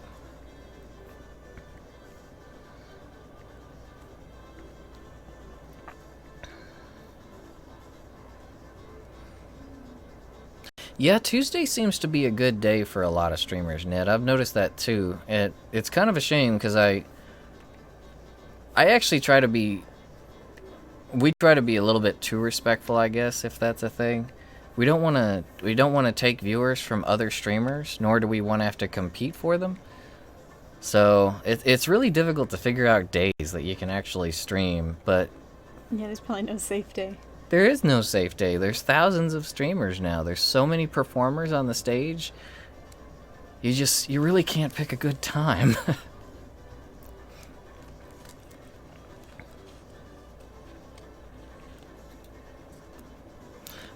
Yeah, Tuesday seems to be a good day for a lot of streamers, Ned. I've noticed that too. It's kind of a shame because I actually try to be... We try to be a little bit too respectful, I guess, if that's a thing. We don't want to take viewers from other streamers, nor do we want to have to compete for them. So it's really difficult to figure out days that you can actually stream, but... Yeah, there's probably no safe day. There is no safe day. There's thousands of streamers now. There's so many performers on the stage. You really can't pick a good time.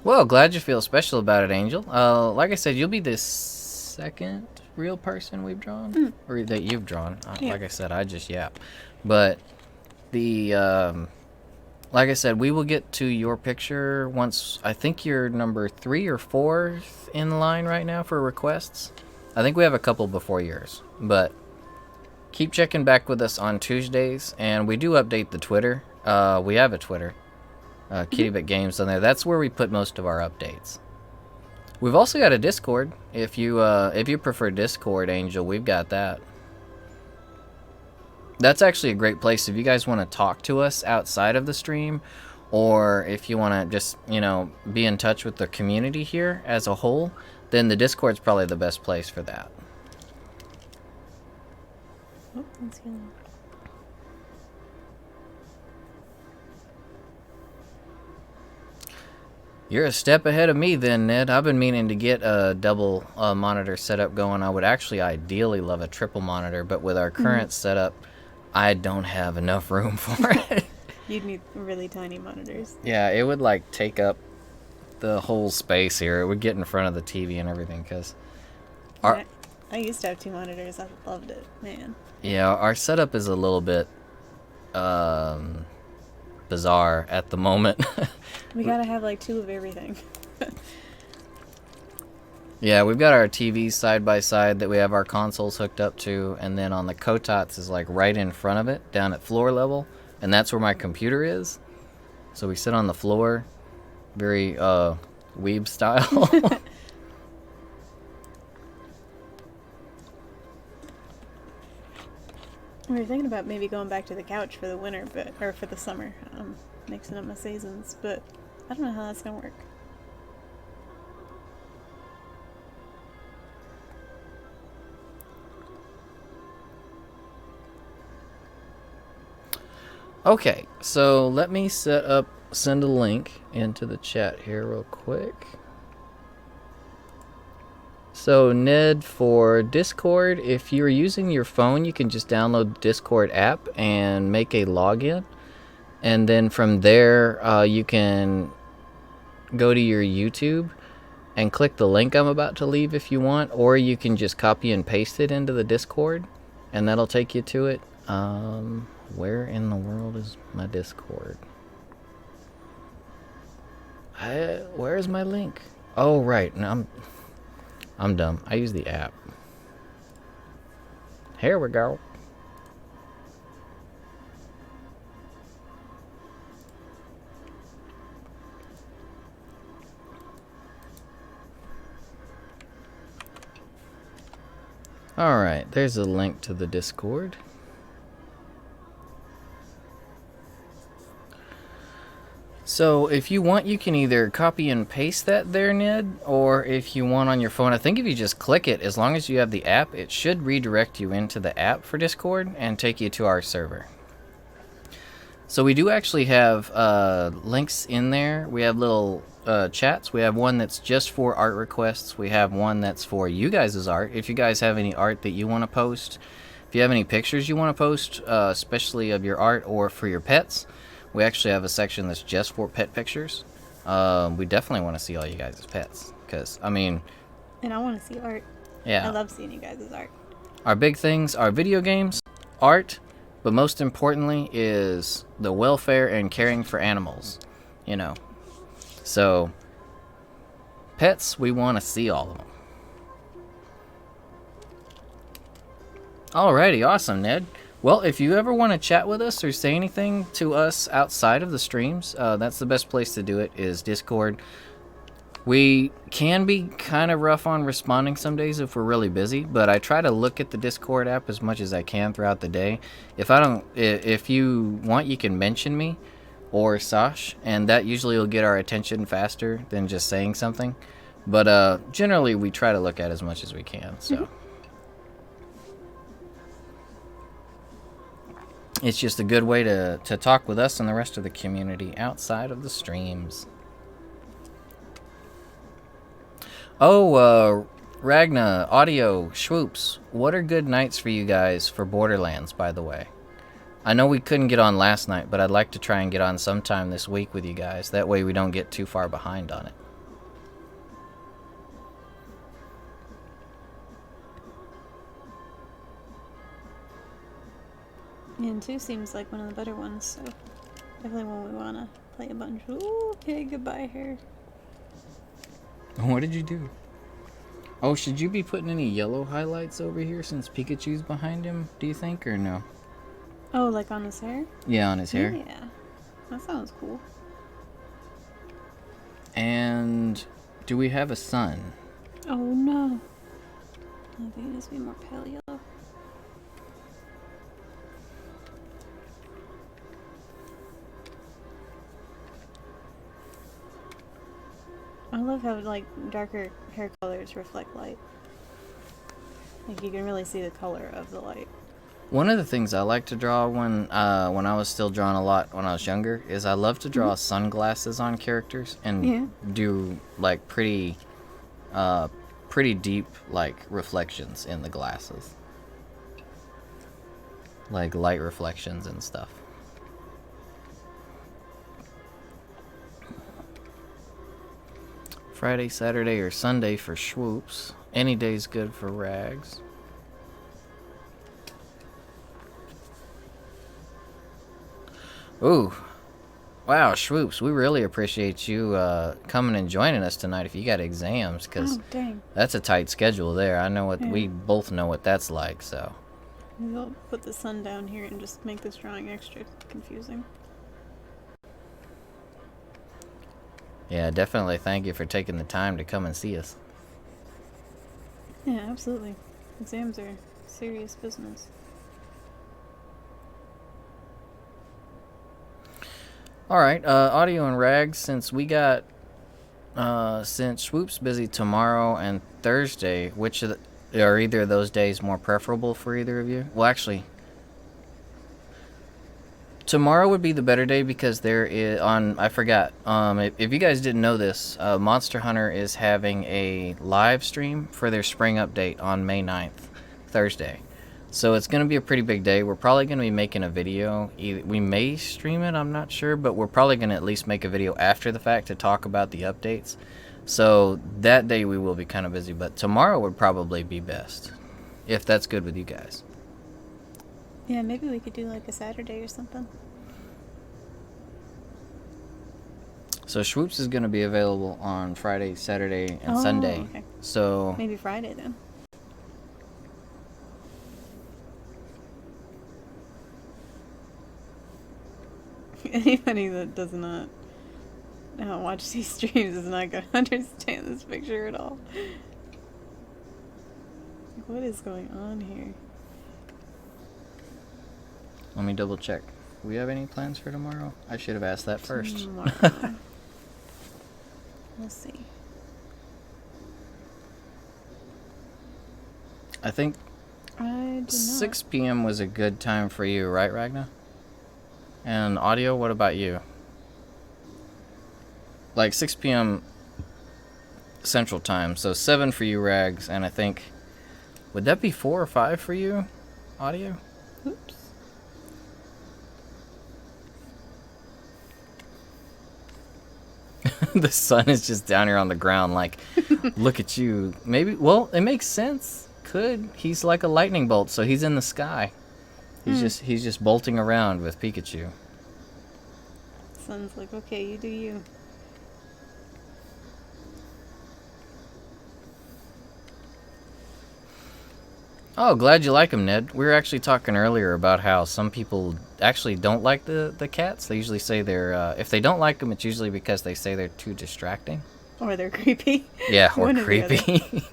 Well, glad you feel special about it, Angel. Like I said, you'll be the second real person we've drawn. Or that you've drawn. Yeah. Like I said, I just yap. But the... Like I said, we will get to your picture once. I think you're number 3 or 4 in line right now for requests. I think we have a couple before yours. But keep checking back with us on Tuesdays. And we do update the Twitter. We have a Twitter. Kittybit Games on there. That's where we put most of our updates. We've also got a Discord. If you prefer Discord, Angel, we've got that. That's actually a great place if you guys want to talk to us outside of the stream, or if you want to just, you know, be in touch with the community here as a whole, then the Discord's probably the best place for that. Oh, that's good. You're a step ahead of me then, Ned. I've been meaning to get a double monitor setup going. I would actually ideally love a triple monitor, but with our current setup, I don't have enough room for it. You'd need really tiny monitors. Yeah, it would like take up the whole space here. It would get in front of the TV and everything, because I used to have 2 monitors. I loved it, man. Yeah, our setup is a little bit bizarre at the moment. We gotta have like 2 of everything. Yeah, we've got our TVs side by side that we have our consoles hooked up to, and then on the Kotats is like right in front of it, down at floor level, and that's where my computer is. So we sit on the floor, very weeb style. We were thinking about maybe going back to the couch for the winter, or for the summer, mixing up my seasons, but I don't know how that's gonna work. Okay, so let me send a link into the chat here real quick. So Ned, for Discord, if you're using your phone, you can just download the Discord app and make a login. And then from there, you can go to your YouTube and click the link I'm about to leave if you want, or you can just copy and paste it into the Discord, and that'll take you to it. Where in the world is my Discord? Where is my link? Oh, right. No, I'm dumb. I use the app. Here we go. Alright, there's a link to the Discord. So if you want, you can either copy and paste that there, Ned, or if you want on your phone, I think if you just click it, as long as you have the app, it should redirect you into the app for Discord and take you to our server. So we do actually have links in there. We have little chats. We have one that's just for art requests. We have one that's for you guys' art. If you guys have any art that you want to post, if you have any pictures you want to post, especially of your art or for your pets, we actually have a section that's just for pet pictures. We definitely want to see all you guys' pets. Because, I mean... And I want to see art. Yeah. I love seeing you guys' art. Our big things are video games, art, but most importantly is the welfare and caring for animals. You know. So, pets, we want to see all of them. Alrighty, awesome, Ned. Well, if you ever want to chat with us or say anything to us outside of the streams, that's the best place to do it, is Discord. We can be kind of rough on responding some days if we're really busy, but I try to look at the Discord app as much as I can throughout the day. If you want, you can mention me or Sasha, and that usually will get our attention faster than just saying something. But generally, we try to look at as much as we can, so... It's just a good way to talk with us and the rest of the community outside of the streams. Oh, Ragna, Audio, Schwoops, what are good nights for you guys for Borderlands, by the way? I know we couldn't get on last night, but I'd like to try and get on sometime this week with you guys. That way we don't get too far behind on it. And 2 seems like one of the better ones, so definitely one we want to play a bunch. Ooh, okay, goodbye hair. What did you do? Oh, should you be putting any yellow highlights over here since Pikachu's behind him, do you think, or no? Oh, like on his hair? Yeah, on his hair. Yeah, that sounds cool. And do we have a son? Oh no. I think it needs to be more pale yellow. I love how like darker hair colors reflect light. Like you can really see the color of the light. One of the things I like to draw when I was still drawing a lot when I was younger is I love to draw sunglasses on characters and do like pretty deep like reflections in the glasses. Like light reflections and stuff. Friday, Saturday, or Sunday for Schwoops. Any day's good for Rags. Ooh. Wow, Schwoops, we really appreciate you coming and joining us tonight if you got exams, because that's a tight schedule there. I know what we both know what that's like, so. Maybe I'll put the sun down here and just make this drawing extra confusing. Yeah, definitely thank you for taking the time to come and see us. Yeah, absolutely. Exams are serious business. Alright, Audio and Rags, since we got, since Swoop's busy tomorrow and Thursday, which are either of those days more preferable for either of you? Well, actually, tomorrow would be the better day because there is, I forgot, if you guys didn't know this, Monster Hunter is having a live stream for their spring update on May 9th, Thursday. So it's going to be a pretty big day. We're probably going to be making a video. We may stream it, I'm not sure, but we're probably going to at least make a video after the fact to talk about the updates. So that day we will be kind of busy, but tomorrow would probably be best, if that's good with you guys. Yeah, maybe we could do like a Saturday or something. So Schwoops is going to be available on Friday, Saturday, and Sunday. Okay. So maybe Friday then. Anybody that does not watch these streams is not going to understand this picture at all. What is going on here? let me double check we have any plans for tomorrow? I should have asked that first. Tomorrow. We'll see. I think I do not. 6 p.m. was a good time for you, right, Ragna? And audio, what about you? Like 6 p.m. Central Time, so 7 for you, Rags, and I think, would that be 4 or 5 for you, audio? Oops. The sun is just down here on the ground, like, look at you. Maybe, well, it makes sense. Could. He's like a lightning bolt, so he's in the sky. He's just bolting around with Pikachu. Sun's like, okay, you do you. Oh, glad you like him, Ned. We were actually talking earlier about how some people actually don't like the cats. They usually say they're, if they don't like them, it's usually because they say they're too distracting. Or they're creepy. Yeah, or One or the other. creepy.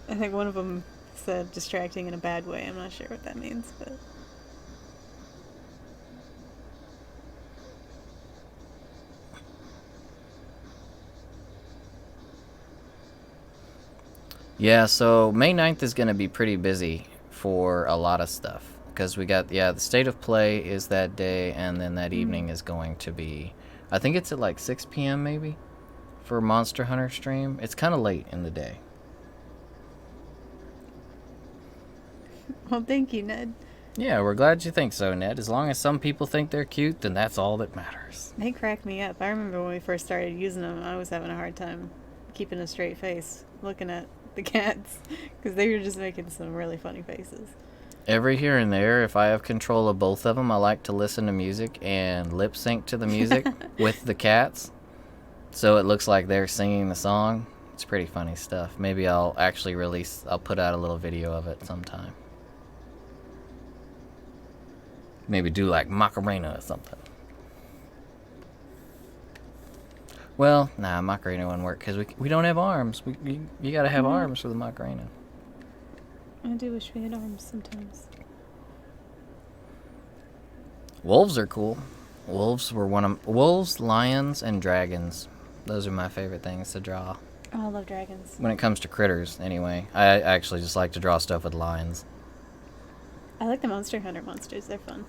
I think one of them said distracting in a bad way. I'm not sure what that means, but... Yeah, so May 9th is going to be pretty busy for a lot of stuff. Because we got, the State of Play is that day, and then that evening is going to be, I think it's at like 6 p.m. maybe, for Monster Hunter stream. It's kind of late in the day. Well, thank you, Ned. Yeah, we're glad you think so, Ned. As long as some people think they're cute, then that's all that matters. They crack me up. I remember when we first started using them, I was having a hard time keeping a straight face looking at the cats because they were just making some really funny faces. Every here and there, if I have control of both of them, I like to listen to music and lip sync to the music with the cats. So it looks like they're singing the song. It's pretty funny stuff. Maybe I'll actually I'll put out a little video of it sometime. Maybe do like Macarena or something. Well, nah, Macarena wouldn't work because we don't have arms. You gotta have arms for the Macarena. I do wish we had arms sometimes. Wolves are cool. Wolves, lions, and dragons. Those are my favorite things to draw. Oh, I love dragons. When it comes to critters, anyway. I actually just like to draw stuff with lines. I like the Monster Hunter monsters. They're fun.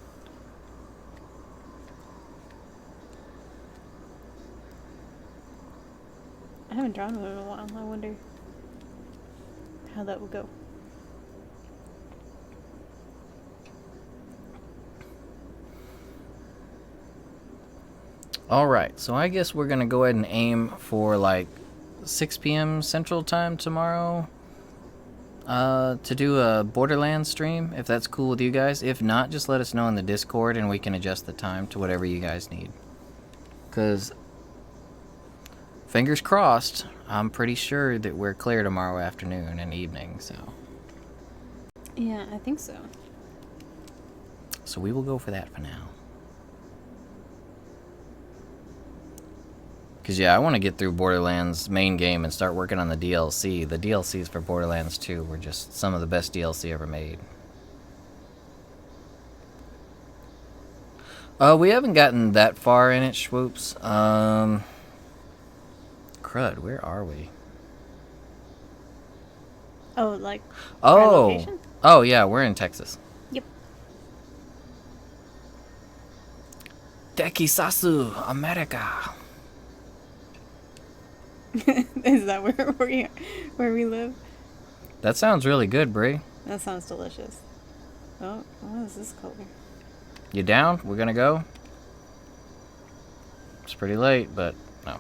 I haven't drawn one in a while. I wonder how that will go. Alright, so I guess we're going to go ahead and aim for like 6 p.m. Central Time tomorrow to do a Borderlands stream, if that's cool with you guys. If not, just let us know in the Discord and we can adjust the time to whatever you guys need. Because, fingers crossed, I'm pretty sure that we're clear tomorrow afternoon and evening, so. Yeah, I think so. So we will go for that for now. Because, yeah, I want to get through Borderlands main game and start working on the DLC. The DLCs for Borderlands 2 were just some of the best DLC ever made. We haven't gotten that far in it, Schwoops. Crud, where are we? Oh, like our location? Oh, yeah, we're in Texas. Yep. Tekisasu, America. Is that where we live? That sounds really good, Bree. That sounds delicious. Oh, what is this color? You down? We're gonna go? It's pretty late, but no.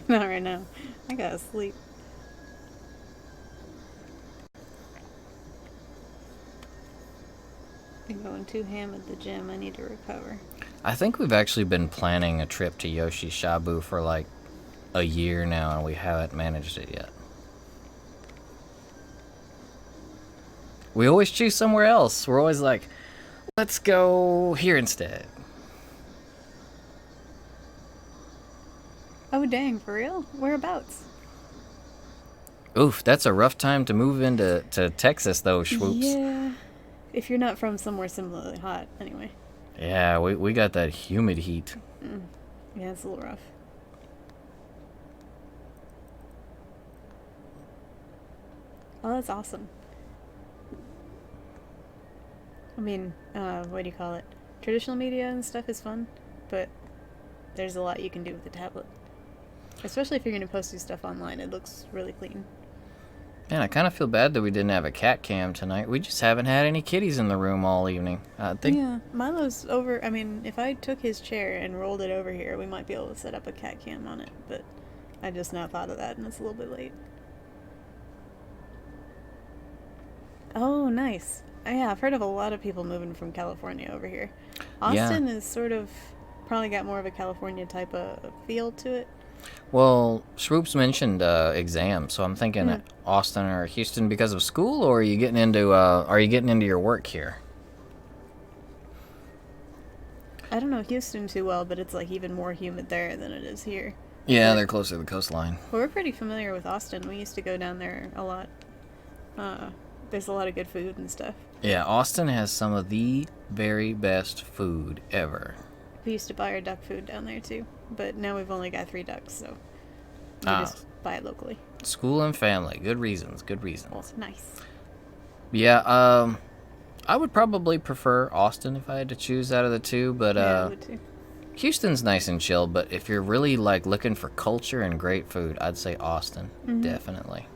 Not right now. I gotta sleep. I'm going too ham at the gym. I need to recover. I think we've actually been planning a trip to Yoshi Shabu for like a year now, and we haven't managed it yet. We always choose somewhere else. We're always like, let's go here instead. Oh, dang, for real? Whereabouts? Oof, that's a rough time to move into Texas, though, Schwoops. Yeah. If you're not from somewhere similarly hot, anyway. Yeah, we got that humid heat. Yeah, it's a little rough. Oh, that's awesome. I mean, what do you call it? Traditional media and stuff is fun, but there's a lot you can do with the tablet. Especially if you're going to post your stuff online, it looks really clean. Man, I kind of feel bad that we didn't have a cat cam tonight. We just haven't had any kitties in the room all evening. I think. Yeah, Milo's over. I mean, if I took his chair and rolled it over here, we might be able to set up a cat cam on it, but I just now thought of that and it's a little bit late. Oh, nice. Yeah, I've heard of a lot of people moving from California over here. Austin is sort of probably got more of a California type of feel to it. Well, Swoops mentioned exams, so I'm thinking Austin or Houston because of school, or are you getting into your work here? I don't know Houston too well, but it's like even more humid there than it is here. Yeah, they're closer to the coastline. Well, we're pretty familiar with Austin. We used to go down there a lot. There's a lot of good food and stuff. Yeah, Austin has some of the very best food ever. We used to buy our duck food down there too, but now we've only got 3 ducks, so we just buy it locally. School and family, good reasons. Well, nice. Yeah, I would probably prefer Austin if I had to choose out of the two, but Yeah, I would too. Houston's nice and chill, but if you're really like looking for culture and great food, I'd say Austin, definitely.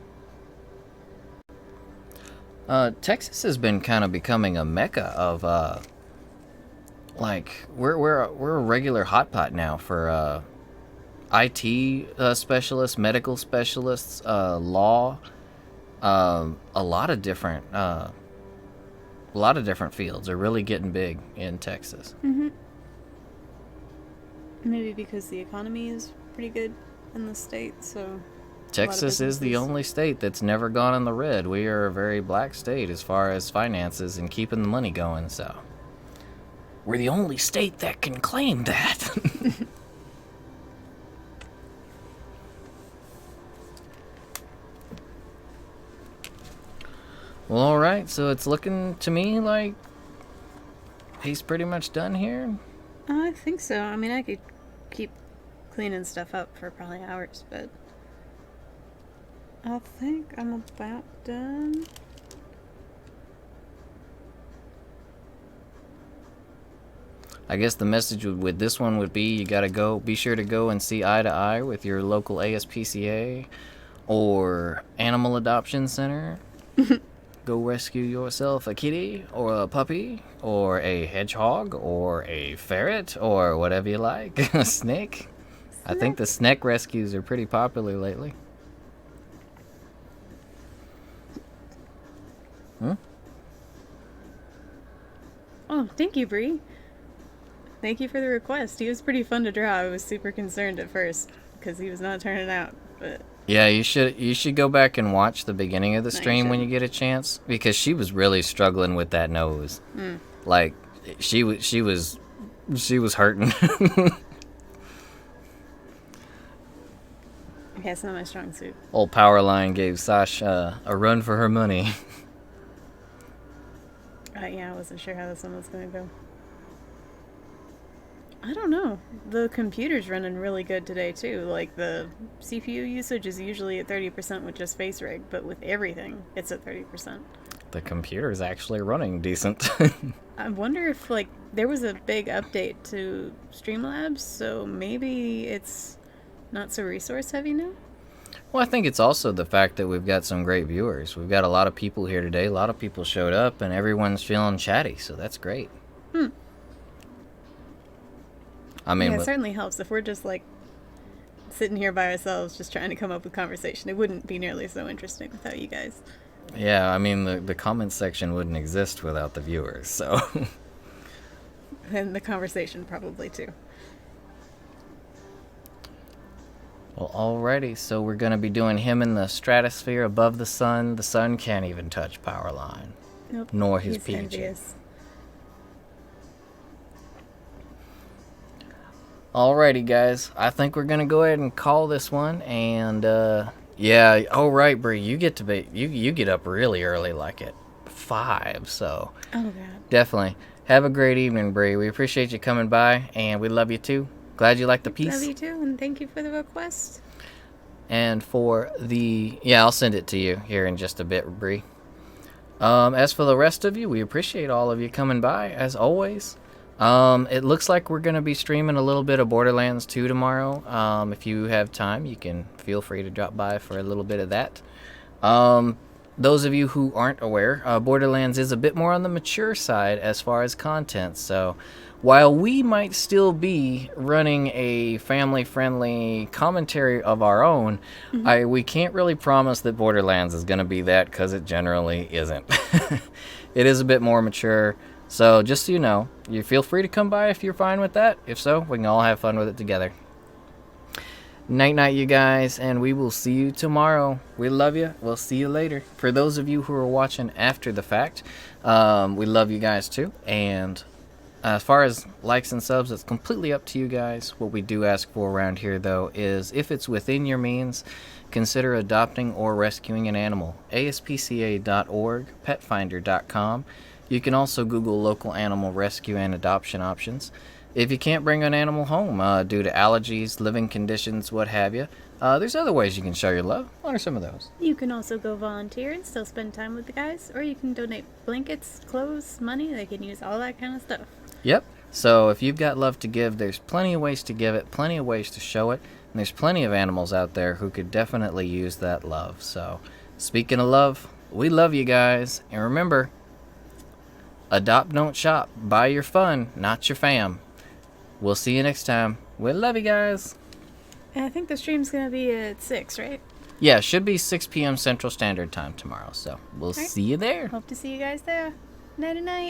Texas has been kind of becoming a mecca of like we're a regular hotpot now for IT specialists, medical specialists, law, a lot of different fields are really getting big in Texas. Maybe because the economy is pretty good in the state, so Texas is the only state that's never gone in the red. We are a very black state as far as finances and keeping the money going, so we're the only state that can claim that. Well, alright, so it's looking to me like he's pretty much done here. I think so. I mean, I could keep cleaning stuff up for probably hours, but I think I'm about done. I guess the message with this one would be you gotta be sure to go and see eye to eye with your local ASPCA or animal adoption center. Go rescue yourself a kitty or a puppy or a hedgehog or a ferret or whatever you like. A snake. I think the snake rescues are pretty popular lately. Oh, thank you, Bree. Thank you for the request. He was pretty fun to draw. I was super concerned at first because he was not turning out, but yeah, you should go back and watch the beginning of the stream when you get a chance, because she was really struggling with that nose. Like she was hurting. okay, it's not my strong suit. Old Powerline gave Sasha a run for her money. Yeah, I wasn't sure how this one was going to go. I don't know. The computer's running really good today, too. Like, the CPU usage is usually at 30% with just face rig, but with everything, it's at 30%. The computer's actually running decent. I wonder if, like, there was a big update to Streamlabs, so maybe it's not so resource heavy now? Well, I think it's also the fact that we've got some great viewers. We've got a lot of people here today. A lot of people showed up, and everyone's feeling chatty, so that's great. I mean, yeah, it certainly helps. If we're just, like, sitting here by ourselves just trying to come up with conversation, it wouldn't be nearly so interesting without you guys. Yeah, I mean, the comment section wouldn't exist without the viewers, so... And the conversation probably, too. Well, alrighty, so we're going to be doing him in the stratosphere above the sun. The sun can't even touch Powerline. Nope. Nor his He's Pikachu. envious. Alrighty, guys. I think we're going to go ahead and call this one. And, yeah. Oh, right, Bree. You get to be... You get up really early, like at 5, so... Oh, God. Definitely. Have a great evening, Bree. We appreciate you coming by, and we love you too. Glad you liked the piece. Love you too, and thank you for the request. And for the... Yeah, I'll send it to you here in just a bit, Bree. As for the rest of you, we appreciate all of you coming by, as always. It looks like we're going to be streaming a little bit of Borderlands 2 tomorrow. If you have time, you can feel free to drop by for a little bit of that. Those of you who aren't aware, Borderlands is a bit more on the mature side as far as content, so while we might still be running a family-friendly commentary of our own, we can't really promise that Borderlands is going to be that, because it generally isn't. It is a bit more mature, so just so you know, you feel free to come by if you're fine with that. If so, we can all have fun with it together. Night-night, you guys, and we will see you tomorrow. We love you. We'll see you later. For those of you who are watching after the fact, we love you guys too, and as far as likes and subs, it's completely up to you guys. What we do ask for around here, though, is if it's within your means, consider adopting or rescuing an animal. ASPCA.org, petfinder.com. You can also Google local animal rescue and adoption options. If you can't bring an animal home due to allergies, living conditions, what have you, there's other ways you can show your love. What are some of those? You can also go volunteer and still spend time with the guys, or you can donate blankets, clothes, money. They can use all that kind of stuff. Yep. So if you've got love to give, there's plenty of ways to give it, plenty of ways to show it, and there's plenty of animals out there who could definitely use that love. So speaking of love, we love you guys, and remember, adopt, don't shop. Buy your fun, not your fam. We'll see you next time. We love you guys. And I think the stream's going to be at 6, right? Yeah, it should be 6 p.m. Central Standard Time tomorrow, so we'll see you there. Hope to see you guys there. Night-night.